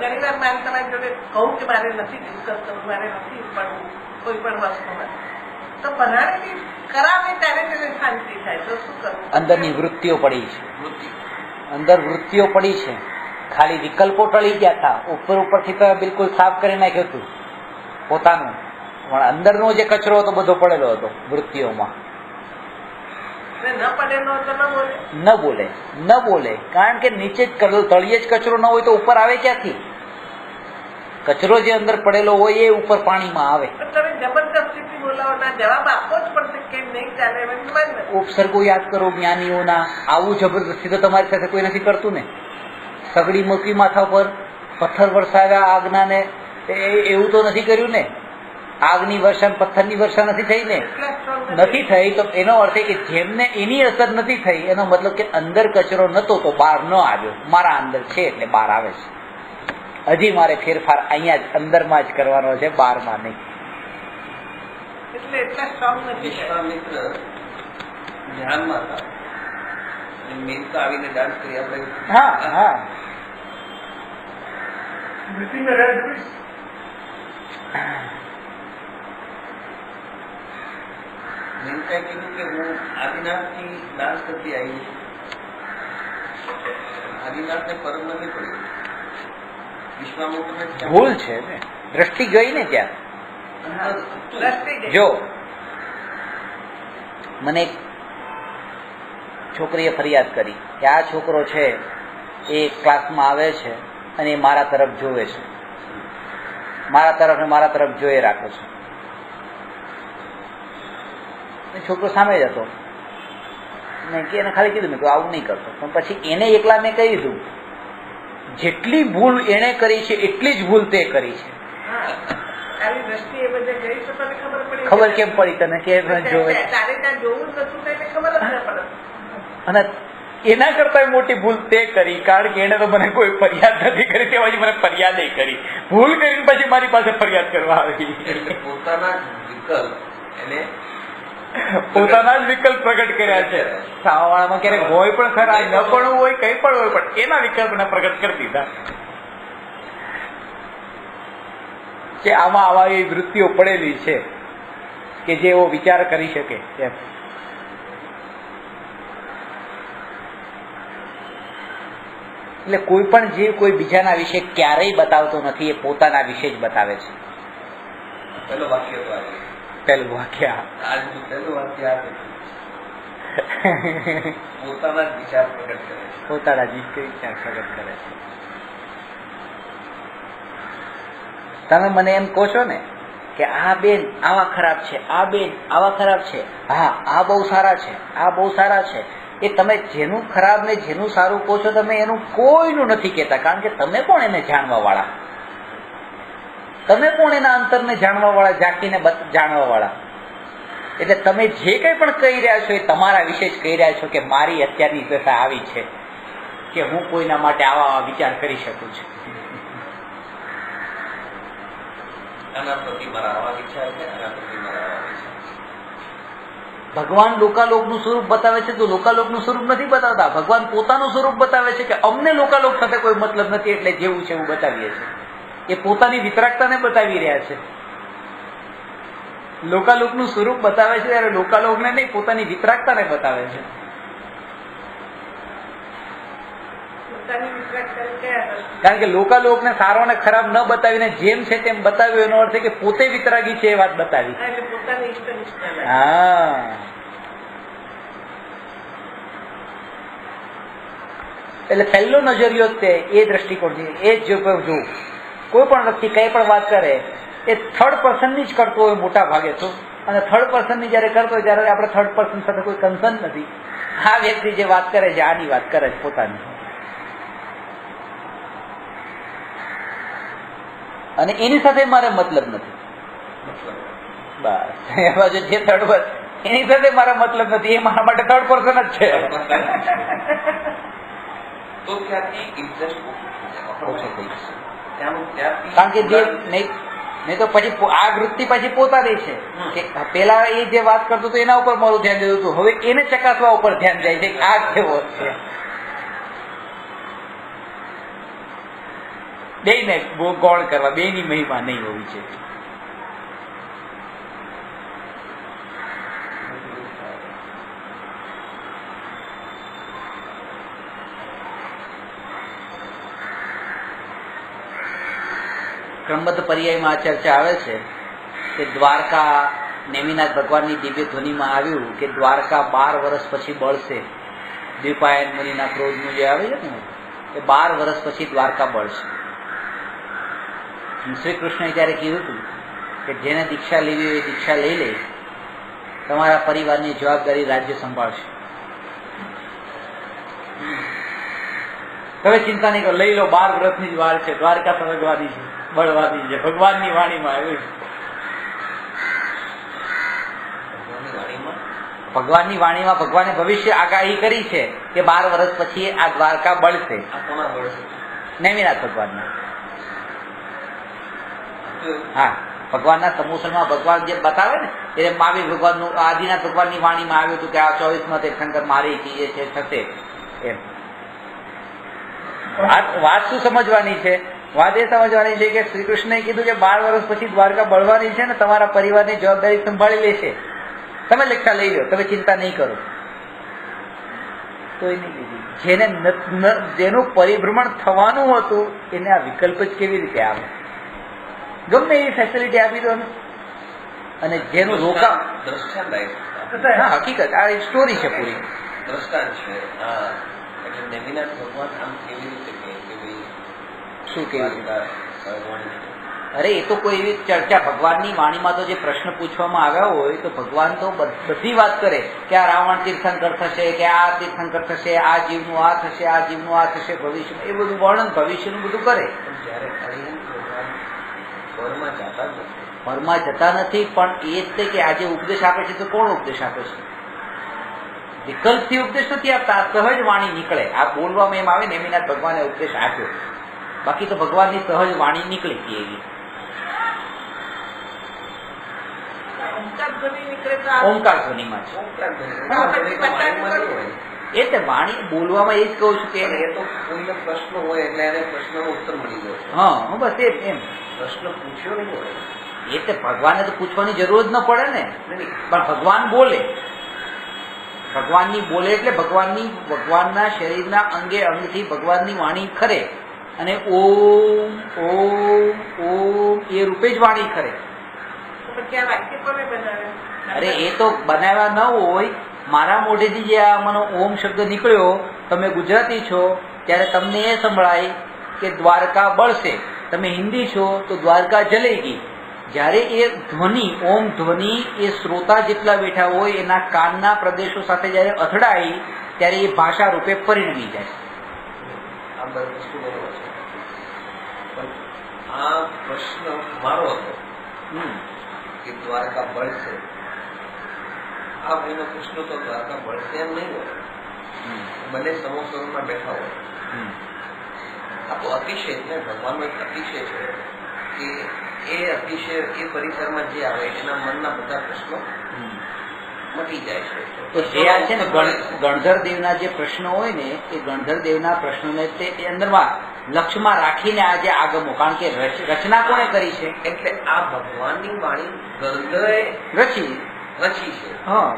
ઘણી વાર મારે તમારી જોડે કહું કે મારે નથી ડિસ્કસ કરવું, મારે નથી પડવું કોઈ પણ વસ્તુમાં, તો બનાવી કરાવે ત્યારે તેને શાંતિ થાય. તો શું કરવું? અંદરની વૃત્તિઓ પડી છે, અંદર વૃત્તિઓ પડી છે. ખાલી વિકલ્પો ટળી ગયા હતા, ઉપરથી તો બિલકુલ સાફ કરી નાખ્યું હતું પોતાનું, પણ અંદરનો જે કચરો હતો બધો પડેલો હતો વૃત્તિઓમાં. ન બોલે કારણ કે નીચે જ તળિયે જ કચરો ન હોય તો ઉપર આવે ક્યાંથી? કચરો જે અંદર પડેલો હોય એ ઉપર પાણીમાં આવે. જબરદસ્તી બોલાવો, જવાબ આપવો જ પડશે, કેમ નહીં ચાલે. ઉપસર્ગો યાદ કરો જ્ઞાનીઓના. આવું જબરદસ્તી તો તમારી સાથે કોઈ નથી કરતું ને. સગડી મૂકી માથા પર, પથ્થર વરસાવ્યા આગનાને, એવું તો નથી કર્યું ને. આગની વર્ષા, પથ્થરની વર્ષા નથી થઈ ને. નથી થઈ તો એનો અર્થ કે જેમને એની અસર નથી થઈ, એનો મતલબ કે અંદર કચરો નતો તો બહાર ન આવ્યો. મારા અંદર છે એટલે બહાર આવે છે. હજી મારે ફેરફાર અહીંયા જ અંદરમાં જ કરવાનો છે, બહારમાં નહીં. વિશ્વામિત્ર ધ્યાનમાં હતા, મેનકા આવીને ડાન્સ કરી આપણે. હા. મેનકાએ કીધું કે હું આદિનાથથી ડાન્સ કરતી આવી છું. આદિનાથને પરમ નથી પડ્યું. વિશ્વામિત્રને ભૂલ છે ને, દ્રષ્ટિ ગઈ ને ત્યાં. જો મને એક છોકરીએ ફરિયાદ કરી કે આ છોકરો છે એ ક્લાસમાં આવે છે અને એ મારા તરફ જોવે છે, મારા તરફ જોઈ રાખે છે. છોકરો સામે જ હતો મેં કે એને ખાલી કીધું મેં કે આવું નહીં કરતો. પણ પછી એને એકલા મેં કહી દીધું જેટલી ભૂલ એને કરી છે એટલી જ ભૂલ તે કરી છે. ખબર કેમ પડી તને કે જોવે? અને એના કરતા મોટી ભૂલ તે કરી, કારણ કે એને તો મને કોઈ ફરિયાદ નથી કરી, તે પછી મને ફરિયાદ કરી. ભૂલ કરીને પછી મારી પાસે ફરિયાદ કરવા આવી. પોતાના જ વિકલ્પ પ્રગટ કર્યા છે. સાવાવાળામાં ક્યારેક હોય પણ ખરા, ન પણ હોય, કઈ પણ હોય, પણ એના વિકલ્પને પ્રગટ કરી દીધા કે આમાં આવા એ વૃત્તિઓ પડેલી છે. કે જે એવો વિચાર કરી શકે એમ. એટલે કોઈ પણ જીવ કોઈ બીજાના વિશે ક્યારેય બતાવતો નથી, એ પોતાના વિશે જ બતાવે છે. પેલું વાક્ય તો આવે, પેલું વાક્ય આજનું પહેલું વાક્ય આવે પોતાના જ વિચાર પ્રગટ કરે છે. પોતાના જ વિચાર પ્રગટ કરે છે. તમે મને એમ કહો છો ને કે આ બેન આવા ખરાબ છે, આ બેન આવા ખરાબ છે, હા આ બહુ સારા છે, આ બહુ સારા છે, એ તમે જેનું ખરાબ ને જેનું સારું કહો છો તમે એનું કોઈનું નથી કહેતા, કારણ કે તમે કોણ એને જાણવા વાળા, તમે કોણ એના અંતરને જાણવા વાળા, ઝાંકીને જાણવા વાળા. એટલે તમે જે કંઈ પણ કહી રહ્યા છો એ તમારા વિશે જ કહી રહ્યા છો કે મારી અત્યારની દશા આવી છે કે હું કોઈના માટે આવા વિચાર કરી શકું છું. આના પ્રતિ મારા આવા વિચાર છે, આના પ્રતિ મારા આવા વિચાર. ભગવાન લોકાલોકનું સ્વરૂપ બતાવે છે તો લોકાલોકનું સ્વરૂપ નથી બતાવતા, ભગવાન પોતાનું સ્વરૂપ બતાવે છે કે અમને લોકાલોક સાથે કોઈ મતલબ નથી એટલે જેવું છે એવું બતાવીએ છીએ. એ પોતાની વિતરાગતાને બતાવી રહ્યા છે. લોકાલોકનું સ્વરૂપ બતાવે છે ત્યારે લોકાલોકને નહીં, પોતાની વિતરાગતાને બતાવે છે. કારણ કે લોકાલોકને સારો ને ખરાબ ન બતાવીને જેમ છે તેમ બતાવ્યું, એનો અર્થ છે કે પોતે વિતરાગી છે એ વાત બતાવી. હા, એટલે પહેલો નજરિયો તે એ દ્રષ્ટિકોણથી એ જ જોવું. કોઈ પણ વ્યક્તિ કઈ પણ વાત કરે એ થર્ડ પર્સનની જ કરતો હોય મોટા ભાગે તો, અને થર્ડ પર્સનની જયારે કરતો હોય ત્યારે આપણે થર્ડ પર્સન સાથે કોઈ કન્સર્ન નથી. આ વ્યક્તિ જે વાત કરે છે આની વાત કરે છે પોતાની, અને એની સાથે મારે મતલબ નથી. બસ એ બાજુ જે થર્ડ પર્સન એની સાથે મારા મતલબ નથી, એ મારા માટે થર્ડ પર્સન જ છે. તો ત્યાંથી ઇન્ટરેસ્ટ ઓછો થઈ જશે. કારણ કે જે નહીં તો પછી આ વૃત્તિ પછી પોતાની છે કે પેલા એ જે વાત કરતો હતો એના ઉપર મારું ધ્યાન દેતું હતું, હવે એને ચકાસવા ઉપર ધ્યાન જાય છે આ કેવો છે. બેયને ગૌણ કરવા, બેયની મહિમા નહીં હોવી છે. ક્રમબદ્ધ પર્યાયમાં આ ચર્ચા આવે છે કે દ્વારકા નેમિનાથ ભગવાનની દિવ્ય ધ્વનિમાં આવ્યું કે દ્વારકા 12 વર્ષ પછી બળશે. દ્વિપાયન મુનિના ક્રોધનું જે આવે છે ને એ 12 વર્ષ પછી દ્વારકા બળશે. શ્રી કૃષ્ણએ ત્યારે કીધું હતું કે જેને દીક્ષા લેવી હોય એ દીક્ષા લઈ લે, તમારા પરિવારની જવાબદારી રાજ્ય સંભાળશે. હવે ચિંતા નહીં કરો, લઈ લો, 12 વર્ષની જ વાર છે, દ્વારકા સમજવાની છે, બળવાની છે. ભગવાનની વાણીમાં આવ્યું છે, ભગવાનની વાણીમાં ભગવાને ભવિષ્ય આગાહી કરી છે કે 12 વર્ષ પછી આ દ્વારકા બળશે. નેમિનાથ ભગવાનના, હા, ભગવાનના સમૂહમાં ભગવાન જે બતાવે ને એટલે મહાવીર ભગવાનનું આદિનાથ ભગવાનની વાણીમાં આવ્યું હતું કે આ 24માં તીર્થંકર મારી ચીજે છે થશે એમ. વાત શું સમજવાની છે? વાત એ સમજવાની છે કે શ્રી કૃષ્ણએ કીધું કે 12 વર્ષ પછી દ્વારકા બળવાની છે ને તમારા પરિવારની જવાબદારી સંભાળી લેશે. તમે લેખા લઈ લો, તમે ચિંતા નહીં કરો. તો નહીં લીધી. જેનું પરિભ્રમણ થવાનું હતું એને આ વિકલ્પ જ કેવી રીતે આવે? ગમે એવી ફેસિલિટી આપી દો ને. અને જેનું રોકાણ હા હકીકત આ એક સ્ટોરી છે પૂરી દ્રષ્ટાંત છે. એટલે નેમિનાથ ભગવાન આમ કેવી રીતે શું કેવું? અરે એ તો કોઈ એવી ચર્ચા ભગવાનની વાણીમાં તો જે પ્રશ્ન પૂછવામાં આવ્યા હોય તો ભગવાન તો બધી વાત કરે કે આ રાવણ તીર્થંકર થશે, કે આ તીર્થંકર થશે, આ જીવનું આ થશે, આ જીવનું આ થશે, ભવિષ્ય એ બધું વર્ણન ભવિષ્યનું બધું કરે. પરમાં જતા નથી, પણ એ જ કે આજે ઉપદેશ આપે છે તો કોણ ઉપદેશ આપે છે? વિકલ્પથી ઉપદેશ નથી આપતા, સહજ વાણી નીકળે. આ બોલવામાં એમ આવે નેમિનાથ ભગવાને ઉપદેશ આપ્યો, બાકી તો ભગવાનની સહજ વાણી નીકળી હતી એવી. ઓમકાર ધ્વનિમાં છે એ તે વાણી બોલવામાં. એ જ કહું છું કે એ તો કોઈને પ્રશ્ન હોય એટલે એને પ્રશ્નનો ઉત્તર મળી ગયો. હા, બસ એમ પ્રશ્ન પૂછ્યો નહીં હોય એ તો ભગવાનને તો પૂછવાની જરૂર જ ન પડે ને, પણ ભગવાન બોલે. ભગવાનની બોલે એટલે ભગવાનના શરીરના અંગે અંગથી ભગવાનની વાણી ખરે, અને ઓમ ઓમ ઓમ એ રૂપે જ વાણી ખરે. અરે એ તો બનાવ્યા ન હોય, મારા મોઢેથી જે આ મને ઓમ શબ્દ નીકળ્યો, તમે ગુજરાતી છો ત્યારે તમને એ સંભળાય કે દ્વારકા બળશે, તમે હિન્દી છો તો દ્વારકા જલેગી. જ્યારે એ ધ્વનિ ઓમ ધ્વનિ એ શ્રોતા જેટલા બેઠા હોય એના કાનના પ્રદેશો સાથે જ્યારે અથડાય ત્યારે એ ભાષા રૂપે પરિણમી જાય. આ બધી વસ્તુ બરોબર છે, પણ આ પ્રશ્ન મારો હતો કે દ્વારકા બળશે. આ ભાઈનો પ્રશ્ન તો દ્વારકા બળશે એમ નહીં હોય, બંને સમોસરમાં બેઠા હોય. આ તો અતિશય એટલે ભગવાનનો એક અતિશય છે કે એ અતિશય એ પરિસરમાં જે આવે એના મનના બધા પ્રશ્નો મટી જાય છે. તો જે આ છે ને ગણધર દેવના જે પ્રશ્નો હોય ને એ ગણધર દેવના પ્રશ્નોને તે અંદરમાં લક્ષ્યમાં રાખીને આ જે આગમો, કારણ કે રચના કોણે કરી છે? એટલે આ ભગવાનની વાણી ગણધરે રચી છે. હા,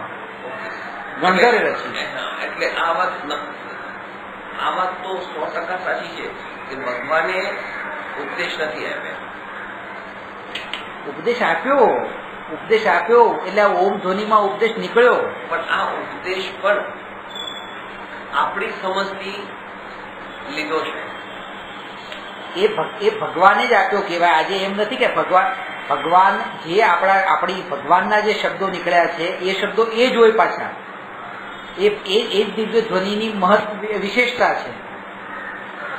ગણધરે રચી. એટલે આ વાત તો 100% સાચી છે કે ભગવાને ઉપદેશ નથી આપ્યા. ઉપદેશ આપ્યો એટલે ઓમ ધ્વનિમાં ઉપદેશ નીકળ્યો, પણ આ ઉપદેશ પણ આપણી સમજથી લીધો છે. એ ભગવાને જ આપ્યો કહેવાય. આજે એમ નથી કે ભગવાન જે આપણી ભગવાનના જે શબ્દો નીકળ્યા છે એ શબ્દો એ જ હોય પાછા. એ જ દિવ્ય ધ્વનિની વિશેષતા છે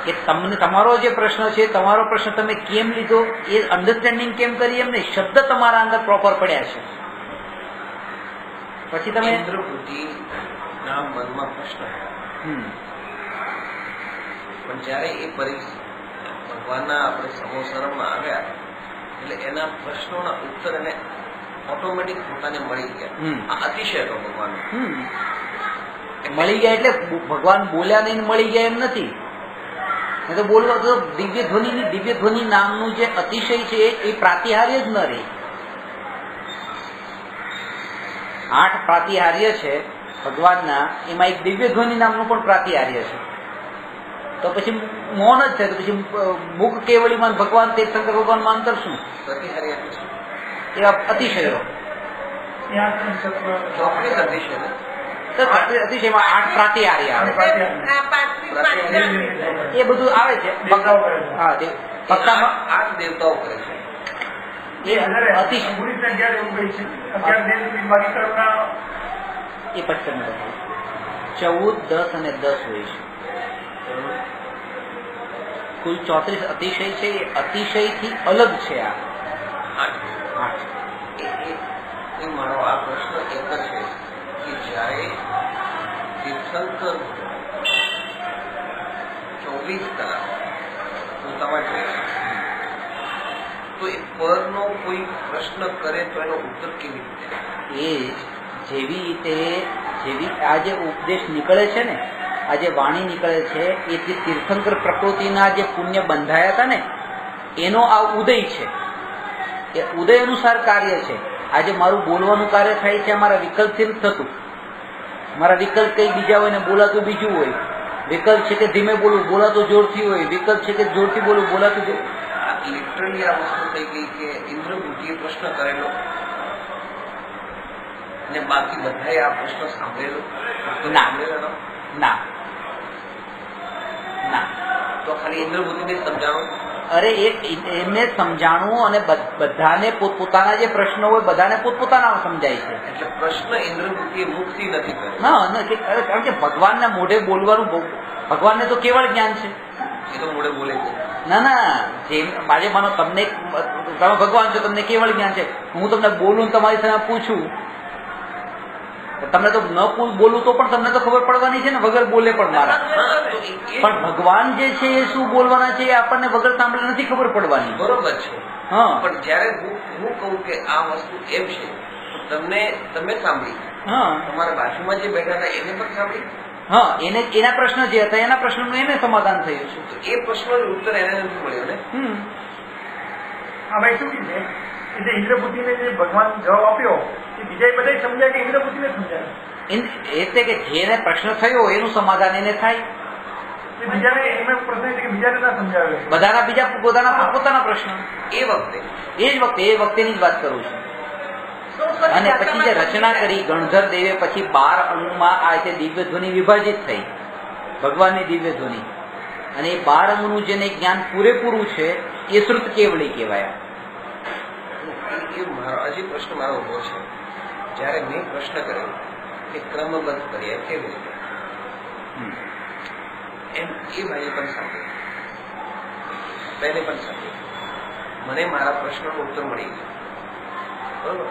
કે તમને તમારો જે પ્રશ્ન છે, તમારો પ્રશ્ન તમે કેમ લીધો એ અન્ડરસ્ટેન્ડિંગ કેમ કરી એમ નહીં, શબ્દ તમારા અંદર પ્રોપર પડ્યા છે. પછી તમે ઇન્દ્રબુદ્ધિના મનમાં પ્રશ્ન, પણ જયારે એ ભગવાનના આપણે સમોસરમાં આવ્યા એટલે એના પ્રશ્નોના ઉત્તર એને ઓટોમેટિક પોતાને મળી ગયા. આ અતિશય હતો ભગવાન. મળી ગયા એટલે ભગવાન બોલ્યા નહીં મળી ગયા એમ નથી. તો બોલવા તો દિવ્ય ધ્વનિ નામનું જે અતિશય છે એ પ્રાતિહાર્ય જ ન રહે. 8 પ્રાતિહાર્ય છે ભગવાનના, એમાં એક દિવ્ય ધ્વનિ નામનું પણ પ્રાતિહાર્ય છે. તો પછી મૌન જ છે, તો પછી મુખ કેવળીમાં ભગવાન તીર્થંકર ભગવાનમાં અંતર શું? પ્રતિહાર્ય એ અતિશયો અતિશયમાં 8 પ્રાતિહાર્ય આવે, એ બધું આવે છે. હા, પક્કામાં 8 દેવતાઓ કરે છે. એ અતિશય એ પછી તમને બતાવું. 14, 10 અને 10 હોય છે. કુલ 34 અતિશય છે. એ અતિશયથી અલગ છે. આ 8 મારો આ પ્રશ્ન એક જ છે કે જ્યારે તીર્થંકર 24 કલાક પોતામાં જોઈએ તો એ પરનો કોઈ પ્રશ્ન કરે તો એનો ઉત્તર કેવી રીતે? એ જેવી આ જે ઉપદેશ નીકળે છે ને, આ જે વાણી નીકળે છે એ જે તીર્થંકર પ્રકૃતિના જે પુણ્ય બંધાયા હતા ને એનો આ ઉદય છે. એ ઉદય અનુસાર કાર્ય છે. આજે મારું બોલવાનું કાર્ય થાય છે મારા વિકલ્પથી નથી થતું. મારા વિકલ્પ કઈ બીજા હોય ને બોલાતું બીજું હોય. વિકલ્પ છે કે ધીમે બોલું, બોલાતું જોરથી હોય. વિકલ્પ છે કે જોરથી બોલું, બોલાતું લિટરલી આ વસ્તુ થઈ ગઈ કે ઇન્દ્રબુદ્ધિએ પ્રશ્ન કરેલો ને બાકી બધાએ આ પ્રશ્ન સાંભળેલો? ના. તો ખાલી ઇન્દ્રબુદ્ધિને સમજાવો? અરે એમને સમજાણું અને બધાને પોતપોતાના જે પ્રશ્નો હોય બધાને પોતપોતાના સમજાય છે. એટલે પ્રશ્ન ઇન્દ્રબુદ્ધિએ મુક્તિ નથી કર્યો. હા, કારણ કે ભગવાનના મોઢે બોલવાનું, ભગવાનને તો કેવળ જ્ઞાન છે. એ તો મોઢે બોલે છે. ના, જેમ આજે માનો તમે ભગવાન છો, તમને કેવળ જ્ઞાન છે. હું તમને બોલું તમારી સામે પૂછું, તમને તો ન બોલું તો પણ તમને તો ખબર પડવાની છે ને, વગર બોલે પણ મારા. પણ ભગવાન જે છે એ શું બોલવાના છે એ આપણને વગર સાંભળે નથી ખબર પડવાની. બરોબર છે. હા, પણ જયારે હું કહું કે આ વસ્તુ એમ છે તમે સાંભળી, હા, તમારા બાજુમાં જે બેઠા હતા એને પણ સાંભળી. હા, એના પ્રશ્ન જે હતા એના પ્રશ્નનું એને સમાધાન થયું છે. તો એ પ્રશ્નનો ઉત્તર એને નથી મળ્યો ને. હા ભાઈ, શું કહે છે એટલે ઇન્દ્રબુદ્ધિને જે ભગવાન જવાબ આપ્યો એ બીજા બધા સમજાય કે ઇન્દ્રબુદ્ધિને સમજાય? એટલે કે જેને પ્રશ્ન થયો એનું સમાધાન એને થાય. બીજાને એનો પ્રશ્ન છે કે બીજાને ના સમજાવે, બધાના બીજા પોતાના પ્રશ્ન એ વખતેની જ વાત કરું છું. અને પછી જે રચના કરી ગણધર દેવે, પછી 12 અંગમાં આ રીતે દિવ્ય ધ્વનિ વિભાજિત થઈ, ભગવાનની દિવ્ય ધ્વનિ, અને એ 12 અંગનું જેને જ્ઞાન પૂરેપૂરું છે એ શ્રુત કેવળી કહેવાય. હજી પ્રશ્ન મારો ઉભો છે. જયારે મેં પ્રશ્ન કર્યો કે ક્રમબદ્ધ કરીએ કેવી રીતે, એમ એ ભાઈએ પણ સાંભળ્યું, બેને પણ સાંભળ્યું, મને મારા પ્રશ્નનો ઉત્તર મળી ગયો. બરોબર,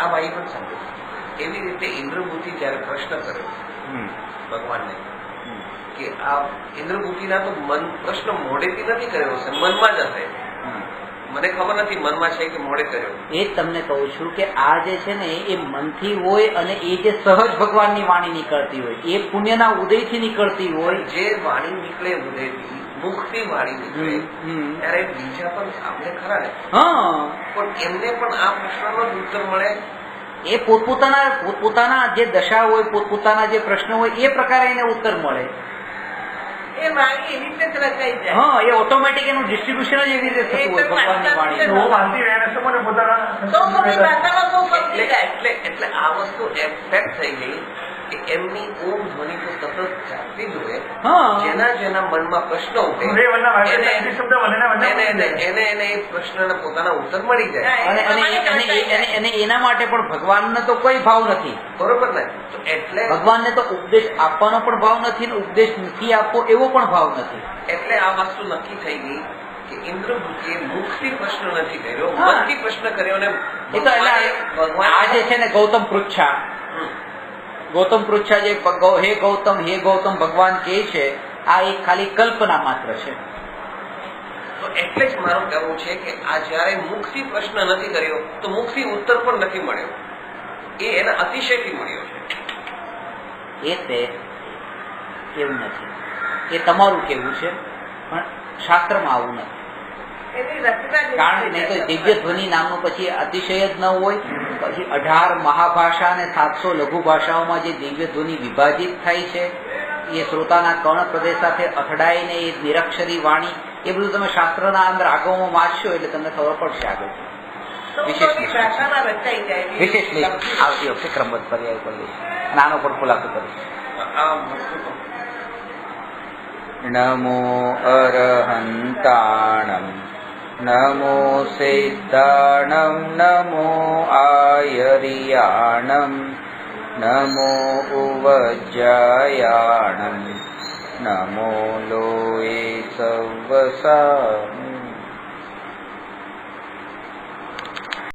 આ ભાઈ પણ સાંભળ્યું. એવી રીતે ઇન્દ્રબુદ્ધિ જયારે પ્રશ્ન કર્યો ભગવાનને કે આ ઇન્દ્રબુદ્ધિના તો મન પ્રશ્ન મોઢેથી નથી કર્યો હશે, મનમાં જ હશે. મને ખબર નથી મનમાં છે કે મોઢે કર્યો. એ તમને કહું છું કે આ જે છે ને એ મનથી હોય, અને એ જે સહજ ભગવાનની વાણી નીકળતી હોય, એ પુણ્યના ઉદયથી નીકળતી હોય. જે વાણી નીકળે ઉદયથી, મુખથી વાણી નીકળે, ત્યારે બીજા પણ સાંભળે ખરા ને. પણ એમને પણ આ પ્રશ્નનો જ ઉત્તર મળે. એ પોતપોતાના જે દશા હોય, પોતપોતાના જે પ્રશ્ન હોય એ પ્રકારે એને ઉત્તર મળે. એ વાણી એવી રીતે જ રચાઈ જાય. હા, એ ઓટોમેટિક એનું ડિસ્ટ્રીબ્યુશન જ એવી રીતે થતું હોય ભગવાનની વાણી. એટલે આ વસ્તુ એક્સેપ્ટ થઈ ગઈ કે એમની ઓમ ધ્વનિ તો સતત ચાલતી જ હોય. જેના મનમાં પ્રશ્ન ઉઠે એને એ પ્રશ્નના પોતાના ઉત્તર મળી જાય. અને એના માટે પણ ભગવાનને તો કોઈ ભાવ નથી. બરોબર ને? તો એટલે ભગવાનને તો ઉપદેશ આપવાનો પણ ભાવ નથી, ને ઉપદેશ નથી આપવો એવો પણ ભાવ નથી. એટલે આ વસ્તુ નક્કી થઈ ગઈ કે ઇન્દ્રબુદ્ધિએ મુખથી પ્રશ્ન નથી કર્યો, મનથી પ્રશ્ન કર્યો. ને એ તો ભગવાન આ જે છે ને ગૌતમ પૃચ્છા જે હે ગૌતમ ભગવાન કહે છે, આ એક ખાલી કલ્પના માત્ર છે. તો એટલે જ મારું કહેવું છે કે આ જયારે મુખથી પ્રશ્ન નથી કર્યો તો મુખથી ઉત્તર પણ નથી મળ્યો, એ એના અતિશયથી મળ્યો છે. એવું નથી, એ તમારું કેવું છે, પણ શાસ્ત્રમાં આવું નથી. કારણ નહીં તો દિવ્ય ધ્વનિ નામનું પછી અતિશય જ ન હોય. પછી 18 મહાભાષા અને 700 લઘુ ભાષાઓમાં જે દિવ્ય ધ્વનિ વિભાજિત થાય છે, એ શ્રોતાના કર્ણ પ્રદેશ સાથે અથડાઈને એ નિરક્ષરી વાણી, એ બધું તમે શાસ્ત્રના અંદર આગમમાં વાંચશો એટલે તમને ખબર પડશે આગળ. વિશેષ આવતી વખતે ક્રમબદ્ધ પર્યાય કરી લઈશ, નાનો પણ ખુલાસો કરીશ. નમો અરહંતાણમ નમો સિદ્ધાણમ નમો આયરિયાણમ નમો ઉવજ્જાયાણમ નમો લોએ સવસા